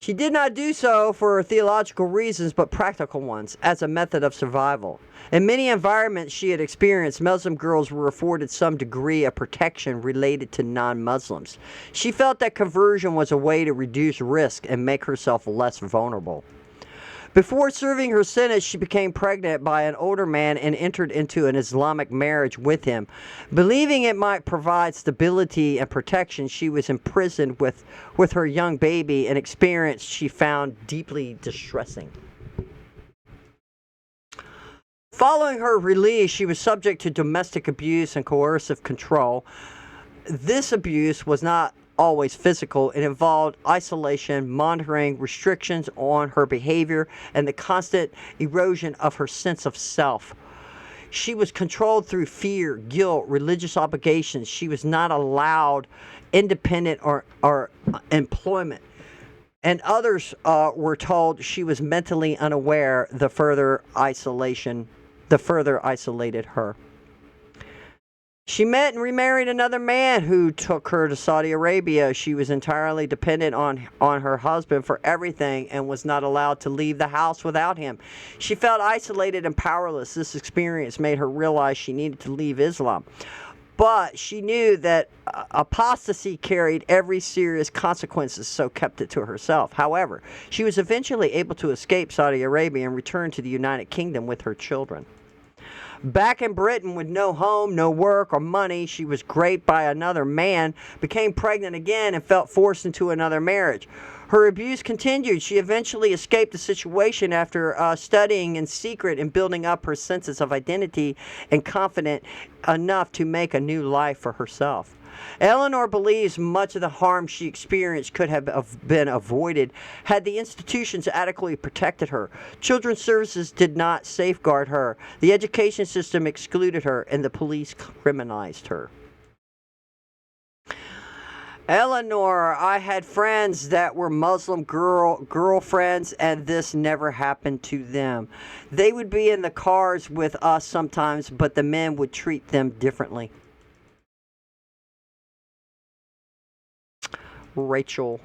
She did not do so for theological reasons, but practical ones, as a method of survival. In many environments she had experienced, Muslim girls were afforded some degree of protection related to non-Muslims. She felt that conversion was a way to reduce risk and make herself less vulnerable. Before serving her sentence, she became pregnant by an older man and entered into an Islamic marriage with him. Believing it might provide stability and protection, she was imprisoned with her young baby, an experience she found deeply distressing. Following her release, she was subject to domestic abuse and coercive control. This abuse was not always physical. It involved isolation, monitoring, restrictions on her behavior, and the constant erosion of her sense of self. She was controlled through fear, guilt, religious obligations. She was not allowed independent or employment. And others were told she was mentally unaware. The further isolated her. She met and remarried another man who took her to Saudi Arabia. She was entirely dependent on her husband for everything and was not allowed to leave the house without him. She felt isolated and powerless. This experience made her realize she needed to leave Islam. But she knew that apostasy carried every serious consequences, so kept it to herself. However, she was eventually able to escape Saudi Arabia and return to the United Kingdom with her children. Back in Britain with no home, no work, or money, she was raped by another man, became pregnant again, and felt forced into another marriage. Her abuse continued. She eventually escaped the situation after studying in secret and building up her senses of identity and confident enough to make a new life for herself. Eleanor believes much of the harm she experienced could have been avoided had the institutions adequately protected her. Children's services did not safeguard her. The education system excluded her, and the police criminalized her. Eleanor, I had friends that were Muslim girlfriends, and this never happened to them. They would be in the cars with us sometimes, but the men would treat them differently. Rachel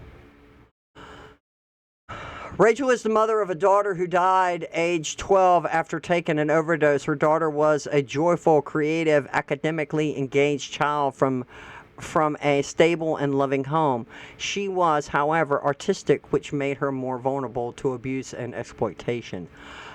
is the mother of a daughter who died age 12 after taking an overdose. Her daughter was a joyful, creative, academically engaged child from a stable and loving home. She was, however, artistic, which made her more vulnerable to abuse and exploitation.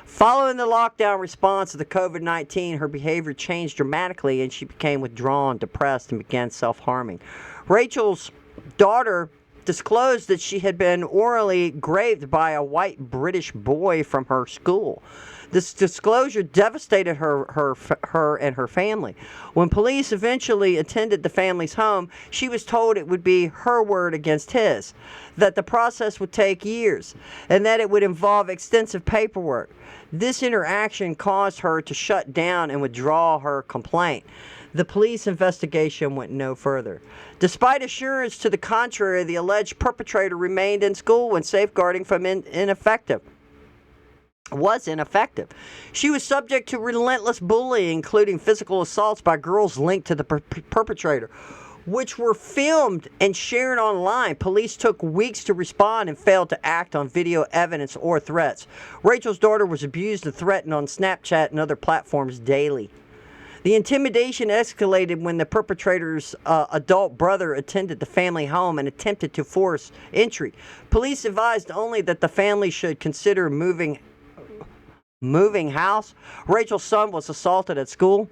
Following the lockdown response to the COVID-19, her behavior changed dramatically and she became withdrawn, depressed, and began self-harming. Rachel's daughter disclosed that she had been orally raped by a white British boy from her school. This disclosure devastated her and her family. When police eventually attended the family's home, she was told it would be her word against his, that the process would take years, and that it would involve extensive paperwork. This interaction caused her to shut down and withdraw her complaint. The police investigation went no further. Despite assurance to the contrary, the alleged perpetrator remained in school when safeguarding from was ineffective. She was subject to relentless bullying, including physical assaults by girls linked to the perpetrator, which were filmed and shared online. Police took weeks to respond and failed to act on video evidence or threats. Rachel's daughter was abused and threatened on Snapchat and other platforms daily. The intimidation escalated when the perpetrator's adult brother attended the family home and attempted to force entry. Police advised only that the family should consider moving house. Rachel's son was assaulted at school.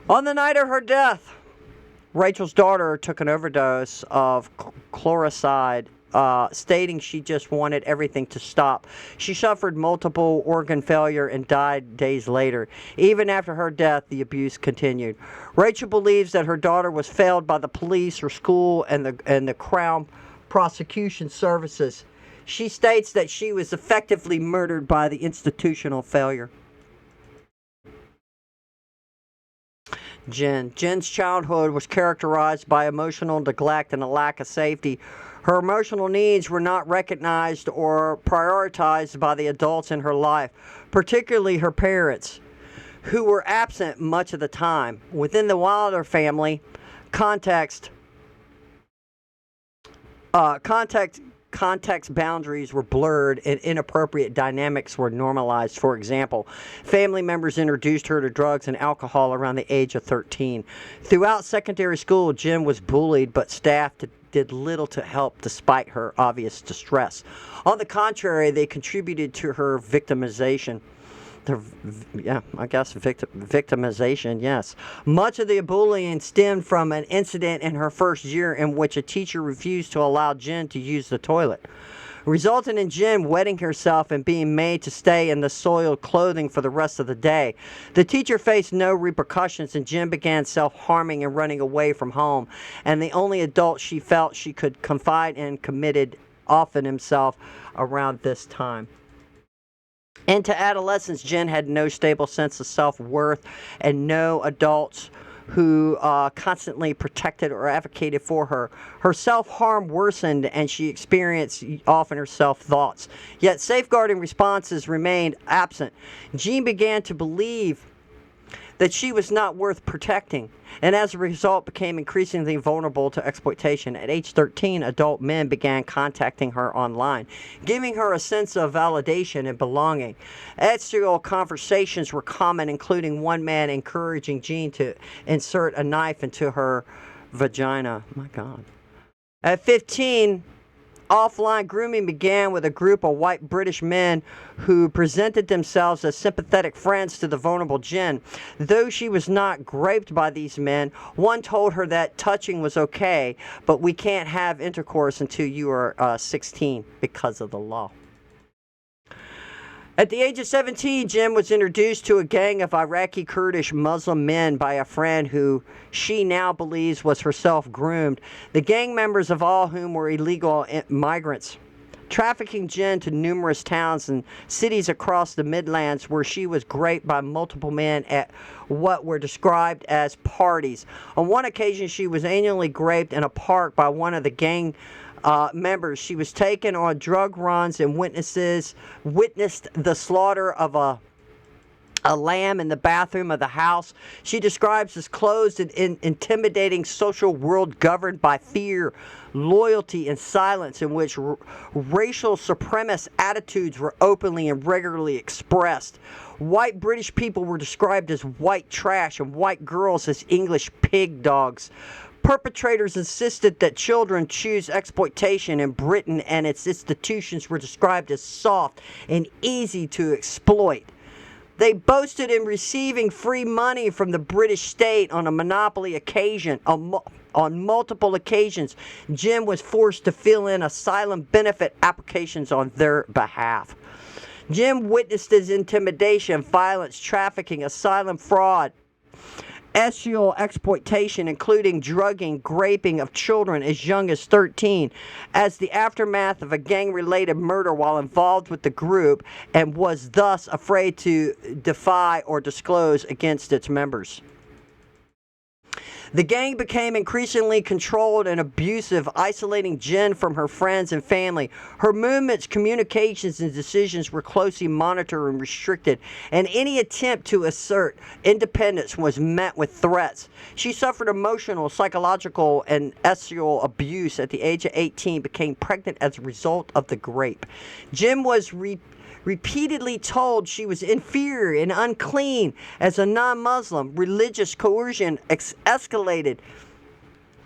On the night of her death, Rachel's daughter took an overdose of chloroside, stating she just wanted everything to stop. She suffered multiple organ failure and died days later. Even after her death, the abuse continued. Rachel believes that her daughter was failed by the police, her school, and the Crown Prosecution Services. She states that she was effectively murdered by the institutional failure. Jen's childhood was characterized by emotional neglect and a lack of safety. Her emotional needs were not recognized or prioritized by the adults in her life, particularly her parents, who were absent much of the time. Within the Wilder family, context boundaries were blurred and inappropriate dynamics were normalized. For example, family members introduced her to drugs and alcohol around the age of 13. Throughout secondary school, Jen was bullied, but staff did little to help despite her obvious distress. On the contrary, they contributed to her victimization. Victimization, yes. Much of the bullying stemmed from an incident in her first year in which a teacher refused to allow Jen to use the toilet, resulting in Jen wetting herself and being made to stay in the soiled clothing for the rest of the day. The teacher faced no repercussions, and Jen began self-harming and running away from home, and the only adult she felt she could confide in committed often himself around this time. Into adolescence, Jen had no stable sense of self-worth and no adults who constantly protected or advocated for her. Her self-harm worsened and she experienced often her self-thoughts. Yet safeguarding responses remained absent. Jean began to believe that she was not worth protecting, and as a result became increasingly vulnerable to exploitation. At age 13, adult men began contacting her online, giving her a sense of validation and belonging. Exterior conversations were common, including one man encouraging Jean to insert a knife into her vagina. My God. At 15, offline grooming began with a group of white British men who presented themselves as sympathetic friends to the vulnerable Jen. Though she was not raped by these men, one told her that touching was okay, but we can't have intercourse until you are 16 because of the law. At the age of 17, Jen was introduced to a gang of Iraqi Kurdish Muslim men by a friend who she now believes was herself groomed, the gang members of all whom were illegal migrants, trafficking Jen to numerous towns and cities across the Midlands where she was raped by multiple men at what were described as parties. On one occasion, she was annually raped in a park by one of the gang members. She was taken on drug runs and witnessed the slaughter of a lamb in the bathroom of the house. She describes this closed and intimidating social world governed by fear, loyalty, and silence, in which racial supremacist attitudes were openly and regularly expressed. White British people were described as white trash and white girls as English pig dogs. Perpetrators insisted that children choose exploitation in Britain, and its institutions were described as soft and easy to exploit. They boasted in receiving free money from the British state on a monopoly occasion. On multiple occasions, Jen was forced to fill in asylum benefit applications on their behalf. Jen witnessed his intimidation, violence, trafficking, asylum fraud, sexual exploitation, including drugging, raping of children as young as 13, as the aftermath of a gang-related murder while involved with the group, and was thus afraid to defy or disclose against its members. The gang became increasingly controlled and abusive, isolating Jen from her friends and family. Her movements, communications, and decisions were closely monitored and restricted, and any attempt to assert independence was met with threats. She suffered emotional, psychological, and sexual abuse at the age of 18, became pregnant as a result of the rape. Jen was repeatedly told she was inferior and unclean as a non-Muslim. Religious coercion escalated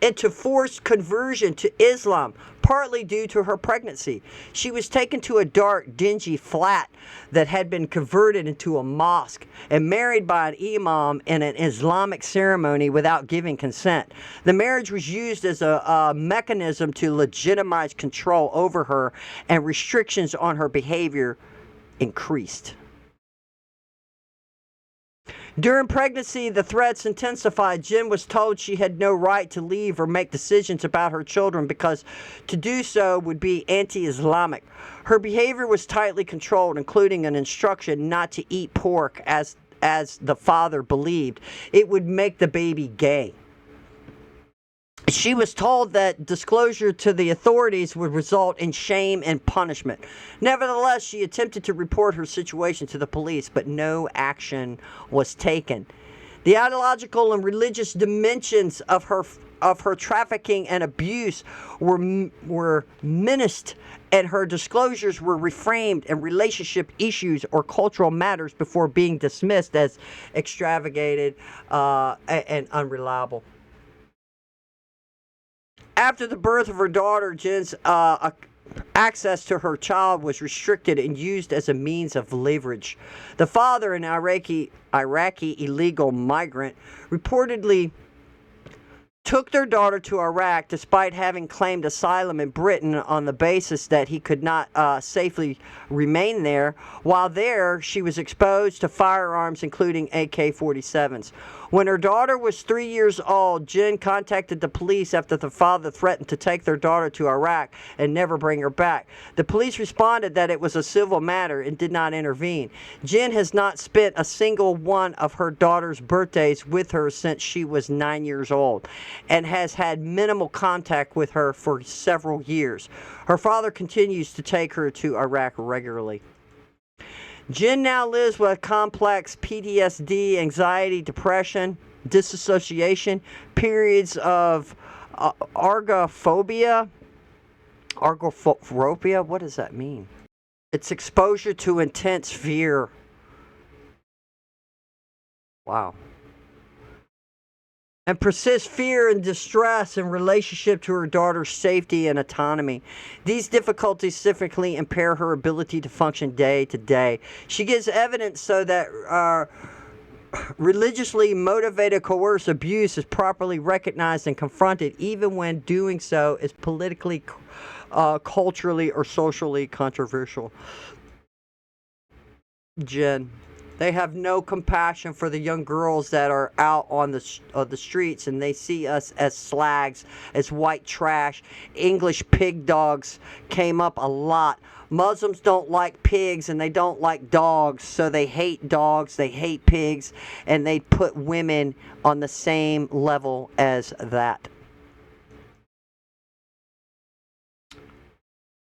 into forced conversion to Islam, partly due to her pregnancy. She was taken to a dark, dingy flat that had been converted into a mosque and married by an imam in an Islamic ceremony without giving consent. The marriage was used as a mechanism to legitimize control over her, and restrictions on her behavior increased. During pregnancy, the threats intensified. Jen was told she had no right to leave or make decisions about her children because to do so would be anti-Islamic. Her behavior was tightly controlled, including an instruction not to eat pork as the father believed it would make the baby gay. She was told that disclosure to the authorities would result in shame and punishment. Nevertheless, she attempted to report her situation to the police, but no action was taken. The ideological and religious dimensions of her trafficking and abuse were menaced, and her disclosures were reframed in relationship issues or cultural matters before being dismissed as extravagated and unreliable. After the birth of her daughter, Jen's access to her child was restricted and used as a means of leverage. The father, an Iraqi illegal migrant, reportedly took their daughter to Iraq despite having claimed asylum in Britain on the basis that he could not safely remain there. While there, she was exposed to firearms, including AK-47s. When her daughter was 3 years old, Jen contacted the police after the father threatened to take their daughter to Iraq and never bring her back. The police responded that it was a civil matter and did not intervene. Jen has not spent a single one of her daughter's birthdays with her since she was 9 years old and has had minimal contact with her for several years. Her father continues to take her to Iraq regularly. Jen now lives with complex PTSD, anxiety, depression, disassociation, periods of agoraphobia. Agoraphobia? What does that mean? It's exposure to intense fear. Wow. And persist fear and distress in relationship to her daughter's safety and autonomy. These difficulties significantly impair her ability to function day to day. She gives evidence so that religiously motivated coerced abuse is properly recognized and confronted, even when doing so is politically, culturally, or socially controversial. Jen. They have no compassion for the young girls that are out on the streets, and they see us as slags, as white trash. English pig dogs came up a lot. Muslims don't like pigs and they don't like dogs, so they hate dogs, they hate pigs, and they put women on the same level as that.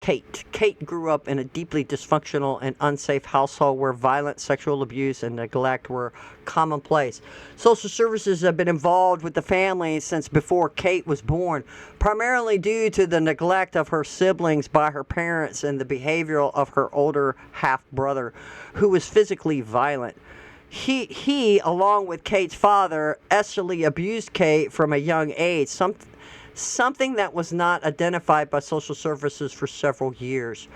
Kate grew up in a deeply dysfunctional and unsafe household where violent sexual abuse and neglect were commonplace. Social services have been involved with the family since before Kate was born, primarily due to the neglect of her siblings by her parents and the behavior of her older half-brother, who was physically violent. He, along with Kate's father, sexually abused Kate from a young age, something that was not identified by social services for several years.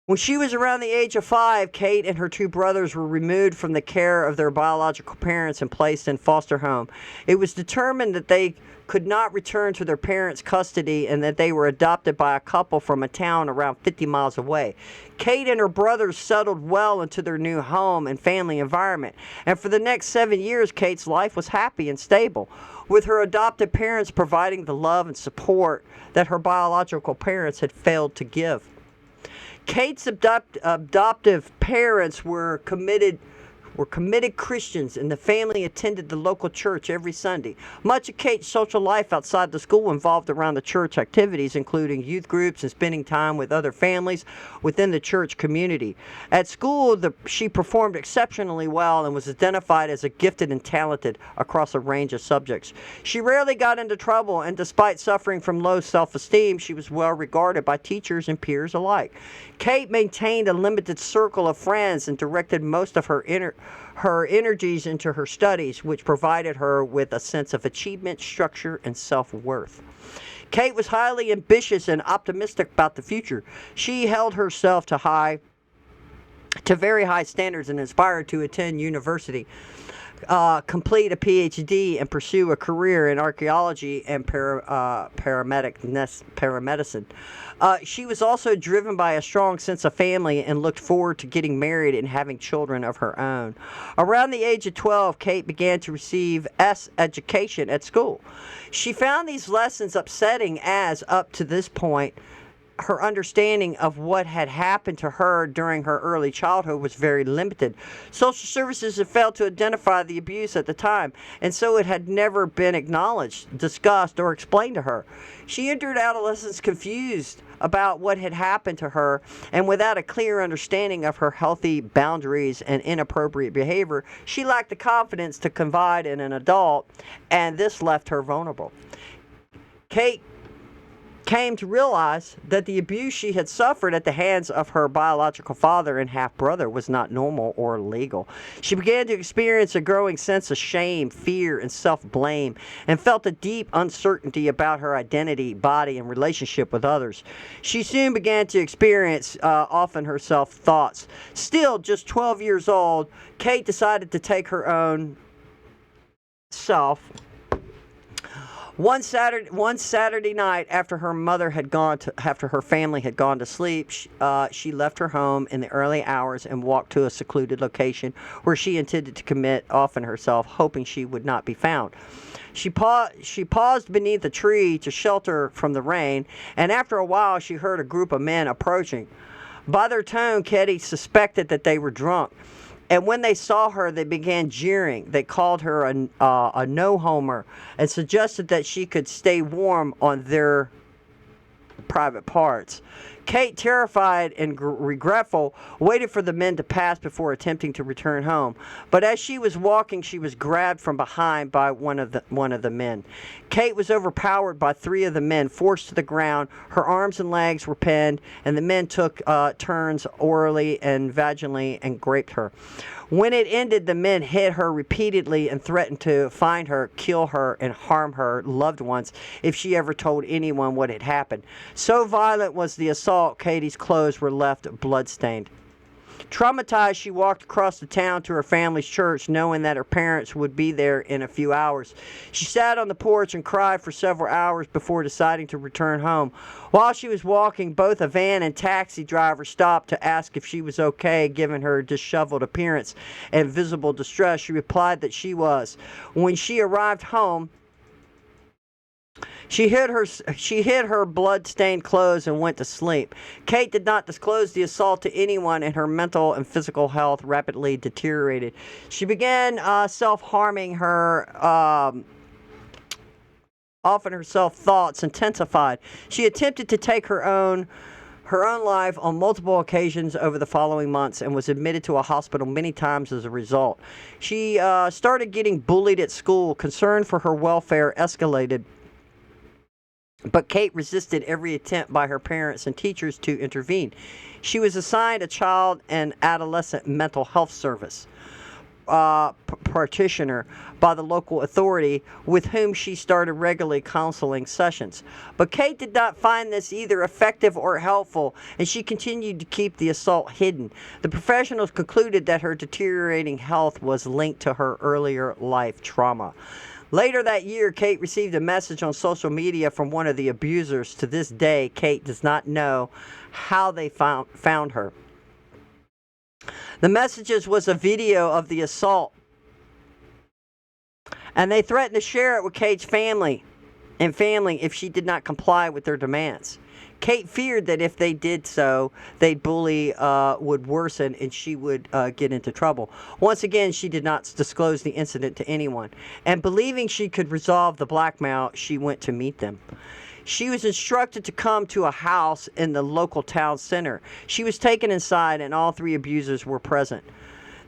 When she was around the age of 5, Kate and her 2 brothers were removed from the care of their biological parents and placed in foster home. It was determined that they could not return to their parents' custody and that they were adopted by a couple from a town around 50 miles away. Kate and her brothers settled well into their new home and family environment, and for the next 7 years, Kate's life was happy and stable, with her adopted parents providing the love and support that her biological parents had failed to give. Kate's adoptive parents were committed Christians, and the family attended the local church every Sunday. Much of Kate's social life outside the school involved around the church activities, including youth groups and spending time with other families within the church community. At school, she performed exceptionally well and was identified as a gifted and talented across a range of subjects. She rarely got into trouble, and despite suffering from low self-esteem, she was well regarded by teachers and peers alike. Kate maintained a limited circle of friends and directed most of her energies into her studies, which provided her with a sense of achievement, structure, and self-worth. Kate was highly ambitious and optimistic about the future. She held herself to very high standards and aspired to attend university. complete a PhD and pursue a career in archaeology and paramedicine. She was also driven by a strong sense of family and looked forward to getting married and having children of her own. Around the age of 12, Kate began to receive education at school. She found these lessons upsetting as, up to this point, her understanding of what had happened to her during her early childhood was very limited. Social services had failed to identify the abuse at the time, and so it had never been acknowledged, discussed, or explained to her. She entered adolescence confused about what had happened to her, and without a clear understanding of her healthy boundaries and inappropriate behavior, she lacked the confidence to confide in an adult, and this left her vulnerable. Kate came to realize that the abuse she had suffered at the hands of her biological father and half-brother was not normal or legal. She began to experience a growing sense of shame, fear, and self-blame, and felt a deep uncertainty about her identity, body, and relationship with others. She soon began to experience often her self-thoughts. Still, just 12 years old, Kate decided to take her own self. One Saturday night, after her family had gone to sleep, she left her home in the early hours and walked to a secluded location where she intended to commit often herself, hoping she would not be found. She paused beneath a tree to shelter from the rain, and after a while, she heard a group of men approaching. By their tone, Katie suspected that they were drunk. And when they saw her, they began jeering. They called her a no-homer and suggested that she could stay warm on their private parts. Kate, terrified and regretful, waited for the men to pass before attempting to return home. But as she was walking, she was grabbed from behind by one of the men. Kate was overpowered by three of the men, forced to the ground. Her arms and legs were pinned, and the men took turns orally and vaginally and raped her. When it ended, the men hit her repeatedly and threatened to find her, kill her, and harm her loved ones if she ever told anyone what had happened. So violent was the assault, Katie's clothes were left bloodstained. Traumatized, she walked across the town to her family's church, knowing that her parents would be there in a few hours. She sat on the porch and cried for several hours before deciding to return home. While she was walking, both a van and taxi driver stopped to ask if she was okay, given her disheveled appearance and visible distress. She replied that she was. When she arrived home, she hid her blood-stained clothes and went to sleep. Kate did not disclose the assault to anyone, and her mental and physical health rapidly deteriorated. She began self-harming. Often her self-thoughts intensified. She attempted to take her own life on multiple occasions over the following months and was admitted to a hospital many times as a result. She started getting bullied at school. Concern for her welfare escalated, but Kate resisted every attempt by her parents and teachers to intervene. She was assigned a child and adolescent mental health service practitioner by the local authority, with whom she started regularly counseling sessions. But Kate did not find this either effective or helpful, and she continued to keep the assault hidden. The professionals concluded that her deteriorating health was linked to her earlier life trauma. Later that year, Kate received a message on social media from one of the abusers. To this day, Kate does not know how they found her. The messages was a video of the assault, and they threatened to share it with Kate's family if she did not comply with their demands. Kate feared that if they did so, the bully would worsen and she would get into trouble. Once again, she did not disclose the incident to anyone, and believing she could resolve the blackmail, she went to meet them. She was instructed to come to a house in the local town center. She was taken inside, and all three abusers were present.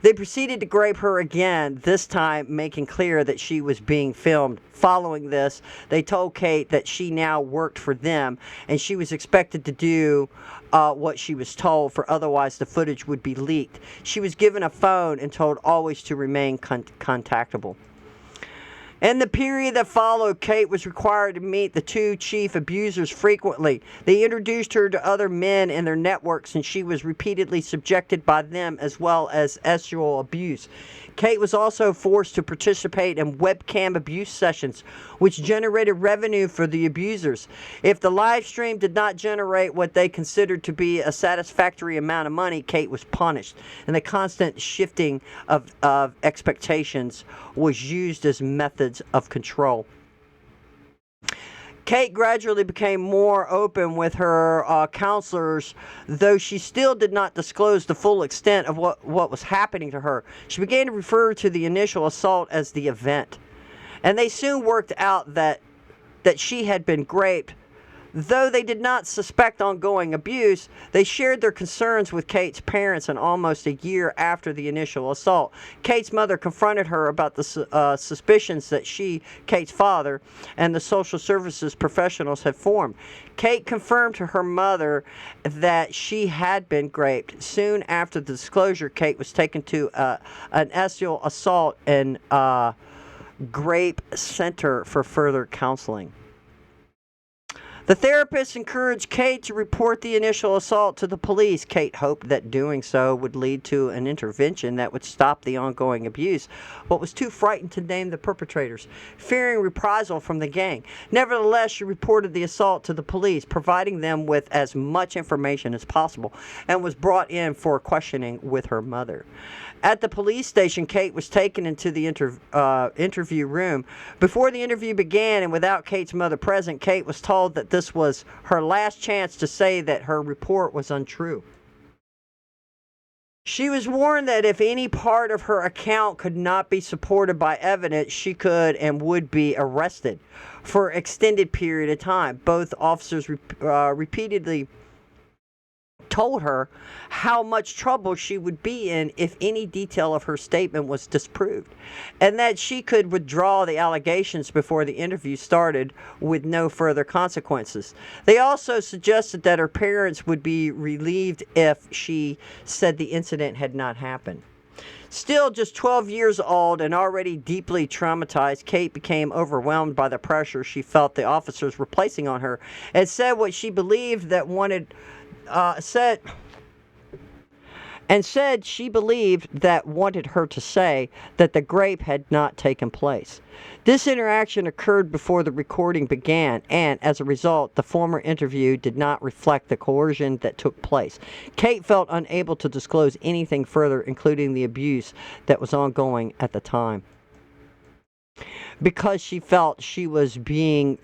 They proceeded to rape her again, this time making clear that she was being filmed. Following this, they told Kate that she now worked for them, and she was expected to do what she was told, for otherwise the footage would be leaked. She was given a phone and told always to remain contactable. In the period that followed, Kate was required to meet the two chief abusers frequently. They introduced her to other men in their networks, and she was repeatedly subjected by them as well as sexual abuse. Kate was also forced to participate in webcam abuse sessions, which generated revenue for the abusers. If the live stream did not generate what they considered to be a satisfactory amount of money, Kate was punished, and the constant shifting of expectations was used as methods of control. Kate gradually became more open with her counselors, though she still did not disclose the full extent of what was happening to her. She began to refer to the initial assault as the event, and they soon worked out that she had been raped. Though they did not suspect ongoing abuse, they shared their concerns with Kate's parents, and almost a year after the initial assault, Kate's mother confronted her about the suspicions that she, Kate's father, and the social services professionals had formed. Kate confirmed to her mother that she had been raped. Soon after the disclosure, Kate was taken to an sexual assault and rape center for further counseling. The therapist encouraged Kate to report the initial assault to the police. Kate hoped that doing so would lead to an intervention that would stop the ongoing abuse, but was too frightened to name the perpetrators, fearing reprisal from the gang. Nevertheless, she reported the assault to the police, providing them with as much information as possible, and was brought in for questioning with her mother. At the police station, Kate was taken into the interview room. Before the interview began, and without Kate's mother present, Kate was told that this was her last chance to say that her report was untrue. She was warned that if any part of her account could not be supported by evidence, she could and would be arrested for an extended period of time. Both officers repeatedly told her how much trouble she would be in if any detail of her statement was disproved, and that she could withdraw the allegations before the interview started with no further consequences. They also suggested that her parents would be relieved if she said the incident had not happened. Still just 12 years old and already deeply traumatized, Kate became overwhelmed by the pressure she felt the officers were placing on her, and said what she believed that she believed that wanted her to say that the rape had not taken place. This interaction occurred before the recording began, and as a result, the former interview did not reflect the coercion that took place. Kate felt unable to disclose anything further, including the abuse that was ongoing at the time, because she felt she was being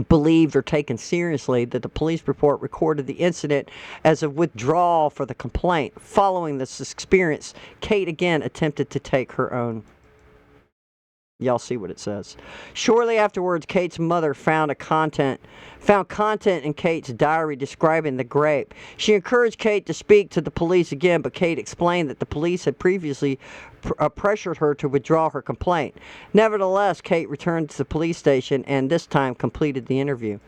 believed or taken seriously. That the police report recorded the incident as a withdrawal for the complaint. Following this experience, Kate again attempted to take her own. Y'all see what it says. Shortly afterwards, Kate's mother found content in Kate's diary describing the rape. She encouraged Kate to speak to the police again, but Kate explained that the police had previously pressured her to withdraw her complaint. Nevertheless, Kate returned to the police station and this time completed the interview.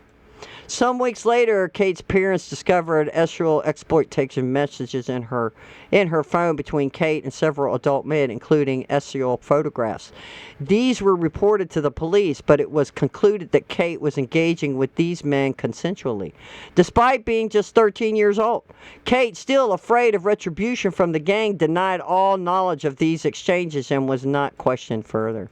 Some weeks later, Kate's parents discovered sexual exploitation messages in her phone between Kate and several adult men, including sexual photographs. These were reported to the police, but it was concluded that Kate was engaging with these men consensually, despite being just 13 years old. Kate, still afraid of retribution from the gang, denied all knowledge of these exchanges and was not questioned further.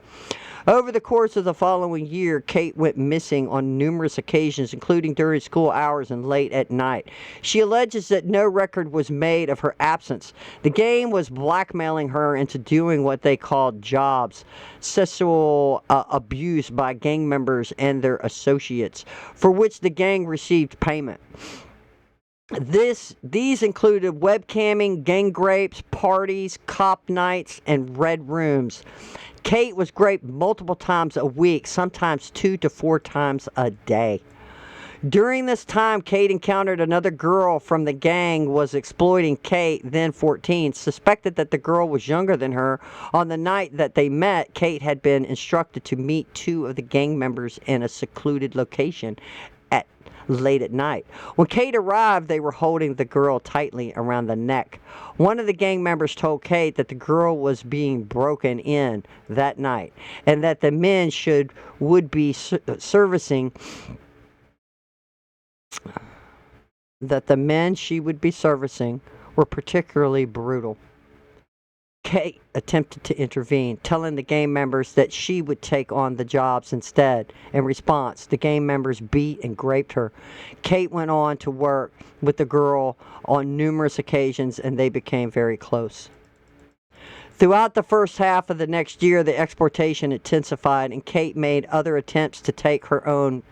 Over the course of the following year, Kate went missing on numerous occasions, including during school hours and late at night. She alleges that no record was made of her absence. The gang was blackmailing her into doing what they called jobs, sexual abuse by gang members and their associates, for which the gang received payment. These included webcamming, gang rapes, parties, cop nights, and red rooms. Kate was raped multiple times a week, sometimes 2 to 4 times a day. During this time, Kate encountered another girl from the gang was exploiting Kate, then 14, suspected that the girl was younger than her. On the night that they met, Kate had been instructed to meet 2 of the gang members in a secluded location at late at night. When Kate arrived, they were holding the girl tightly around the neck. One of the gang members told Kate that the girl was being broken in that night and that the men would be servicing that the men she would be servicing were particularly brutal. Kate attempted to intervene, telling the gang members that she would take on the jobs instead. In response, the gang members beat and raped her. Kate went on to work with the girl on numerous occasions, and they became very close. Throughout the first half of the next year, the exploitation intensified, and Kate made other attempts to take her own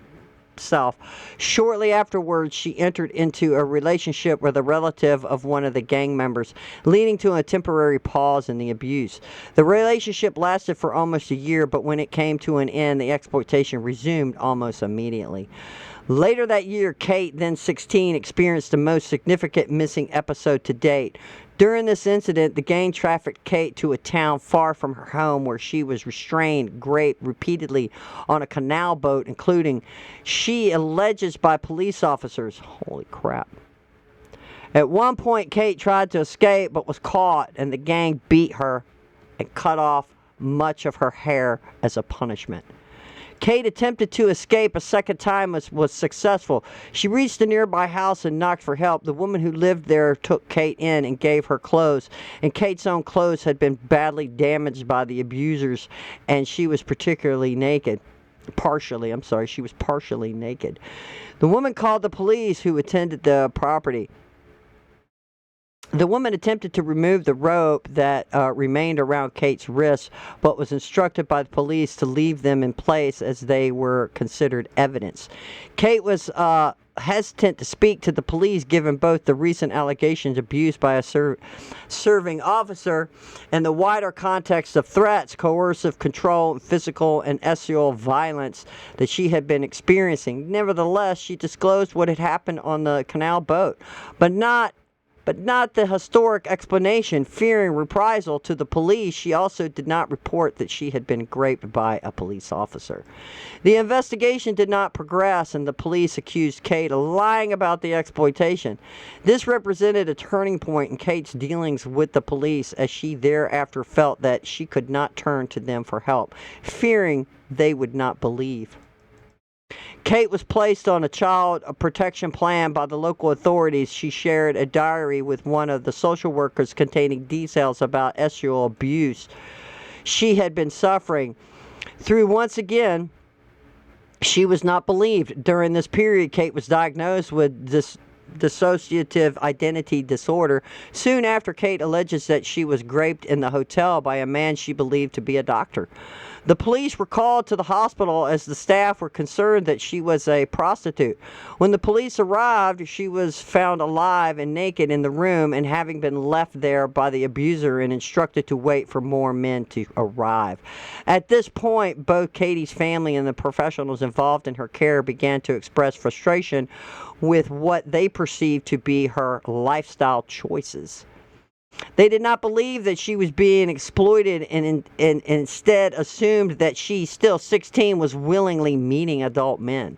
self. Shortly afterwards, she entered into a relationship with a relative of one of the gang members, leading to a temporary pause in the abuse. The relationship lasted for almost a year, but when it came to an end, the exploitation resumed almost immediately. Later that year, Kate, then 16, experienced the most significant missing episode to date. During this incident, the gang trafficked Kate to a town far from her home where she was restrained, raped repeatedly on a canal boat, including, she alleges, by police officers. Holy crap. At one point, Kate tried to escape but was caught, and the gang beat her and cut off much of her hair as a punishment. Kate attempted to escape a second time was successful. She reached a nearby house and knocked for help. The woman who lived there took Kate in and gave her clothes. And Kate's own clothes had been badly damaged by the abusers, and she was particularly naked. She was partially naked. The woman called the police, who attended the property. The woman attempted to remove the rope that remained around Kate's wrists, but was instructed by the police to leave them in place as they were considered evidence. Kate was hesitant to speak to the police, given both the recent allegations of abuse by a serving officer and the wider context of threats, coercive control, physical and sexual violence that she had been experiencing. Nevertheless, she disclosed what had happened on the canal boat, but not the historic explanation. Fearing reprisal to the police, she also did not report that she had been raped by a police officer. The investigation did not progress, and the police accused Kate of lying about the exploitation. This represented a turning point in Kate's dealings with the police, as she thereafter felt that she could not turn to them for help, fearing they would not believe. Kate was placed on a child protection plan by the local authorities. She shared a diary with one of the social workers containing details about sexual abuse she had been suffering. Once again, she was not believed. During this period, Kate was diagnosed with dissociative identity disorder. Soon after, Kate alleges that she was raped in the hotel by a man she believed to be a doctor. The police were called to the hospital as the staff were concerned that she was a prostitute. When the police arrived, she was found alive and naked in the room, and having been left there by the abuser and instructed to wait for more men to arrive. At this point, both Katie's family and the professionals involved in her care began to express frustration with what they perceived to be her lifestyle choices. They did not believe that she was being exploited, and instead assumed that she, still 16, was willingly meeting adult men.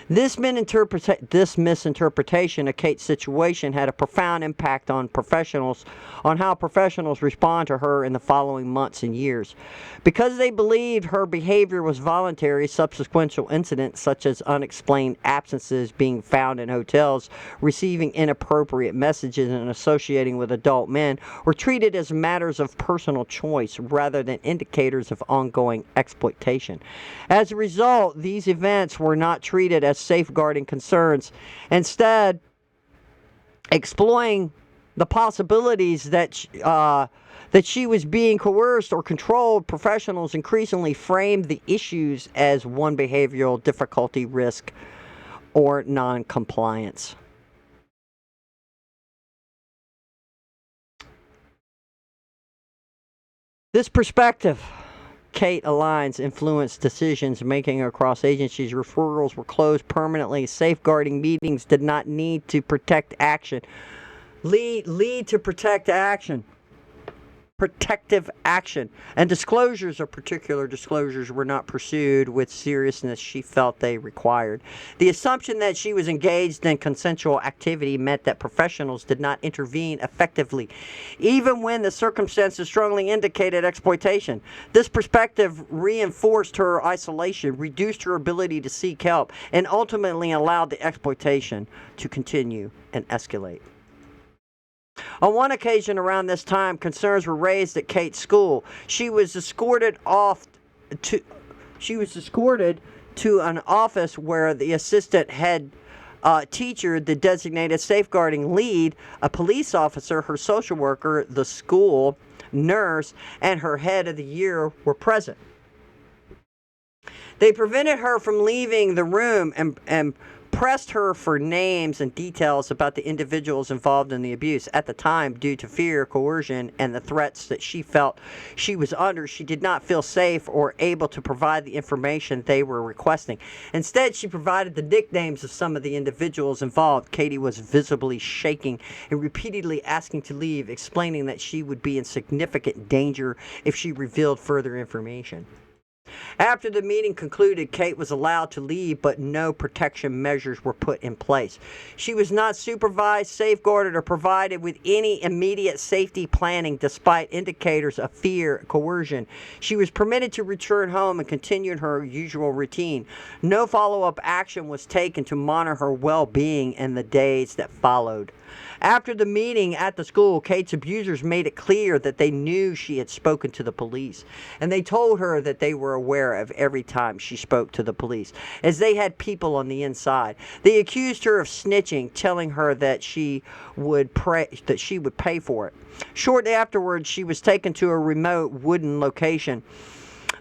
This misinterpretation of Kate's situation had a profound impact on how professionals respond to her in the following months and years. Because they believed her behavior was voluntary, subsequent incidents such as unexplained absences being found in hotels, receiving inappropriate messages, and associating with adult men were treated as matters of personal choice rather than indicators of ongoing exploitation. As a result, these events were not treated as safeguarding concerns. Instead, exploring the possibilities that she was being coerced or controlled, professionals increasingly framed the issues as one behavioral difficulty, risk, or non-compliance. This perspective, Kate aligns, influenced decisions making across agencies. Referrals were closed permanently. Safeguarding meetings did not need to protect action. Lead to protect action. protective action, and disclosures or particular disclosures were not pursued with seriousness she felt they required. The assumption that she was engaged in consensual activity meant that professionals did not intervene effectively, even when the circumstances strongly indicated exploitation. This perspective reinforced her isolation, reduced her ability to seek help, and ultimately allowed the exploitation to continue and escalate. On one occasion around this time, concerns were raised at Kate's school. She was escorted to an office where the assistant head teacher, the designated safeguarding lead, a police officer, her social worker, the school nurse, and her head of the year were present. They prevented her from leaving the room and pressed her for names and details about the individuals involved in the abuse. At the time, due to fear, coercion, and the threats that she felt she was under, she did not feel safe or able to provide the information they were requesting. Instead, she provided the nicknames of some of the individuals involved. Katie was visibly shaking and repeatedly asking to leave, explaining that she would be in significant danger if she revealed further information. After the meeting concluded, Kate was allowed to leave, but no protection measures were put in place. She was not supervised, safeguarded, or provided with any immediate safety planning despite indicators of fear, coercion. She was permitted to return home and continue her usual routine. No follow-up action was taken to monitor her well-being in the days that followed. After the meeting at the school, Kate's abusers made it clear that they knew she had spoken to the police, and they told her that they were aware of every time she spoke to the police, as they had people on the inside. They accused her of snitching, telling her that she would pay for it. Shortly afterwards, she was taken to a remote wooden location.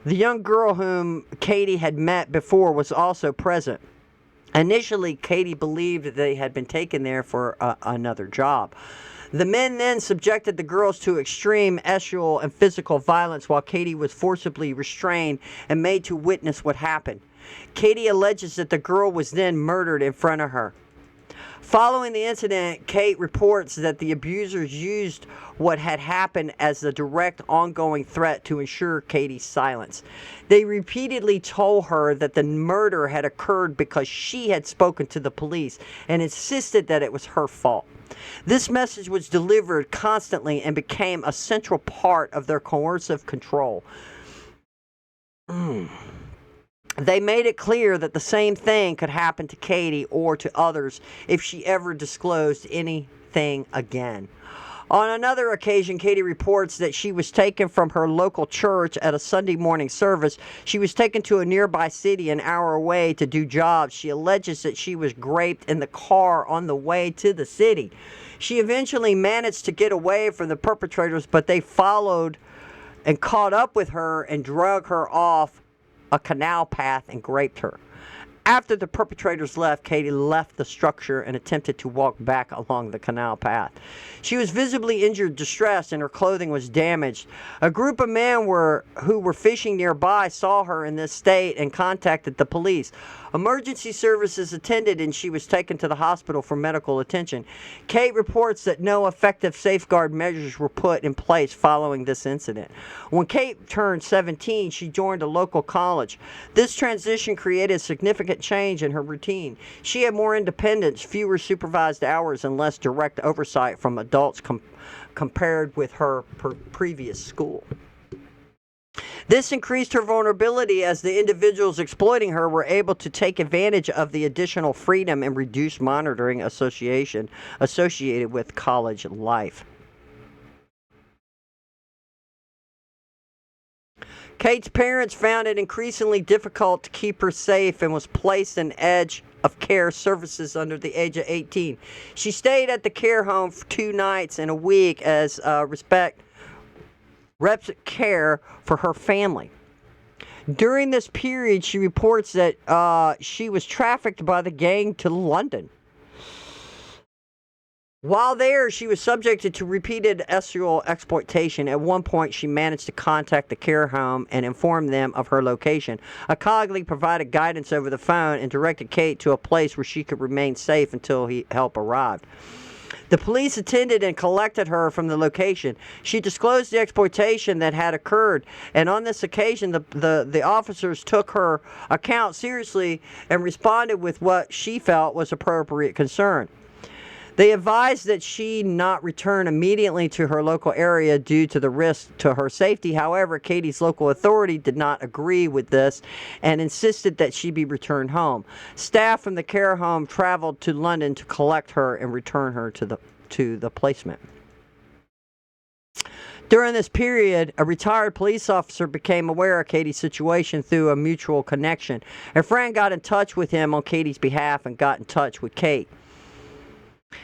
The young girl whom Katie had met before was also present. Initially, Katie believed that they had been taken there for another job. The men then subjected the girls to extreme sexual and physical violence while Katie was forcibly restrained and made to witness what happened. Katie alleges that the girl was then murdered in front of her. Following the incident, Kate reports that the abusers used what had happened as a direct ongoing threat to ensure Katie's silence. They repeatedly told her that the murder had occurred because she had spoken to the police and insisted that it was her fault. This message was delivered constantly and became a central part of their coercive control. They made it clear that the same thing could happen to Katie or to others if she ever disclosed anything again. On another occasion, Katie reports that she was taken from her local church at a Sunday morning service. She was taken to a nearby city an hour away to do jobs. She alleges that she was raped in the car on the way to the city. She eventually managed to get away from the perpetrators, but they followed and caught up with her and drug her off a canal path and raped her. After the perpetrators left, Katie left the structure and attempted to walk back along the canal path. She was visibly injured, distressed, and her clothing was damaged. A group of men who were fishing nearby saw her in this state and contacted the police. Emergency services attended and she was taken to the hospital for medical attention. Kate reports that no effective safeguard measures were put in place following this incident. When Kate turned 17, she joined a local college. This transition created significant change in her routine. She had more independence, fewer supervised hours, and less direct oversight from adults compared with her previous school. This increased her vulnerability as the individuals exploiting her were able to take advantage of the additional freedom and reduced monitoring associated with college life. Kate's parents found it increasingly difficult to keep her safe and was placed in edge of care services under the age of 18. She stayed at the care home for 2 nights in a week as reps care for her family. During this period, she reports that she was trafficked by the gang to London. While there, she was subjected to repeated sexual exploitation. At one point, she managed to contact the care home and inform them of her location. A colleague provided guidance over the phone and directed Kate to a place where she could remain safe until help arrived. The police attended and collected her from the location. She disclosed the exploitation that had occurred, and on this occasion, the officers took her account seriously and responded with what she felt was appropriate concern. They advised that she not return immediately to her local area due to the risk to her safety. However, Katie's local authority did not agree with this and insisted that she be returned home. Staff from the care home traveled to London to collect her and return her to the placement. During this period, a retired police officer became aware of Katie's situation through a mutual connection. A friend got in touch with him on Katie's behalf and got in touch with Kate.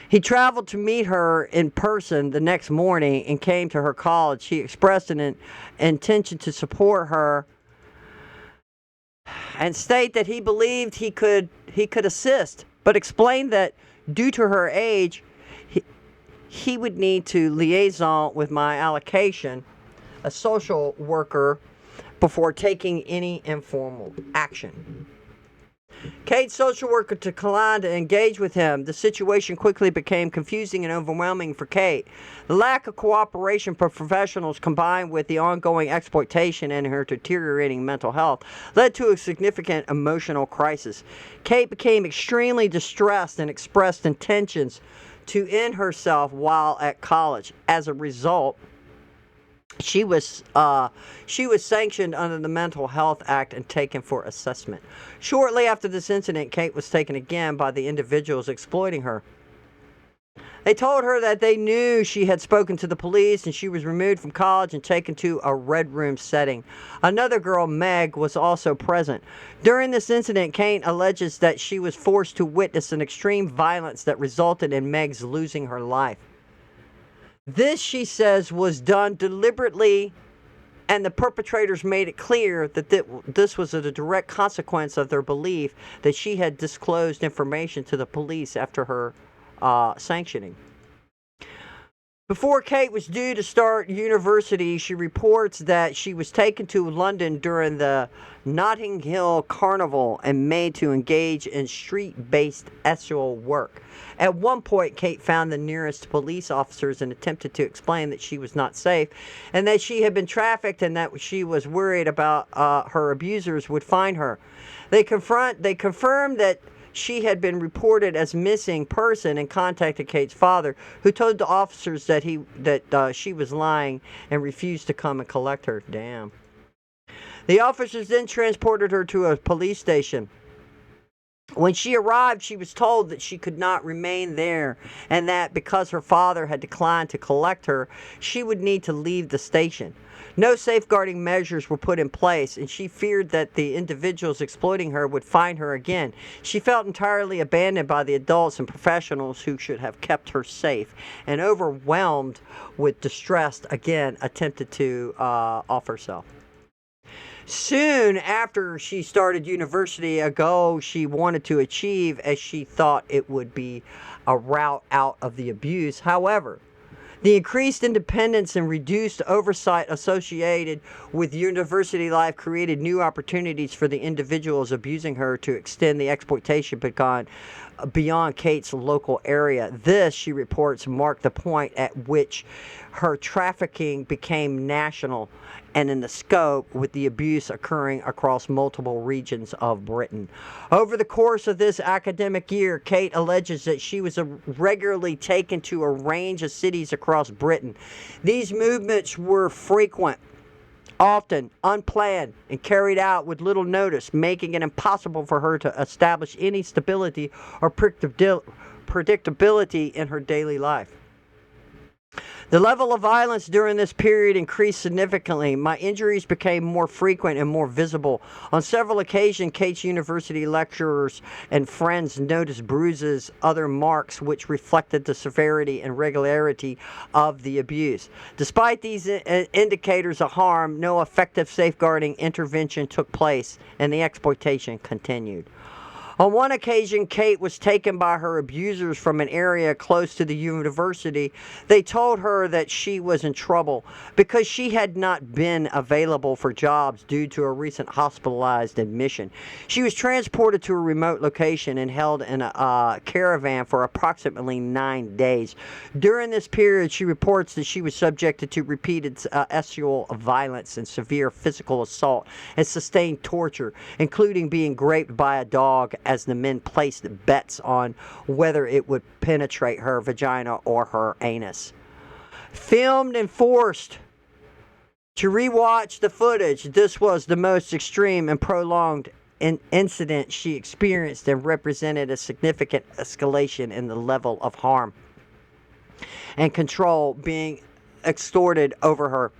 He traveled to meet her in person the next morning and came to her college. He expressed an intention to support her and state that he believed he could assist, but explained that due to her age, he would need to liaison with my allocation, a social worker, before taking any informal action. Kate's social worker declined to engage with him. The situation quickly became confusing and overwhelming for Kate. The lack of cooperation from professionals combined with the ongoing exploitation and her deteriorating mental health led to a significant emotional crisis. Kate became extremely distressed and expressed intentions to end herself while at college. As a result, she was sanctioned under the Mental Health Act and taken for assessment. Shortly after this incident, Kate was taken again by the individuals exploiting her. They told her that they knew she had spoken to the police and she was removed from college and taken to a red room setting. Another girl, Meg, was also present. During this incident, Kate alleges that she was forced to witness an extreme violence that resulted in Meg's losing her life. This, she says, was done deliberately, and the perpetrators made it clear that this was a direct consequence of their belief that she had disclosed information to the police after her sanctioning. Before Kate was due to start university, she reports that she was taken to London during the Notting Hill Carnival and made to engage in street-based sexual work. At one point, Kate found the nearest police officers and attempted to explain that she was not safe and that she had been trafficked and that she was worried about her abusers would find her. They confirmed that she had been reported as missing person and contacted Kate's father, who told the officers that she was lying and refused to come and collect her. Damn. The officers then transported her to a police station. When she arrived, she was told that she could not remain there and that because her father had declined to collect her, she would need to leave the station. No safeguarding measures were put in place, and she feared that the individuals exploiting her would find her again. She felt entirely abandoned by the adults and professionals who should have kept her safe, and overwhelmed with distress, again attempted to off herself. Soon after she started university, a goal she wanted to achieve as she thought it would be a route out of the abuse. However, the increased independence and reduced oversight associated with university life created new opportunities for the individuals abusing her to extend the exploitation beyond Kate's local area. This, she reports, marked the point at which her trafficking became national and in the scope, with the abuse occurring across multiple regions of Britain. Over the course of this academic year, Kate alleges that she was regularly taken to a range of cities across Britain. These movements were frequent, often unplanned, and carried out with little notice, making it impossible for her to establish any stability or predictability in her daily life. The level of violence during this period increased significantly. My injuries became more frequent and more visible. On several occasions, Kate's university lecturers and friends noticed bruises, other marks which reflected the severity and regularity of the abuse. Despite these indicators of harm, no effective safeguarding intervention took place, and the exploitation continued. On one occasion, Kate was taken by her abusers from an area close to the university. They told her that she was in trouble because she had not been available for jobs due to a recent hospitalized admission. She was transported to a remote location and held in a caravan for approximately 9 days. During this period, she reports that she was subjected to repeated sexual violence and severe physical assault and sustained torture, including being raped by a dog as the men placed bets on whether it would penetrate her vagina or her anus. Filmed and forced to rewatch the footage, this was the most extreme and prolonged incident she experienced and represented a significant escalation in the level of harm and control being extorted over her.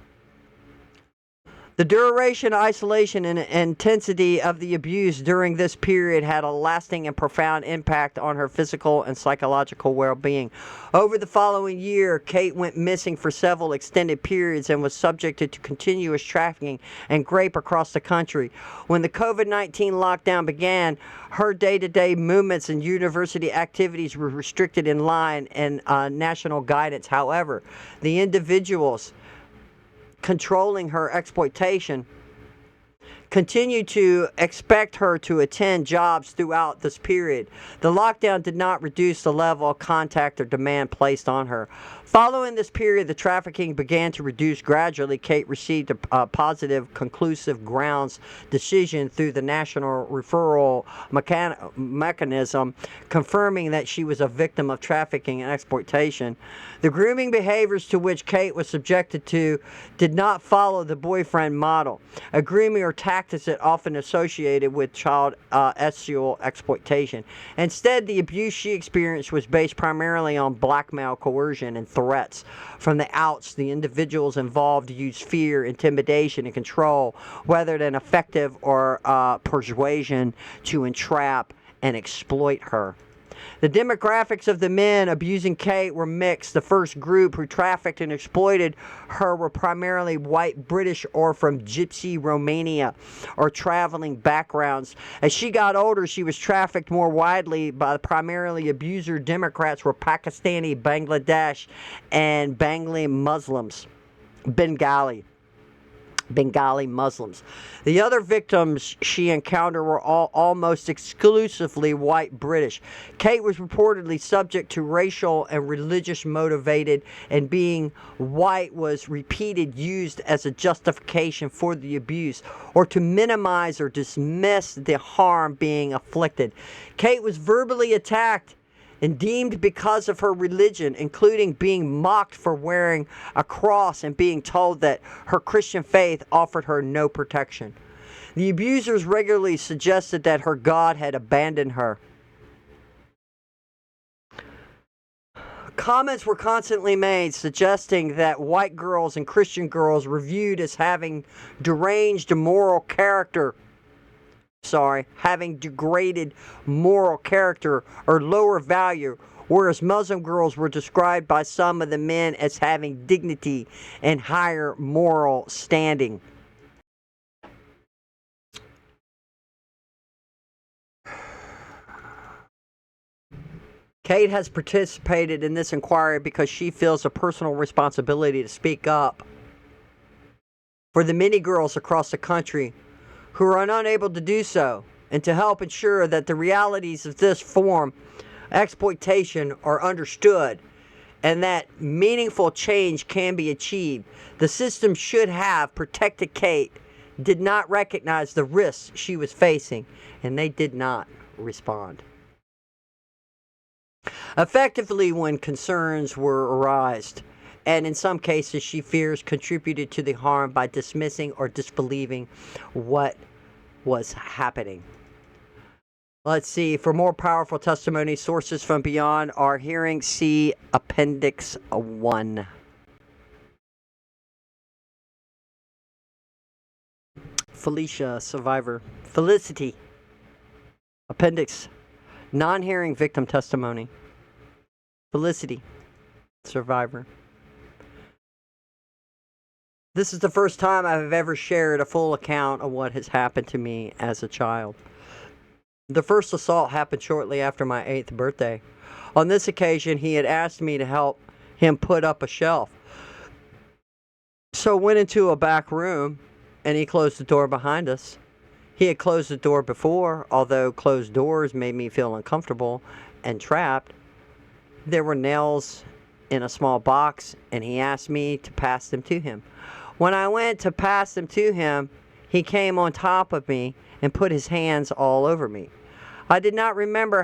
The duration, isolation, and intensity of the abuse during this period had a lasting and profound impact on her physical and psychological well-being. Over the following year, Kate went missing for several extended periods and was subjected to continuous trafficking and rape across the country. When the COVID-19 lockdown began, her day-to-day movements and university activities were restricted in line and national guidance. However, the individuals controlling her exploitation continued to expect her to attend jobs throughout this period. The lockdown did not reduce the level of contact or demand placed on her. Following this period, the trafficking began to reduce gradually. Kate received a positive, conclusive grounds decision through the National Referral Mechanism, confirming that she was a victim of trafficking and exploitation. The grooming behaviors to which Kate was subjected to did not follow the boyfriend model, a grooming or tactics that often associated with child sexual exploitation. Instead, the abuse she experienced was based primarily on blackmail, coercion, and threats. From the outs, the individuals involved used fear, intimidation, and control, whether than effective or persuasion, to entrap and exploit her. The demographics of the men abusing Kate were mixed. The first group who trafficked and exploited her were primarily white British or from Gypsy Romania or traveling backgrounds. As she got older, she was trafficked more widely by primarily abuser Democrats were Pakistani, Bangladesh, and Bengali Muslims. The other victims she encountered were almost exclusively white British. Kate was reportedly subject to racial and religious motivated, and being white was repeated used as a justification for the abuse or to minimize or dismiss the harm being inflicted. Kate was verbally attacked and deemed because of her religion, including being mocked for wearing a cross and being told that her Christian faith offered her no protection. The abusers regularly suggested that her God had abandoned her. Comments were constantly made suggesting that white girls and Christian girls were viewed as having deranged moral character. Having degraded moral character or lower value, whereas Muslim girls were described by some of the men as having dignity and higher moral standing. Kate has participated in this inquiry because she feels a personal responsibility to speak up for the many girls across the country who are unable to do so, and to help ensure that the realities of this form of exploitation are understood and that meaningful change can be achieved. The system should have protected Kate, did not recognize the risks she was facing, and they did not respond effectively when concerns were arised. And in some cases, she fears contributed to the harm by dismissing or disbelieving what was happening. Let's see. For more powerful testimony, sources from beyond our hearing, see Appendix 1. Felicia, survivor. Felicity. Appendix. Non-hearing victim testimony. Felicity, survivor. This is the first time I've ever shared a full account of what has happened to me as a child. The first assault happened shortly after my 8th birthday. On this occasion, he had asked me to help him put up a shelf. So went into a back room, and he closed the door behind us. He had closed the door before, although closed doors made me feel uncomfortable and trapped. There were nails in a small box, and he asked me to pass them to him. When I went to pass them to him, he came on top of me and put his hands all over me. I did not remember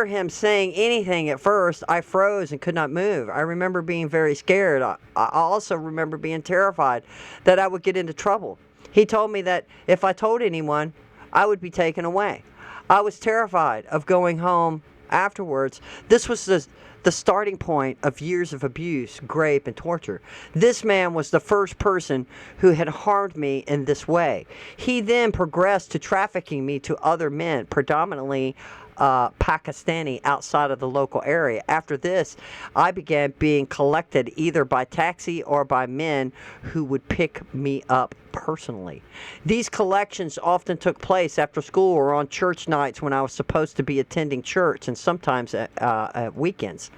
him saying anything at first. I froze and could not move. I remember being very scared. I also remember being terrified that I would get into trouble. He told me that if I told anyone, I would be taken away. I was terrified of going home afterwards. This was the starting point of years of abuse, rape, and torture. This man was the first person who had harmed me in this way. He then progressed to trafficking me to other men, predominantly Pakistani, outside of the local area. After this, I began being collected either by taxi or by men who would pick me up personally. These collections often took place after school or on church nights when I was supposed to be attending church, and sometimes at weekends.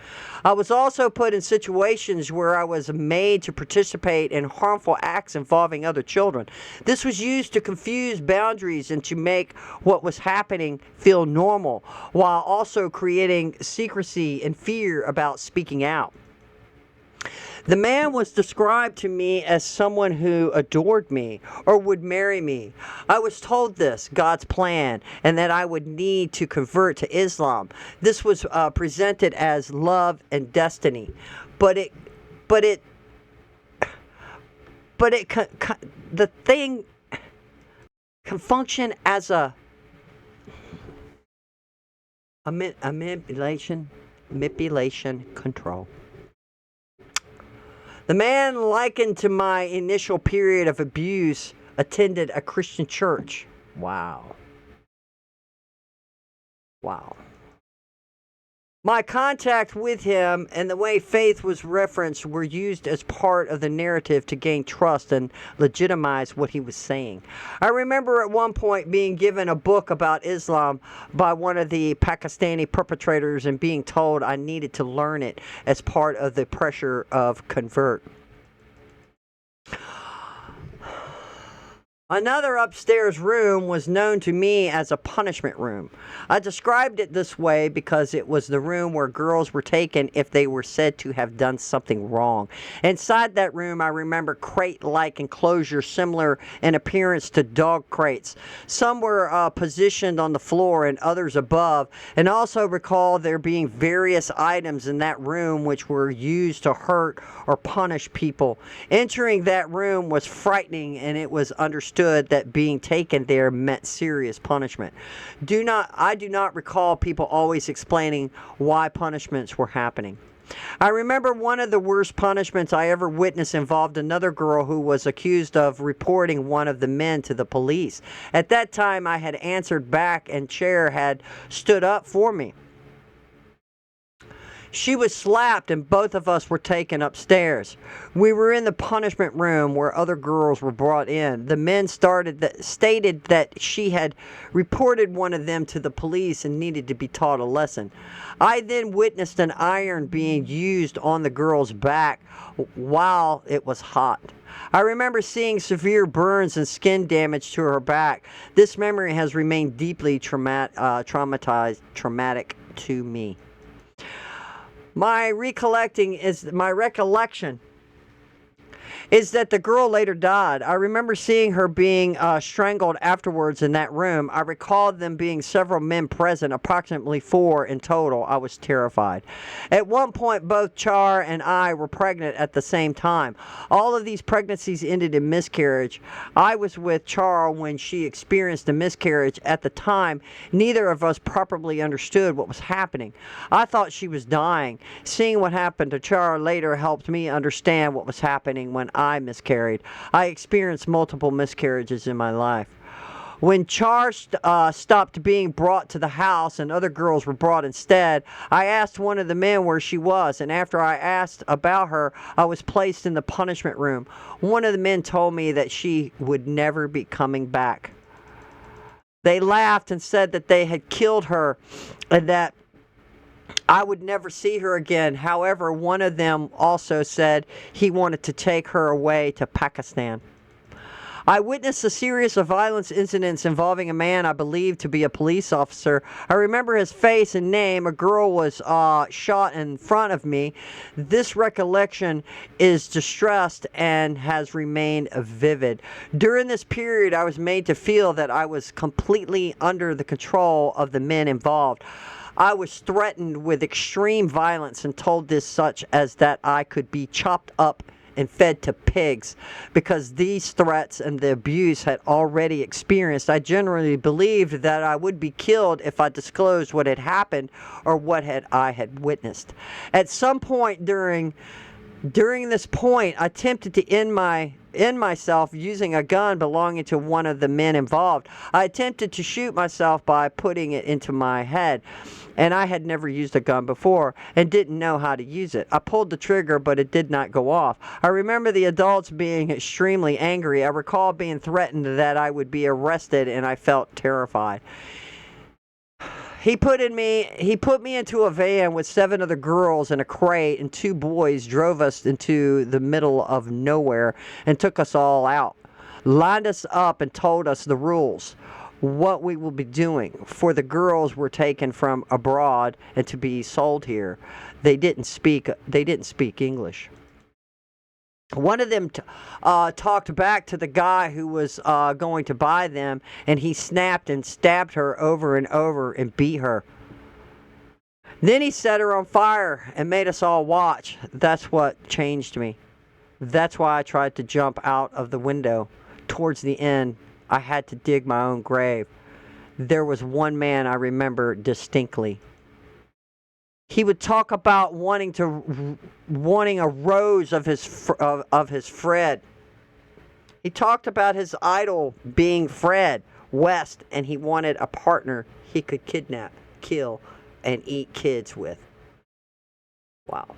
I was also put in situations where I was made to participate in harmful acts involving other children. This was used to confuse boundaries and to make what was happening feel normal, while also creating secrecy and fear about speaking out. The man was described to me as someone who adored me or would marry me. I was told this, God's plan, and that I would need to convert to Islam. This was presented as love and destiny, the thing can function as a manipulation control. The man likened to my initial period of abuse attended a Christian church. Wow. My contact with him and the way faith was referenced were used as part of the narrative to gain trust and legitimize what he was saying. I remember at one point being given a book about Islam by one of the Pakistani perpetrators and being told I needed to learn it as part of the pressure of convert. Another upstairs room was known to me as a punishment room. I described it this way because it was the room where girls were taken if they were said to have done something wrong. Inside that room, I remember crate-like enclosures similar in appearance to dog crates. Some were positioned on the floor and others above, and also recall there being various items in that room which were used to hurt or punish people. Entering that room was frightening, and it was understood that being taken there meant serious punishment. I do not recall people always explaining why punishments were happening. I remember one of the worst punishments I ever witnessed involved another girl who was accused of reporting one of the men to the police. At that time, I had answered back and Chair had stood up for me. She was slapped and both of us were taken upstairs. We were in the punishment room where other girls were brought in. The men stated that she had reported one of them to the police and needed to be taught a lesson. I then witnessed an iron being used on the girl's back while it was hot. I remember seeing severe burns and skin damage to her back. This memory has remained deeply traumatic to me. My recollection is that the girl later died. I remember seeing her being strangled afterwards in that room. I recalled them being several men present, approximately 4 in total. I was terrified. At one point, both Char and I were pregnant at the same time. All of these pregnancies ended in miscarriage. I was with Char when she experienced a miscarriage. At the time, neither of us properly understood what was happening. I thought she was dying. Seeing what happened to Char later helped me understand what was happening when I miscarried. I experienced multiple miscarriages in my life. When Char stopped being brought to the house and other girls were brought instead, I asked one of the men where she was, and after I asked about her, I was placed in the punishment room. One of the men told me that she would never be coming back. They laughed and said that they had killed her and that I would never see her again. However, one of them also said he wanted to take her away to Pakistan. I witnessed a series of violence incidents involving a man I believed to be a police officer. I remember his face and name. A girl was shot in front of me. This recollection is distressed and has remained vivid. During this period, I was made to feel that I was completely under the control of the men involved. I was threatened with extreme violence and told this such as that I could be chopped up and fed to pigs. Because these threats and the abuse had already experienced, I generally believed that I would be killed if I disclosed what had happened or what I had witnessed. At some point during this point, I attempted to end myself using a gun belonging to one of the men involved. I attempted to shoot myself by putting it into my head, and I had never used a gun before and didn't know how to use it. I pulled the trigger, but it did not go off. I remember the adults being extremely angry. I recall being threatened that I would be arrested, and I felt terrified. He put me into a van with 7 other girls in a crate, and 2 boys drove us into the middle of nowhere and took us all out, lined us up and told us the rules, what we will be doing. For the girls were taken from abroad and to be sold here. They didn't speak English. One of them talked back to the guy who was going to buy them, and he snapped and stabbed her over and over and beat her. Then he set her on fire and made us all watch. That's what changed me. That's why I tried to jump out of the window. Towards the end, I had to dig my own grave. There was one man I remember distinctly. He would talk about wanting a rose of his Fred. He talked about his idol being Fred West, and he wanted a partner he could kidnap, kill, and eat kids with. Wow.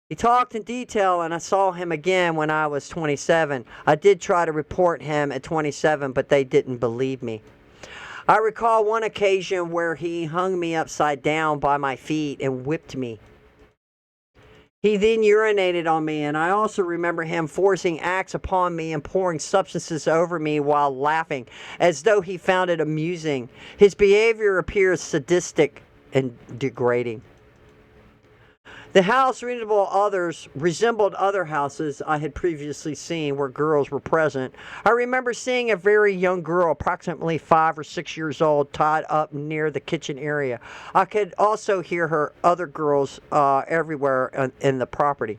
He talked in detail, and I saw him again when I was 27. I did try to report him at 27, but they didn't believe me. I recall one occasion where he hung me upside down by my feet and whipped me. He then urinated on me, and I also remember him forcing acts upon me and pouring substances over me while laughing, as though he found it amusing. His behavior appears sadistic and degrading. The house resembled other houses I had previously seen where girls were present. I remember seeing a very young girl, approximately 5 or 6 years old, tied up near the kitchen area. I could also hear her other girls elsewhere in the property.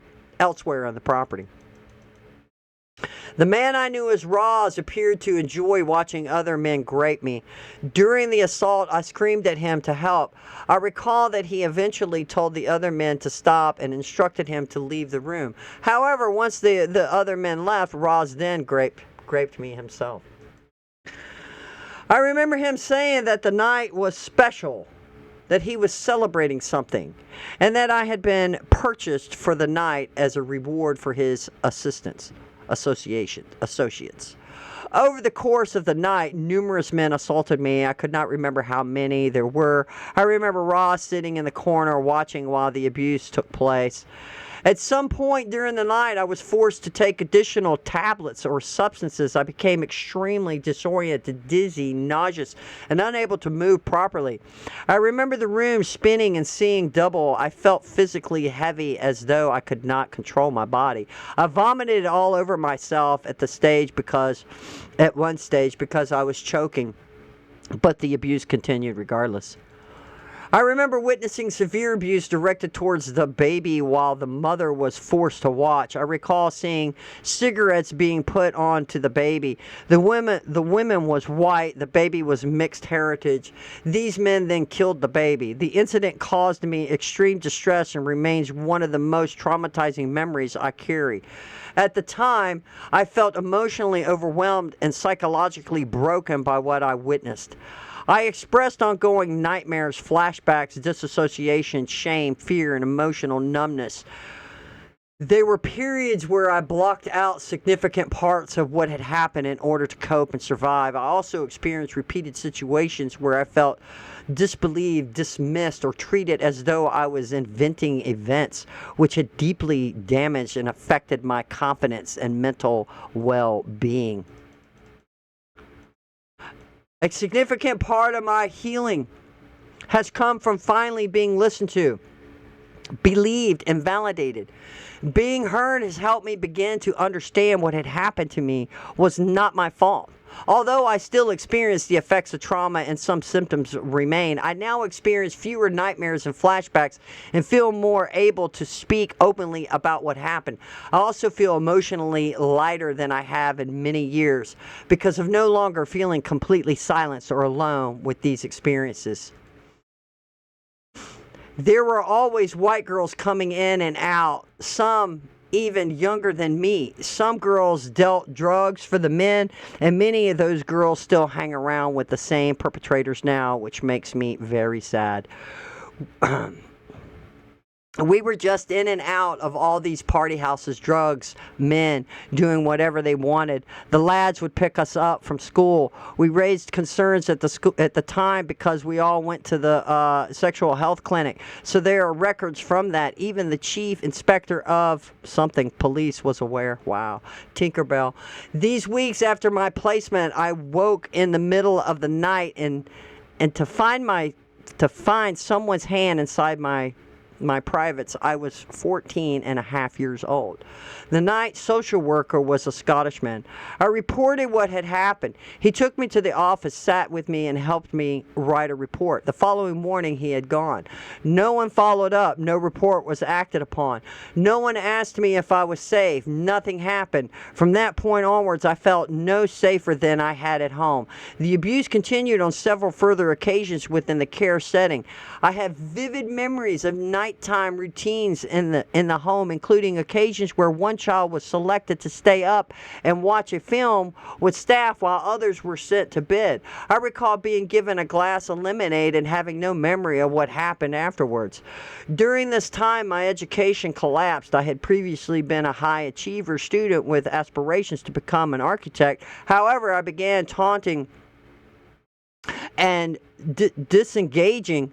The man I knew as Roz appeared to enjoy watching other men grape me. During the assault, I screamed at him to help. I recall that he eventually told the other men to stop and instructed him to leave the room. However, once the other men left, Roz then graped me himself. I remember him saying that the night was special, that he was celebrating something, and that I had been purchased for the night as a reward for his associates. Over the course of the night, numerous men assaulted me. I could not remember how many there were. I remember Ross sitting in the corner watching while the abuse took place. At some point during the night, I was forced to take additional tablets or substances. I became extremely disoriented, dizzy, nauseous, and unable to move properly. I remember the room spinning and seeing double. I felt physically heavy as though I could not control my body. I vomited all over myself at one stage because I was choking, but the abuse continued regardless. I remember witnessing severe abuse directed towards the baby while the mother was forced to watch. I recall seeing cigarettes being put on to the baby. The woman was white. The baby was mixed heritage. These men then killed the baby. The incident caused me extreme distress and remains one of the most traumatizing memories I carry. At the time, I felt emotionally overwhelmed and psychologically broken by what I witnessed. I expressed ongoing nightmares, flashbacks, disassociation, shame, fear, and emotional numbness. There were periods where I blocked out significant parts of what had happened in order to cope and survive. I also experienced repeated situations where I felt disbelieved, dismissed, or treated as though I was inventing events which had deeply damaged and affected my confidence and mental well-being. A significant part of my healing has come from finally being listened to, believed, and validated. Being heard has helped me begin to understand what had happened to me was not my fault. Although I still experience the effects of trauma and some symptoms remain, I now experience fewer nightmares and flashbacks and feel more able to speak openly about what happened. I also feel emotionally lighter than I have in many years because of no longer feeling completely silenced or alone with these experiences. There were always white girls coming in and out, some even younger than me. Some girls dealt drugs for the men, and many of those girls still hang around with the same perpetrators now, which makes me very sad. We were just in and out of all these party houses, drugs, men doing whatever they wanted. The lads would pick us up from school. We raised concerns at the time because we all went to the sexual health clinic. So there are records from that. Even the chief inspector of something, police, was aware. Wow. Tinkerbell. These weeks after my placement, I woke in the middle of the night and to find someone's hand inside my privates. I was 14 and a half years old. The night social worker was a Scottishman. I reported what had happened. He took me to the office, sat with me, and helped me write a report. The following morning, he had gone. No one followed up. No report was acted upon. No one asked me if I was safe. Nothing happened. From that point onwards, I felt no safer than I had at home. The abuse continued on several further occasions within the care setting. I have vivid memories of nighttime routines in the home, including occasions where one child was selected to stay up and watch a film with staff while others were sent to bed. I recall being given a glass of lemonade and having no memory of what happened afterwards. During this time, my education collapsed. I had previously been a high achiever student with aspirations to become an architect. However, I began taunting and disengaging.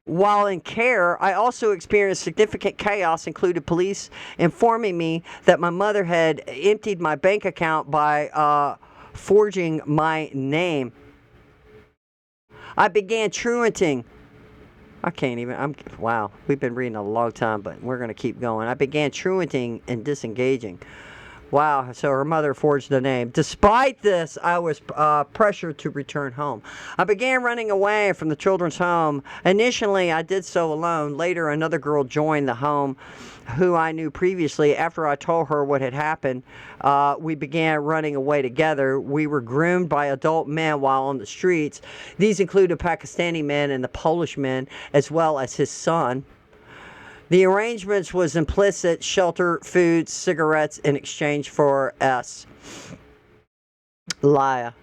While in care, I also experienced significant chaos, including police informing me that my mother had emptied my bank account by forging my name. I began truanting. Wow, we've been reading a long time, but we're going to keep going. I began truanting and disengaging. Wow, so her mother forged the name. Despite this, I was pressured to return home. I began running away from the children's home. Initially, I did so alone. Later, another girl joined the home who I knew previously. After I told her what had happened, we began running away together. We were groomed by adult men while on the streets. These included Pakistani men and the Polish men, as well as his son. The arrangements was implicit: shelter, food, cigarettes in exchange for us. Liar.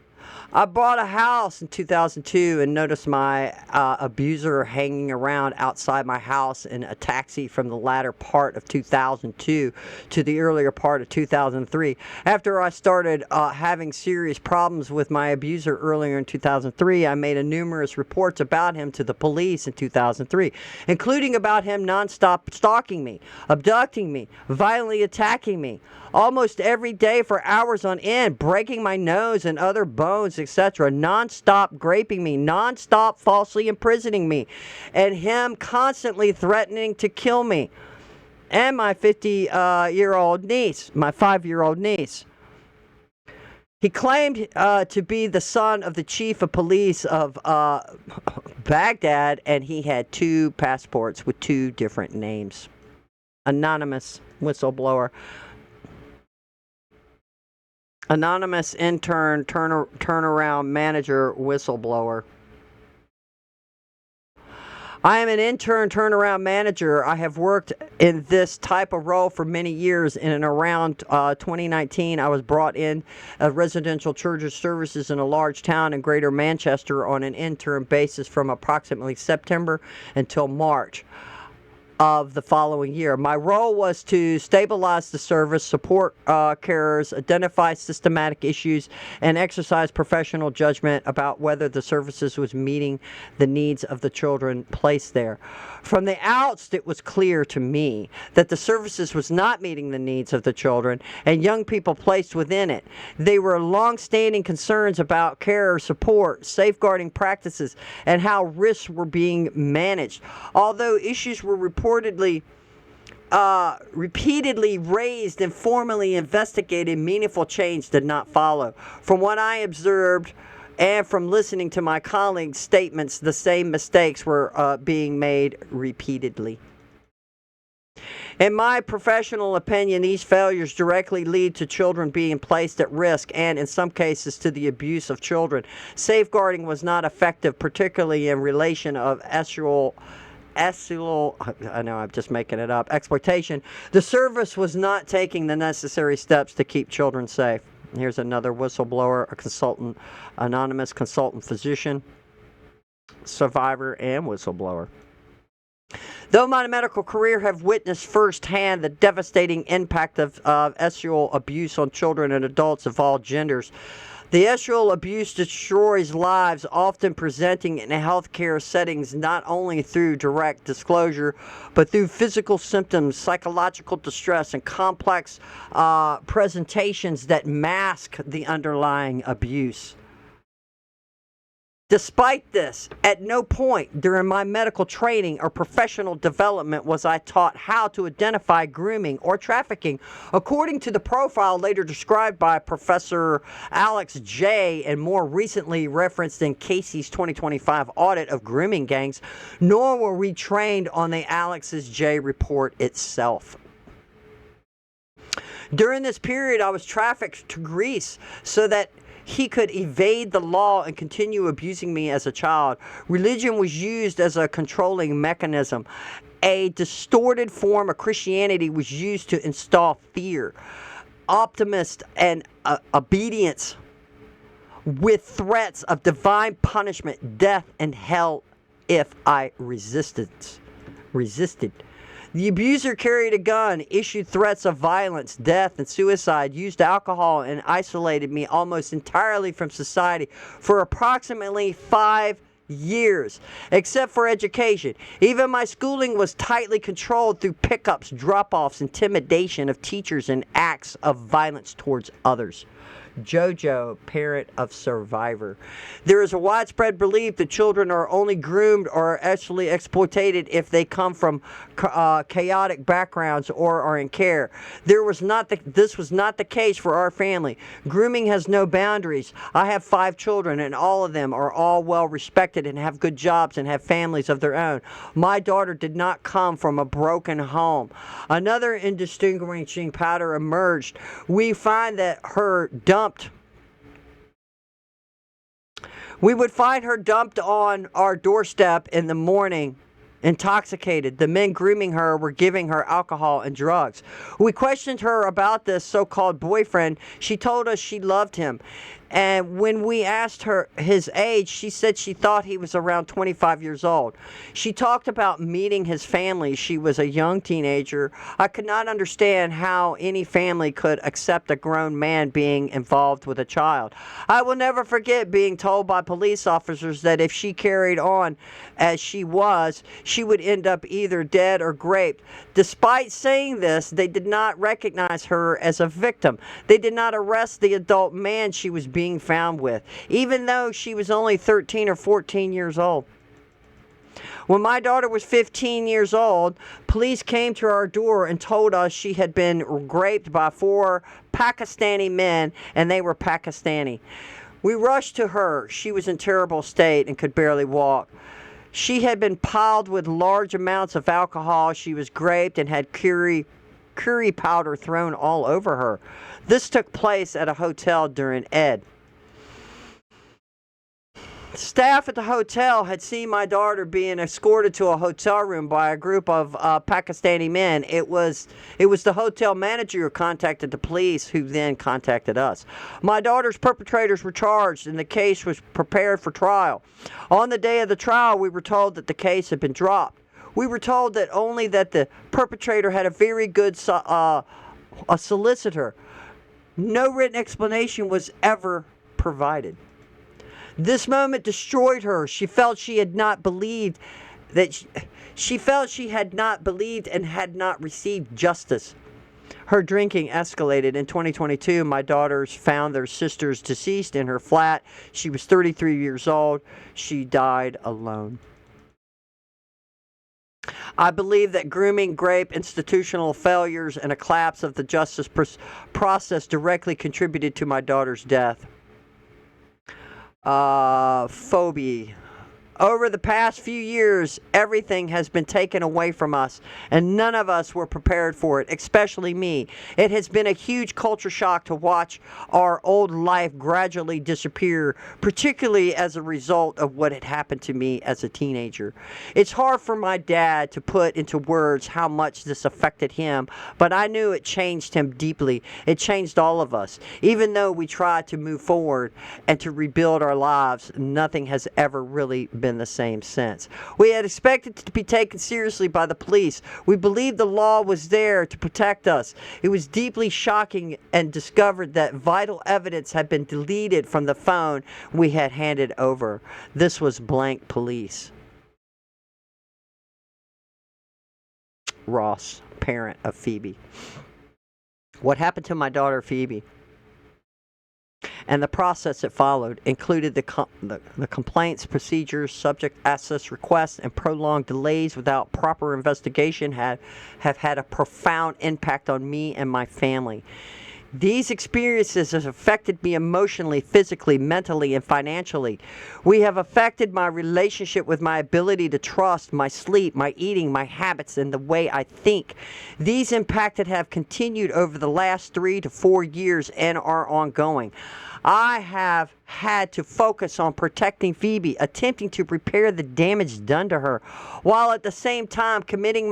I bought a house in 2002 and noticed my abuser hanging around outside my house in a taxi from the latter part of 2002 to the earlier part of 2003. After I started having serious problems with my abuser earlier in 2003, I made numerous reports about him to the police in 2003, including about him nonstop stalking me, abducting me, violently attacking me, almost every day for hours on end, breaking my nose and other bones, etc., non-stop raping me, non-stop falsely imprisoning me, and him constantly threatening to kill me and my 50-year-old niece, my 5-year-old niece. He claimed to be the son of the chief of police of Baghdad, and he had 2 passports with 2 different names. Anonymous whistleblower. Anonymous intern, turnaround manager, whistleblower. I am an intern turnaround manager. I have worked in this type of role for many years. In and around 2019, I was brought in as residential children's services in a large town in Greater Manchester on an interim basis from approximately September until March. of the following year. My role was to stabilize the service, support carers, identify systematic issues, and exercise professional judgment about whether the services was meeting the needs of the children placed there. From the outset, it was clear to me that the services was not meeting the needs of the children and young people placed within it. They were long-standing concerns about care, support, safeguarding practices, and how risks were being managed. Although issues were repeatedly raised and formally investigated, meaningful change did not follow. From what I observed and from listening to my colleagues' statements, the same mistakes were being made repeatedly. In my professional opinion, these failures directly lead to children being placed at risk and, in some cases, to the abuse of children. Safeguarding was not effective, particularly in relation of I know I'm just making it up, exploitation. The service was not taking the necessary steps to keep children safe. Here's another whistleblower, a consultant, anonymous consultant physician, survivor, and whistleblower. Though my medical career have witnessed firsthand the devastating impact of sexual abuse on children and adults of all genders, the sexual abuse destroys lives, often presenting in healthcare settings not only through direct disclosure, but through physical symptoms, psychological distress, and complex presentations that mask the underlying abuse. Despite this, at no point during my medical training or professional development was I taught how to identify grooming or trafficking. According to the profile later described by Professor Alex J. and more recently referenced in Casey's 2025 audit of grooming gangs, nor were we trained on the Alex's J report itself. During this period, I was trafficked to Greece so that he could evade the law and continue abusing me as a child. Religion was used as a controlling mechanism. A distorted form of Christianity was used to install fear, optimism, and obedience, with threats of divine punishment, death, and hell if I resisted. The abuser carried a gun, issued threats of violence, death, and suicide, used alcohol, and isolated me almost entirely from society for approximately 5 years, except for education. Even my schooling was tightly controlled through pickups, drop-offs, intimidation of teachers, and acts of violence towards others. Jojo, parent of survivor. There is a widespread belief that children are only groomed or actually exploited if they come from chaotic backgrounds or are in care. This was not the case for our family. Grooming has no boundaries. I have 5 children, and all of them are all well respected and have good jobs and have families of their own. My daughter did not come from a broken home. Another indistinguishing pattern emerged. We find that we would find her dumped on our doorstep in the morning, intoxicated. The men grooming her were giving her alcohol and drugs. We questioned her about this so-called boyfriend. She told us she loved him. And when we asked her his age, she said she thought he was around 25 years old. She talked about meeting his family. She was a young teenager. I could not understand how any family could accept a grown man being involved with a child. I will never forget being told by police officers that if she carried on as she was, she would end up either dead or raped. Despite saying this, they did not recognize her as a victim. They did not arrest the adult man she was being found with, even though she was only 13 or 14 years old. When my daughter was 15 years old, police came to our door and told us she had been raped by 4 Pakistani men, and they were Pakistani. We rushed to her. She was in terrible state and could barely walk. She had been piled with large amounts of alcohol. She was raped and had curry powder thrown all over her. This took place at a hotel during Eid. Staff at the hotel had seen my daughter being escorted to a hotel room by a group of Pakistani men. It was the hotel manager who contacted the police, who then contacted us. My daughter's perpetrators were charged, and the case was prepared for trial. On the day of the trial, we were told that the case had been dropped. We were told that only that the perpetrator had a very good a solicitor. No written explanation was ever provided. This moment destroyed her. She felt she had not believed that she felt she had not believed and had not received justice. Her drinking escalated. In 2022, my daughters found their sisters deceased in her flat. She was 33 years old. She died alone. I believe that grooming, grape, institutional failures, and a collapse of the justice process directly contributed to my daughter's death. Phobia. Over the past few years, everything has been taken away from us, and none of us were prepared for it, especially me. It has been a huge culture shock to watch our old life gradually disappear, particularly as a result of what had happened to me as a teenager. It's hard for my dad to put into words how much this affected him, but I knew it changed him deeply. It changed all of us. Even though we tried to move forward and to rebuild our lives, nothing has ever really been the same since. We had expected to be taken seriously by the police. We believed the law was there to protect us. It was deeply shocking and discovered that vital evidence had been deleted from the phone we had handed over. This was blank police. Ross, parent of Phoebe. What happened to my daughter Phoebe? And the process that followed included the complaints, procedures, subject access requests, and prolonged delays without proper investigation have had a profound impact on me and my family. These experiences have affected me emotionally, physically, mentally, and financially. We have affected my relationship with my ability to trust, my sleep, my eating, my habits, and the way I think. These impacts have continued over the last 3 to 4 years and are ongoing. I have had to focus on protecting Phoebe, attempting to repair the damage done to her, while at the same time committing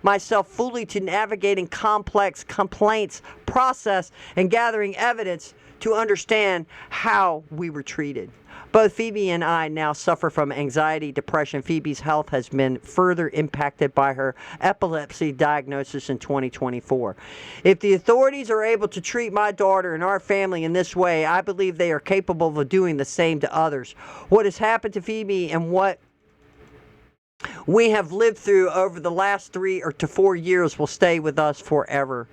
myself fully to navigating complex complaints process and gathering evidence to understand how we were treated. Both Phoebe and I now suffer from anxiety, depression. Phoebe's health has been further impacted by her epilepsy diagnosis in 2024. If the authorities are able to treat my daughter and our family in this way, I believe they are capable of doing the same to others. What has happened to Phoebe and what we have lived through over the last 3 to 4 years will stay with us forever.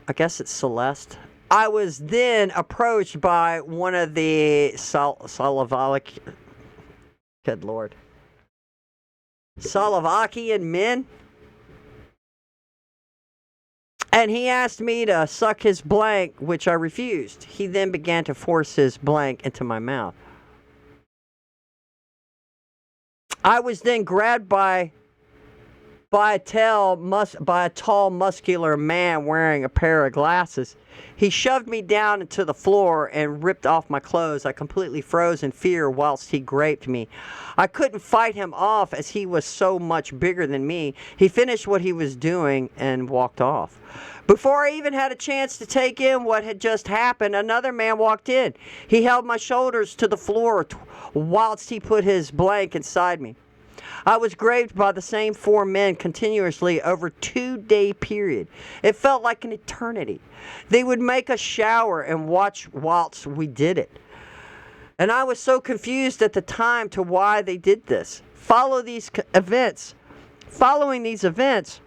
I guess it's Celeste. I was then approached by one of the Slovakian men, and he asked me to suck his blank, which I refused. He then began to force his blank into my mouth. I was then grabbed by a tall, muscular man wearing a pair of glasses. He shoved me down into the floor and ripped off my clothes. I completely froze in fear whilst he graped me. I couldn't fight him off as he was so much bigger than me. He finished what he was doing and walked off. Before I even had a chance to take in what had just happened, another man walked in. He held my shoulders to the floor whilst he put his blank inside me. I was grazed by the same 4 men continuously over a 2-day period. It felt like an eternity. They would make us shower and watch whilst we did it. And I was so confused at the time to why they did this. Following these events,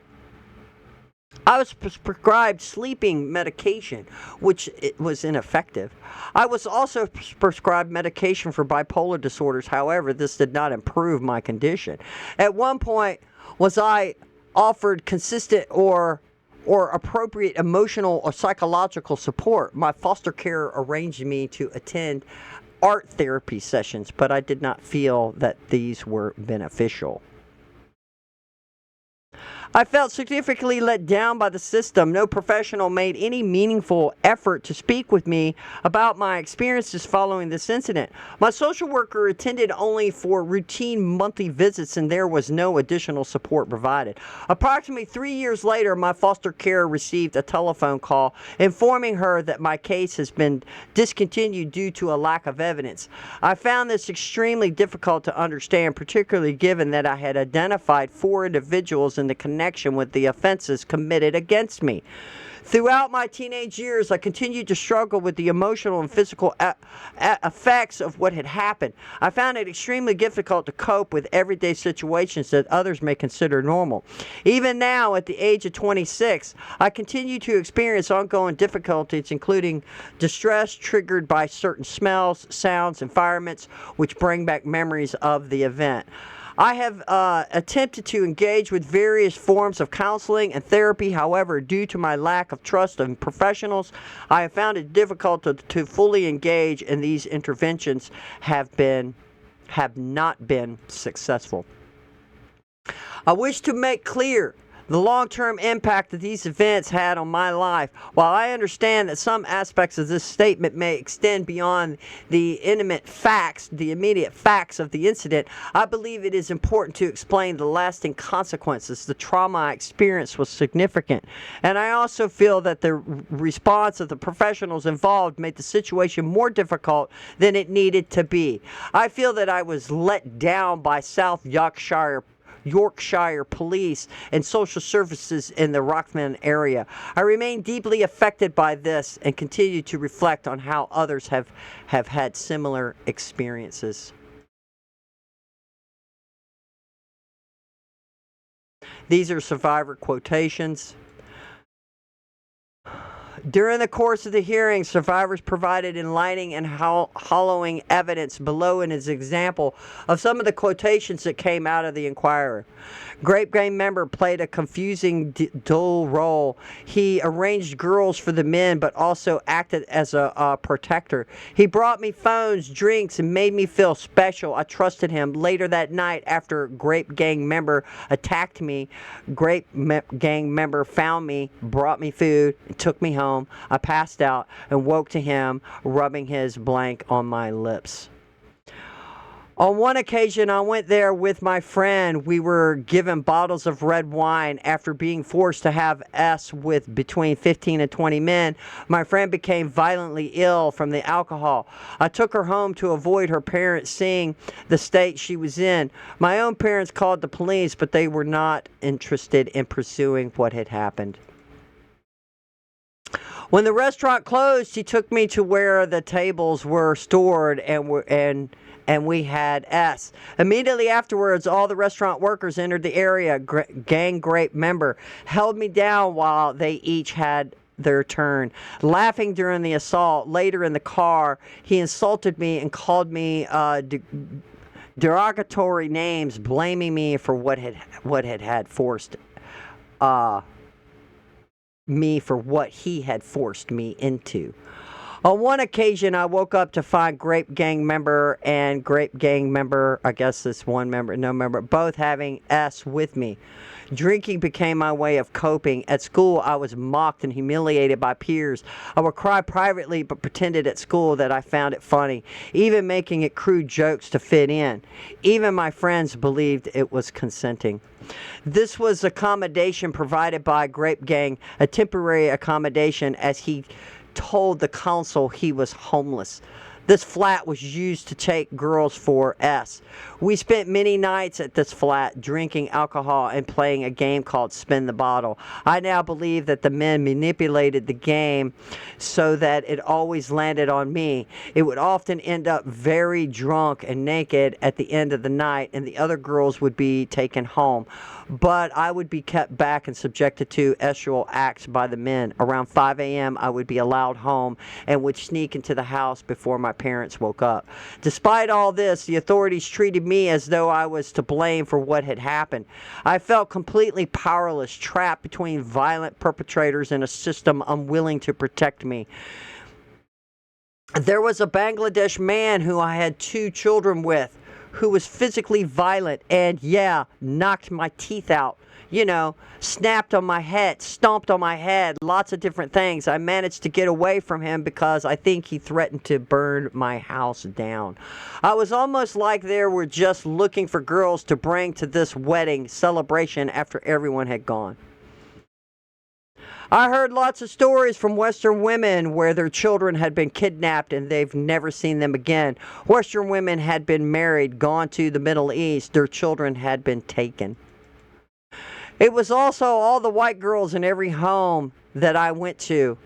I was prescribed sleeping medication, which was ineffective. I was also prescribed medication for bipolar disorders. However, this did not improve my condition. At one point, was I offered consistent or appropriate emotional or psychological support? My foster care arranged me to attend art therapy sessions, but I did not feel that these were beneficial. I felt significantly let down by the system. No professional made any meaningful effort to speak with me about my experiences following this incident. My social worker attended only for routine monthly visits, and there was no additional support provided. Approximately 3 years later, my foster care received a telephone call informing her that my case has been discontinued due to a lack of evidence. I found this extremely difficult to understand, particularly given that I had identified 4 individuals in the connection with the offenses committed against me. Throughout my teenage years, I continued to struggle with the emotional and physical effects of what had happened. I found it extremely difficult to cope with everyday situations that others may consider normal. Even now, at the age of 26, I continue to experience ongoing difficulties, including distress triggered by certain smells, sounds, environments, which bring back memories of the event. I have attempted to engage with various forms of counseling and therapy. However, due to my lack of trust in professionals, I have found it difficult to fully engage, and these interventions have not been successful. I wish to make clear the long-term impact that these events had on my life. While I understand that some aspects of this statement may extend beyond the immediate facts of the incident, I believe it is important to explain the lasting consequences. The trauma I experienced was significant, and I also feel that the response of the professionals involved made the situation more difficult than it needed to be. I feel that I was let down by South Yorkshire Police and Social Services in the Rockland area. I remain deeply affected by this and continue to reflect on how others have had similar experiences. These are survivor quotations. During the course of the hearing, survivors provided enlightening and hollowing evidence. Below is an example of some of the quotations that came out of the inquiry. Grape Gang member played a confusing dual role. He arranged girls for the men, but also acted as a protector. He brought me phones, drinks, and made me feel special. I trusted him. Later that night, after Grape Gang member attacked me, Gang member found me, brought me food, and took me home. I passed out and woke to him rubbing his blank on my lips. On one occasion, I went there with my friend. We were given bottles of red wine after being forced to have with between 15 and 20 men. My friend became violently ill from the alcohol. I took her home to avoid her parents seeing the state she was in. My own parents called the police, but they were not interested in pursuing what had happened. When the restaurant closed, he took me to where the tables were stored and we had S. Immediately afterwards, all the restaurant workers entered the area. Gang Grape member held me down while they each had their turn. Laughing during the assault, later in the car, he insulted me and called me derogatory names, blaming me for what had forced me for what he had forced me into. On one occasion, I woke up to find Grape Gang member and Grape Gang member, I guess this one member, no member, both having S with me. Drinking became my way of coping. At school, I was mocked and humiliated by peers. I would cry privately but pretended at school that I found it funny, even making it crude jokes to fit in. Even my friends believed it was consenting. This was accommodation provided by Grape Gang, a temporary accommodation, as he told the council he was homeless. This flat was used to take girls for S. We spent many nights at this flat drinking alcohol and playing a game called Spin the Bottle. I now believe that the men manipulated the game so that it always landed on me. It would often end up very drunk and naked at the end of the night, and the other girls would be taken home. But I would be kept back and subjected to sexual acts by the men. Around 5 a.m., I would be allowed home and would sneak into the house before my parents woke up. Despite all this, the authorities treated me as though I was to blame for what had happened. I felt completely powerless, trapped between violent perpetrators and a system unwilling to protect me. There was a Bangladesh man who I had 2 children with, who was physically violent and, knocked my teeth out. snapped on my head, stomped on my head, lots of different things. I managed to get away from him because I think he threatened to burn my house down. I was almost like they were just looking for girls to bring to this wedding celebration after everyone had gone. I heard lots of stories from Western women where their children had been kidnapped and they've never seen them again. Western women had been married, gone to the Middle East, their children had been taken. It was also all the white girls in every home that I went to.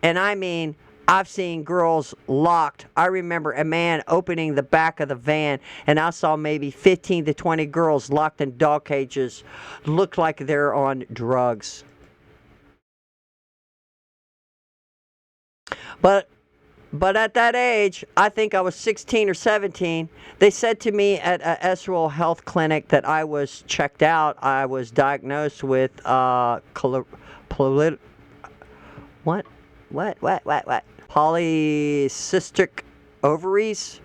And I mean, I've seen girls locked. I remember a man opening the back of the van and I saw maybe 15 to 20 girls locked in dog cages. Looked like they're on drugs. But at that age, I think I was 16 or 17, they said to me at a Esrel Health Clinic that I was checked out. I was diagnosed with polycystic ovaries.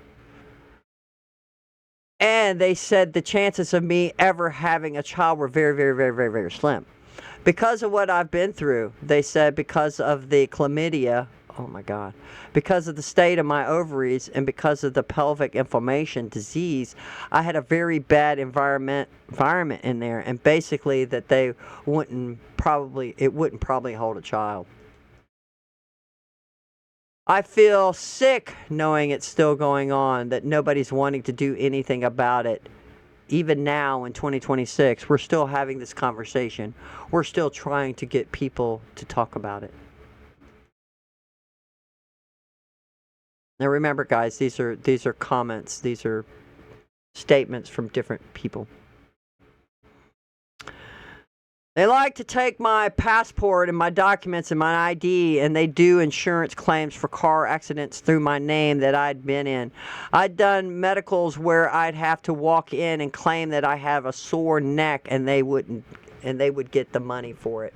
And they said the chances of me ever having a child were very, very, very, very, very slim. Because of what I've been through, they said because of the chlamydia, oh my God, because of the state of my ovaries and because of the pelvic inflammation disease, I had a very bad environment in there, and basically that it wouldn't probably hold a child. I feel sick knowing it's still going on, that nobody's wanting to do anything about it. Even now in 2026, we're still having this conversation. We're still trying to get people to talk about it. Now remember, guys, these are comments, these are statements from different people. They like to take my passport and my documents and my ID, and they do insurance claims for car accidents through my name that I'd been in. I'd done medicals where I'd have to walk in and claim that I have a sore neck, and they would get the money for it.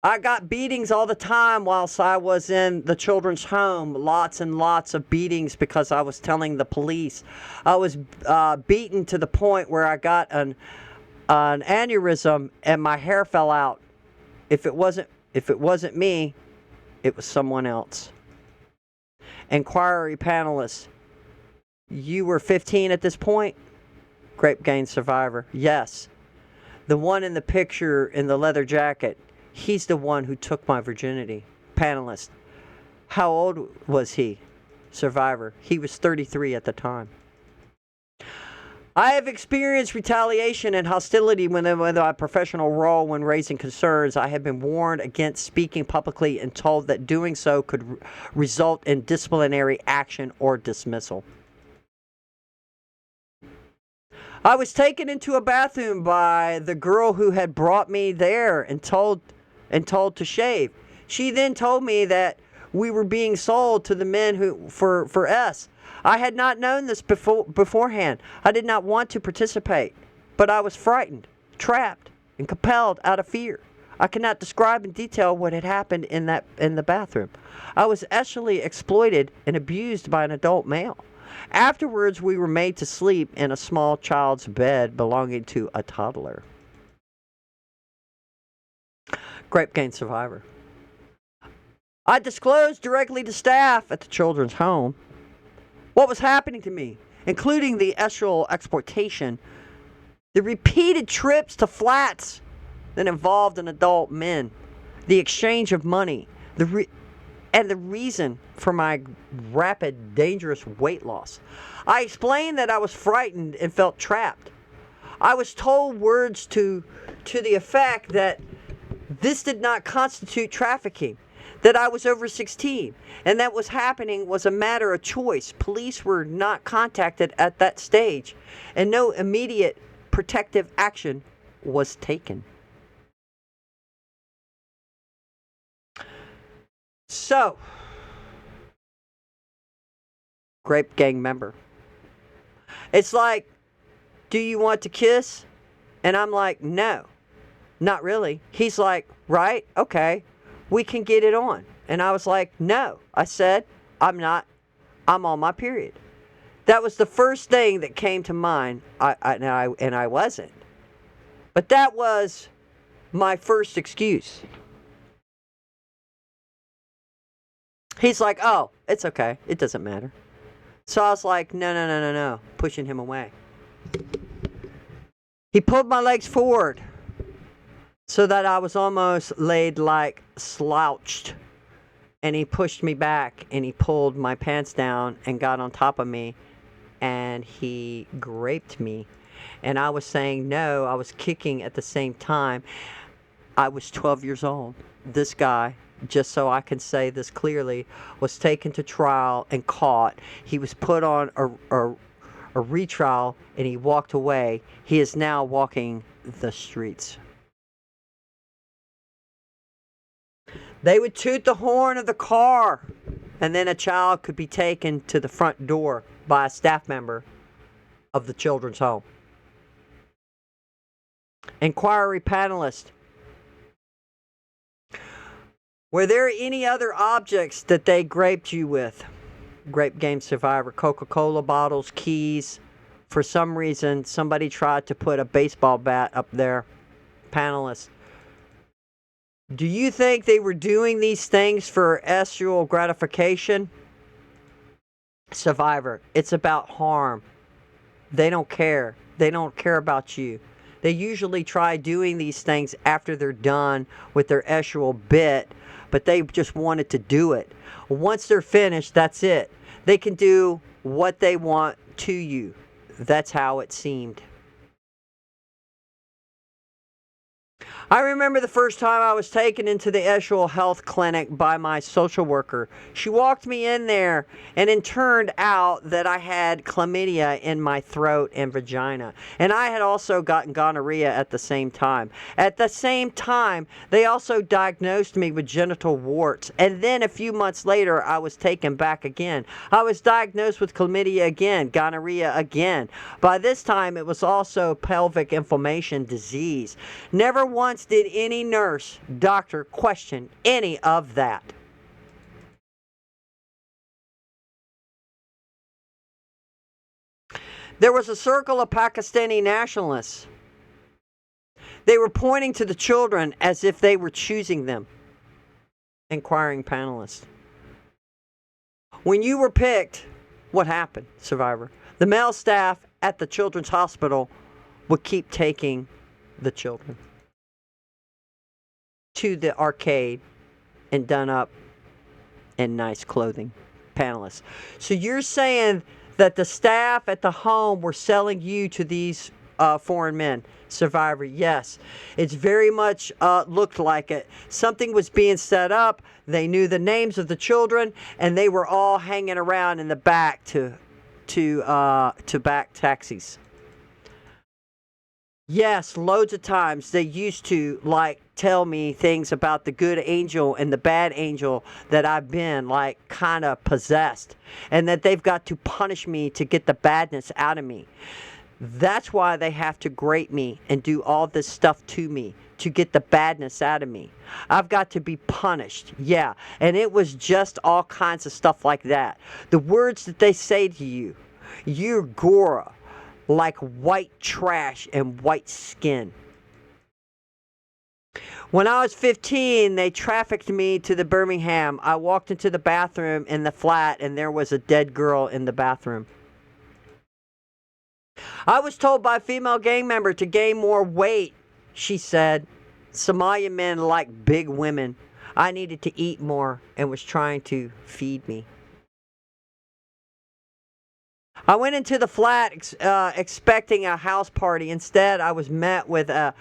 I got beatings all the time whilst I was in the children's home. Lots and lots of beatings because I was telling the police. I was beaten to the point where I got an aneurysm and my hair fell out. If it wasn't me, it was someone else. Inquiry panelists, you were 15 at this point? Grape Gain survivor. Yes. The one in the picture in the leather jacket, he's the one who took my virginity. Panelist. How old was he? Survivor. He was 33 at the time. I have experienced retaliation and hostility within my professional role when raising concerns. I have been warned against speaking publicly and told that doing so could result in disciplinary action or dismissal. I was taken into a bathroom by the girl who had brought me there and told to shave. She then told me that we were being sold to the men who for S. I had not known this beforehand. I did not want to participate, but I was frightened, trapped, and compelled out of fear. I cannot describe in detail what had happened in the bathroom. I was actually exploited and abused by an adult male. Afterwards, we were made to sleep in a small child's bed belonging to a toddler. Grape Gain survivor. I disclosed directly to staff at the children's home what was happening to me, including the estrel exploitation, the repeated trips to flats that involved an adult men, the exchange of money, and the reason for my rapid, dangerous weight loss. I explained that I was frightened and felt trapped. I was told words to the effect that this did not constitute trafficking, that I was over 16, and that was happening was a matter of choice. Police were not contacted at that stage, and no immediate protective action was taken. So, Grape Gang member. It's like, do you want to kiss? And I'm like, no, not really. He's like, right, okay, we can get it on. And I was like, no. I said, I'm not. I'm on my period. That was the first thing that came to mind. And I wasn't. But that was my first excuse. He's like, oh, it's okay. It doesn't matter. So I was like, no, pushing him away. He pulled my legs forward so that I was almost laid like slouched. And he pushed me back and he pulled my pants down and got on top of me and he raped me. And I was saying no, I was kicking at the same time. I was 12 years old. This guy, just so I can say this clearly, was taken to trial and caught. He was put on a retrial and he walked away. He is now walking the streets. They would toot the horn of the car, and then a child could be taken to the front door by a staff member of the children's home. Inquiry panelist. Were there any other objects that they graped you with? Grape game survivor. Coca-Cola bottles, keys. For some reason, somebody tried to put a baseball bat up there. Panelist. Do you think they were doing these things for sexual gratification? Survivor. It's about harm. They don't care. They don't care about you. They usually try doing these things after they're done with their sexual bit, but they just wanted to do it. Once they're finished, that's it. They can do what they want to you. That's how it seemed. I remember the first time I was taken into the sexual health clinic by my social worker. She walked me in there, and it turned out that I had chlamydia in my throat and vagina. And I had also gotten gonorrhea at the same time. At the same time, they also diagnosed me with genital warts. And then a few months later, I was taken back again. I was diagnosed with chlamydia again, gonorrhea again. By this time, it was also pelvic inflammation disease. Never once did any nurse, doctor question any of that. There was a circle of Pakistani nationalists. They were pointing to the children as if they were choosing them. Inquiring panelists. When you were picked, what happened, survivor? The male staff at the children's hospital would keep taking the children to the arcade and done up in nice clothing. Panelists. So you're saying that the staff at the home were selling you to these foreign men? Survivor, yes. It's very much looked like it. Something was being set up. They knew the names of the children, and they were all hanging around in the back to back taxis. Yes, loads of times they used to tell me things about the good angel and the bad angel that I've been kind of possessed, and that they've got to punish me to get the badness out of me. That's why they have to grate me and do all this stuff to me to get the badness out of me. I've got to be punished. Yeah, and it was just all kinds of stuff like that. The words that they say to you, you're Gora, like white trash and white skin. When I was 15, they trafficked me to the Birmingham. I walked into the bathroom in the flat, and there was a dead girl in the bathroom. I was told by a female gang member to gain more weight. She said, Somalian men like big women. I needed to eat more and was trying to feed me. I went into the flat expecting a house party. Instead, I was met with a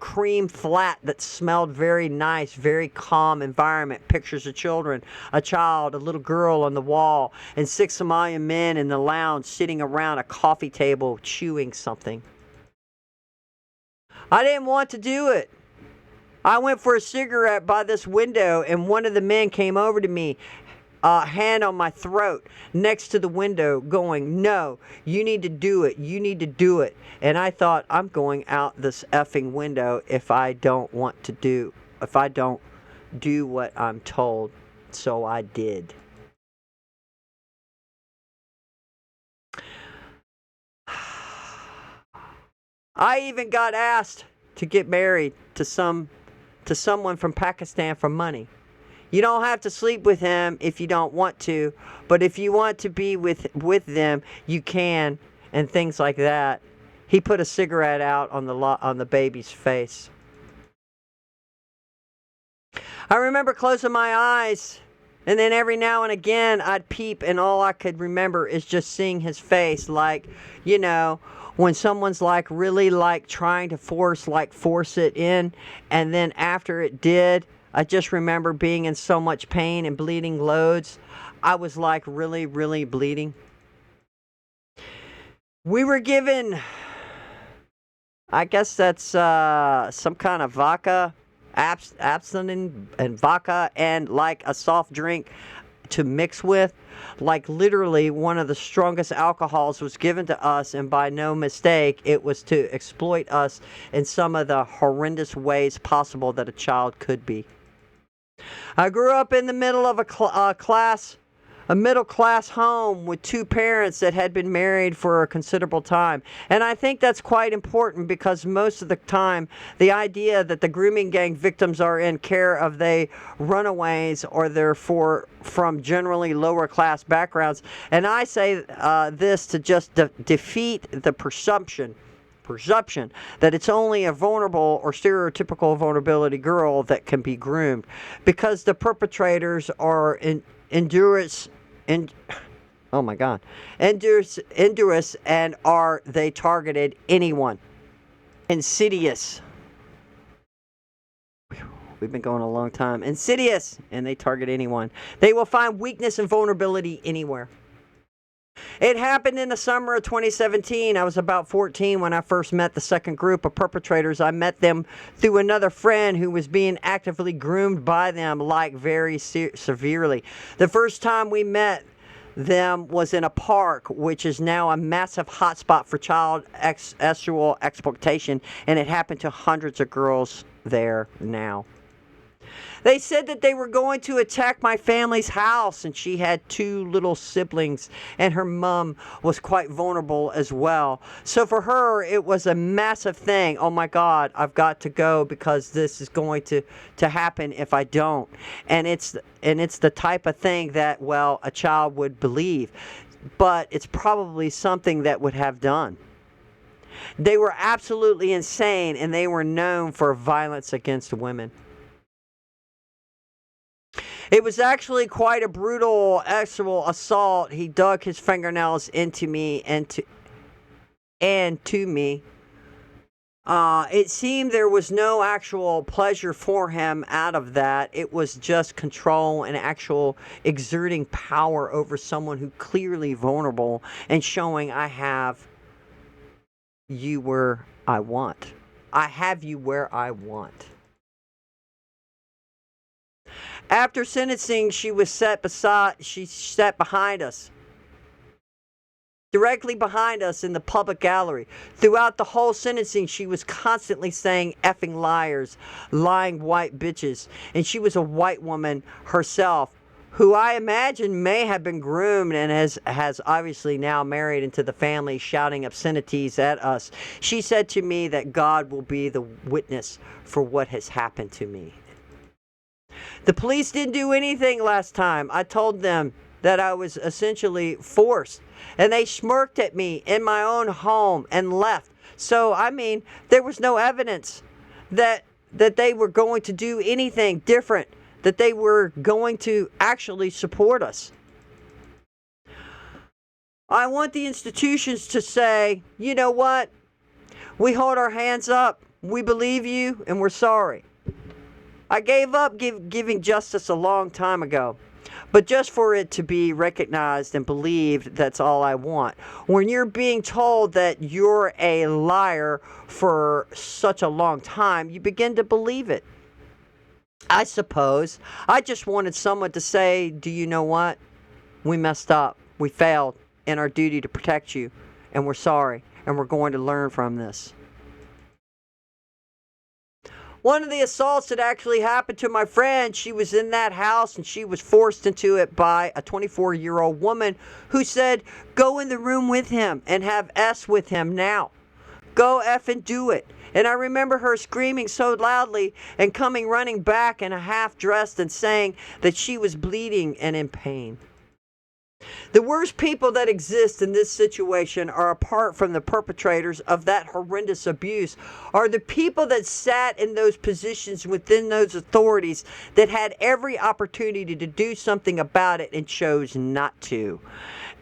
cream flat that smelled very nice, very calm environment. Pictures of children, a child, a little girl on the wall, and 6 Somalian men in the lounge sitting around a coffee table chewing something. I didn't want to do it. I went for a cigarette by this window, and one of the men came over to me, hand on my throat next to the window going, no, you need to do it. You need to do it. And I thought, I'm going out this effing window if I don't do what I'm told. So I did. I even got asked to get married to someone from Pakistan for money. You don't have to sleep with him if you don't want to, but if you want to be with them, you can, and things like that. He put a cigarette out on the baby's face. I remember closing my eyes, and then every now and again I'd peep, and all I could remember is just seeing his face, like, when someone's like really like trying to force it in, and then after it did, I just remember being in so much pain and bleeding loads. I was like really, really bleeding. We were given, I guess that's some kind of vodka, absinthe and vodka, and like a soft drink to mix with. Like literally one of the strongest alcohols was given to us, and by no mistake, it was to exploit us in some of the horrendous ways possible that a child could be. I grew up in the middle of a middle class home with two parents that had been married for a considerable time. And I think that's quite important, because most of the time the idea that the grooming gang victims are in care of they runaways, or they're from generally lower class backgrounds. And I say this to just defeat the presumption that it's only a vulnerable or stereotypical vulnerability girl that can be groomed, because the perpetrators are endurous, and are they targeted anyone. Insidious. We've been going a long time. Insidious, and they target anyone. They will find weakness and vulnerability anywhere. It happened in the summer of 2017. I was about 14 when I first met the second group of perpetrators. I met them through another friend who was being actively groomed by them, like very severely. The first time we met them was in a park, which is now a massive hotspot for child sexual exploitation, and it happened to hundreds of girls there now. They said that they were going to attack my family's house, and she had two little siblings, and her mom was quite vulnerable as well. So for her, it was a massive thing. Oh my God, I've got to go, because this is going to happen if I don't. And it's the type of thing that, well, a child would believe, but it's probably something that would have done. They were absolutely insane, and they were known for violence against women. It was actually quite a brutal sexual assault. He dug his fingernails into me and to me. It seemed there was no actual pleasure for him out of that. It was just control and actual exerting power over someone who clearly vulnerable, and showing I have you where I want. I have you where I want. After sentencing, she sat behind us, directly behind us in the public gallery. Throughout the whole sentencing, she was constantly saying effing liars, lying white bitches. And she was a white woman herself, who I imagine may have been groomed and has obviously now married into the family, shouting obscenities at us. She said to me that God will be the witness for what has happened to me. The police didn't do anything last time. I told them that I was essentially forced, and they smirked at me in my own home and left. So, I mean, there was no evidence that they were going to do anything different, that they were going to actually support us. I want the institutions to say, you know what? We hold our hands up. We believe you, and we're sorry. I gave up giving justice a long time ago, but just for it to be recognized and believed, that's all I want. When you're being told that you're a liar for such a long time, you begin to believe it. I suppose I just wanted someone to say, do you know what? We messed up. We failed in our duty to protect you, and we're sorry, and we're going to learn from this. One of the assaults that actually happened to my friend, she was in that house and she was forced into it by a 24-year-old woman who said, go in the room with him and have S with him now. Go F and do it. And I remember her screaming so loudly and coming running back in a half-dressed and saying that she was bleeding and in pain. The worst people that exist in this situation are, apart from the perpetrators of that horrendous abuse, are the people that sat in those positions within those authorities that had every opportunity to do something about it and chose not to.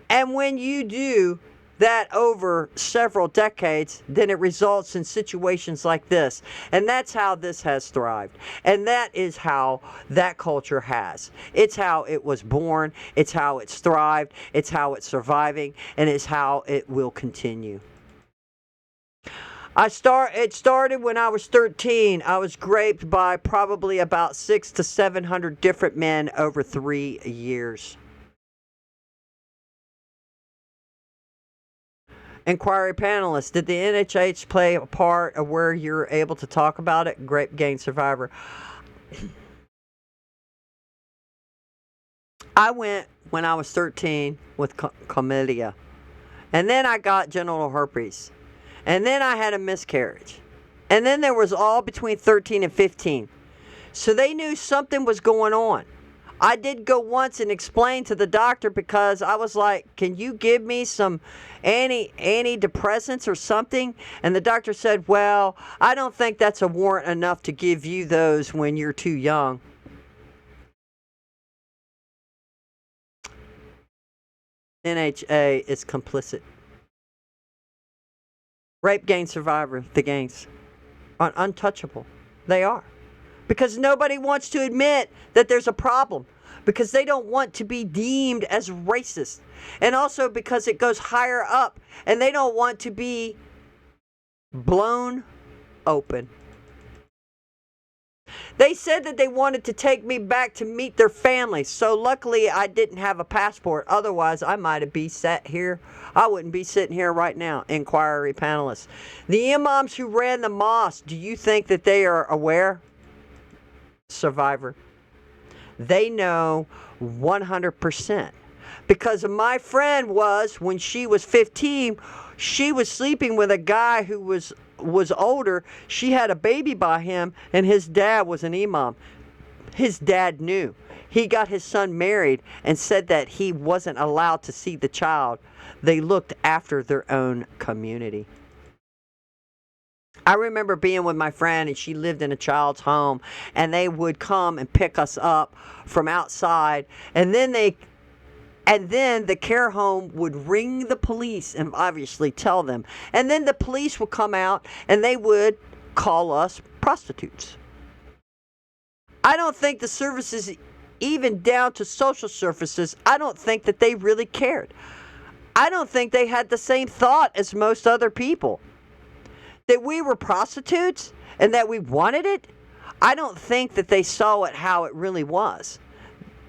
And when you do that over several decades, then it results in situations like this. And that's how this has thrived. And that is how that culture has. It's how it was born. It's how it's thrived. It's how it's surviving. And it's how it will continue. It started when I was 13. I was raped by probably about 600 to 700 different men over 3 years. Inquiry panelists, did the NHH play a part of where you're able to talk about it? Grape gang survivor. I went when I was 13 with chlamydia. And then I got genital herpes. And then I had a miscarriage. And then there was all between 13 and 15. So they knew something was going on. I did go once and explain to the doctor because I was like, can you give me some antidepressants or something? And the doctor said, well, I don't think that's a warrant enough to give you those when you're too young. NHA is complicit. Rape gang survivor, the gangs, are untouchable. They are. Because nobody wants to admit that there's a problem. Because they don't want to be deemed as racist. And also because it goes higher up. And they don't want to be blown open. They said that they wanted to take me back to meet their families. So luckily I didn't have a passport. Otherwise I might have been sat here. I wouldn't be sitting here right now. Inquiry panelists. The imams who ran the mosque, do you think that they are aware? Survivor. They know 100%. Because my friend was, when she was 15, she was sleeping with a guy who was older. She had a baby by him, and his dad was an imam. His dad knew. He got his son married and said that he wasn't allowed to see the child. They looked after their own community. I remember being with my friend, and she lived in a child's home, and they would come and pick us up from outside, and then the care home would ring the police and obviously tell them. And then the police would come out and they would call us prostitutes. I don't think the services, even down to social services, I don't think that they really cared. I don't think they had the same thought as most other people. That we were prostitutes and that we wanted it, I don't think that they saw it how it really was.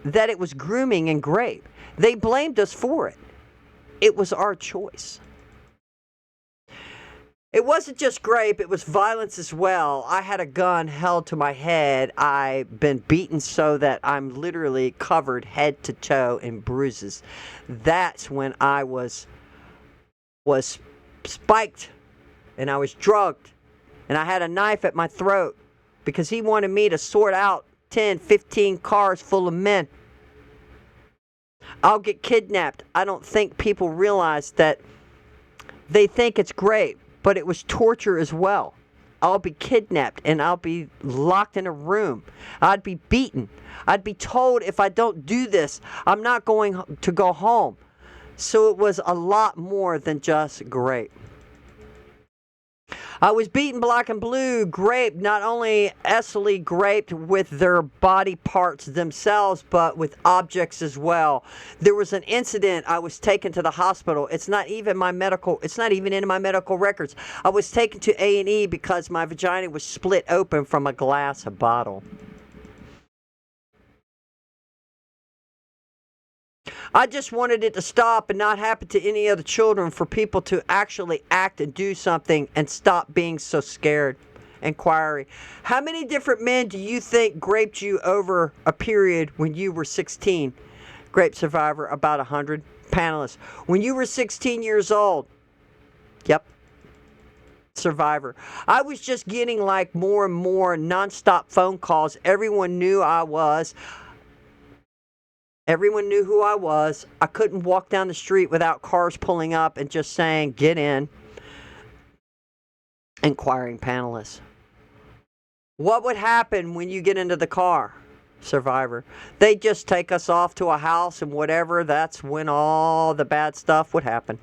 That it was grooming and rape. They blamed us for it. It was our choice. It wasn't just rape, it was violence as well. I had a gun held to my head. I've been beaten so that I'm literally covered head to toe in bruises. That's when I was spiked and I was drugged and I had a knife at my throat because he wanted me to sort out 10, 15 cars full of men. I'll get kidnapped. I don't think people realize that. They think it's great, but it was torture as well. I'll be kidnapped and I'll be locked in a room. I'd be beaten. I'd be told if I don't do this, I'm not going to go home. So it was a lot more than just rape. I was beaten black and blue, raped, not only essentially raped with their body parts themselves, but with objects as well. There was an incident, I was taken to the hospital. It's not even in my medical records. I was taken to A&E because my vagina was split open from a glass bottle. I just wanted it to stop and not happen to any other children, for people to actually act and do something and stop being so scared. Inquiry. How many different men do you think raped you over a period when you were 16? Rape survivor, about 100. Panelists. When you were 16 years old. Yep. Survivor. I was just getting like more and more nonstop phone calls. Everyone knew I was. Everyone knew who I was. I couldn't walk down the street without cars pulling up and just saying, "Get in." Inquiring panelists. What would happen when you get into the car? Survivor. They'd just take us off to a house and whatever. That's when all the bad stuff would happen.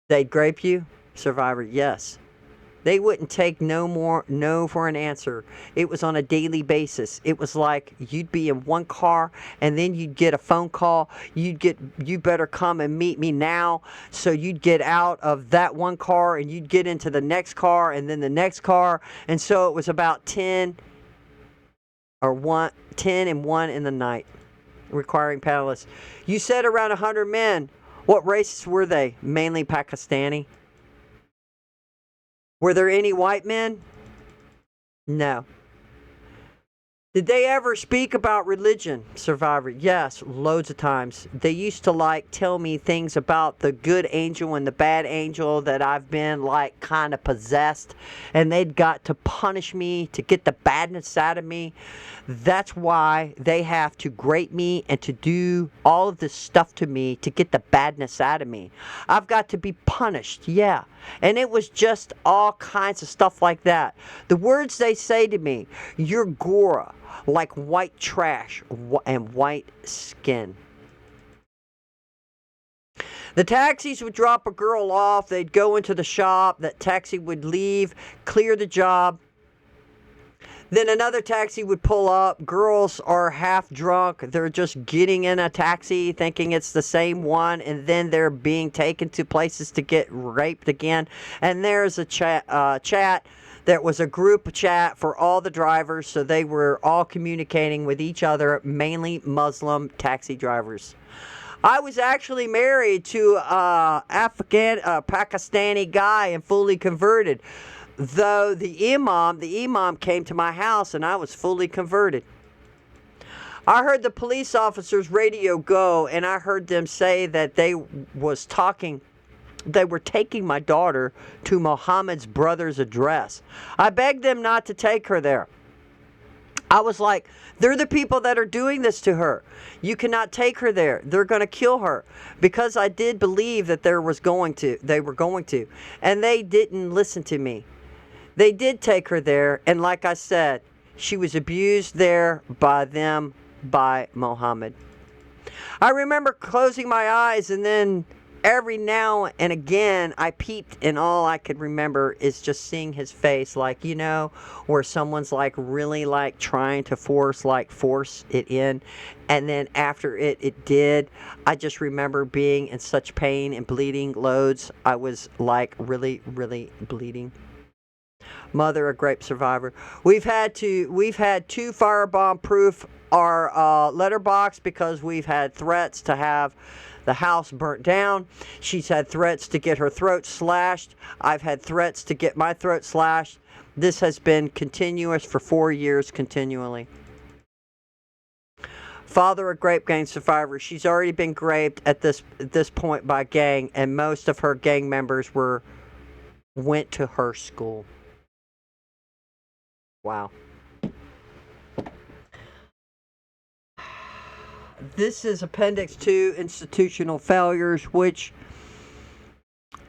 They'd grape you? Survivor. Yes. They wouldn't take no for an answer. It was on a daily basis. It was like you'd be in one car and then you'd get a phone call. You better come and meet me now. So you'd get out of that one car and you'd get into the next car and then the next car. And so it was about 10 and 1 in the night. Requiring panelists. You said around 100 men. What races were they? Mainly Pakistani. Were there any white men? No. Did they ever speak about religion? Survivor. Yes, loads of times. They used to tell me things about the good angel and the bad angel, that I've been kind of possessed, and they'd got to punish me to get the badness out of me. That's why they have to grape me and to do all of this stuff to me to get the badness out of me. I've got to be punished, yeah. And it was just all kinds of stuff like that. The words they say to me, "You're Gora, like white trash and white skin." The taxis would drop a girl off. They'd go into the shop. That taxi would leave, clear the job. Then another taxi would pull up. Girls are half drunk. They're just getting in a taxi thinking it's the same one, and then they're being taken to places to get raped again. And there's a chat. There was a group chat for all the drivers, so they were all communicating with each other, mainly Muslim taxi drivers. I was actually married to a Pakistani guy and fully converted. Though the imam came to my house and I was fully converted. I heard the police officers' radio go, and I heard them say that they were taking my daughter to Mohammed's brother's address. I begged them not to take her there. I was like, they're the people that are doing this to her. You cannot take her there. They're going to kill her. Because I did believe that they were going to. And they didn't listen to me. They did take her there, and like I said, she was abused there by Mohammed. I remember closing my eyes, and then every now and again I peeped, and all I could remember is just seeing his face, where someone's really trying to force it in, and then after it did, I just remember being in such pain and bleeding loads. I was really, really bleeding. Mother, a grape survivor. We've had 2 firebomb proof our letterbox because we've had threats to have the house burnt down. She's had threats to get her throat slashed. I've had threats to get my throat slashed. This has been continuous for 4 years continually. Father, a grape gang survivor. She's already been graped at this point by gang, and most of her gang members went to her school. Wow. This is Appendix 2, Institutional Failures, which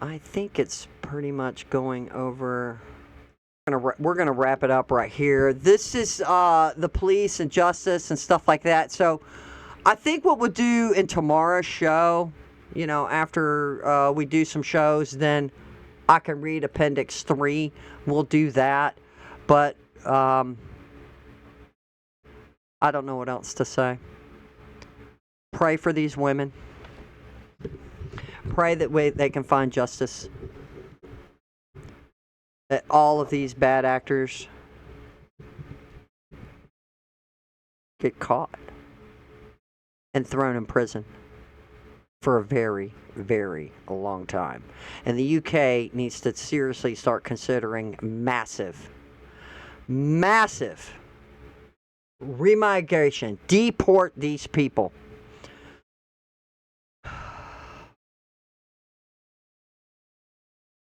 I think it's pretty much going over. We're going to wrap it up right here. This is the police and justice and stuff like that. So I think what we'll do in tomorrow's show, after we do some shows, then I can read Appendix 3. We'll do that. But I don't know what else to say. Pray for these women. Pray that they can find justice. That all of these bad actors get caught and thrown in prison for a very, very long time. And the UK needs to seriously start considering massive remigration. Deport these people.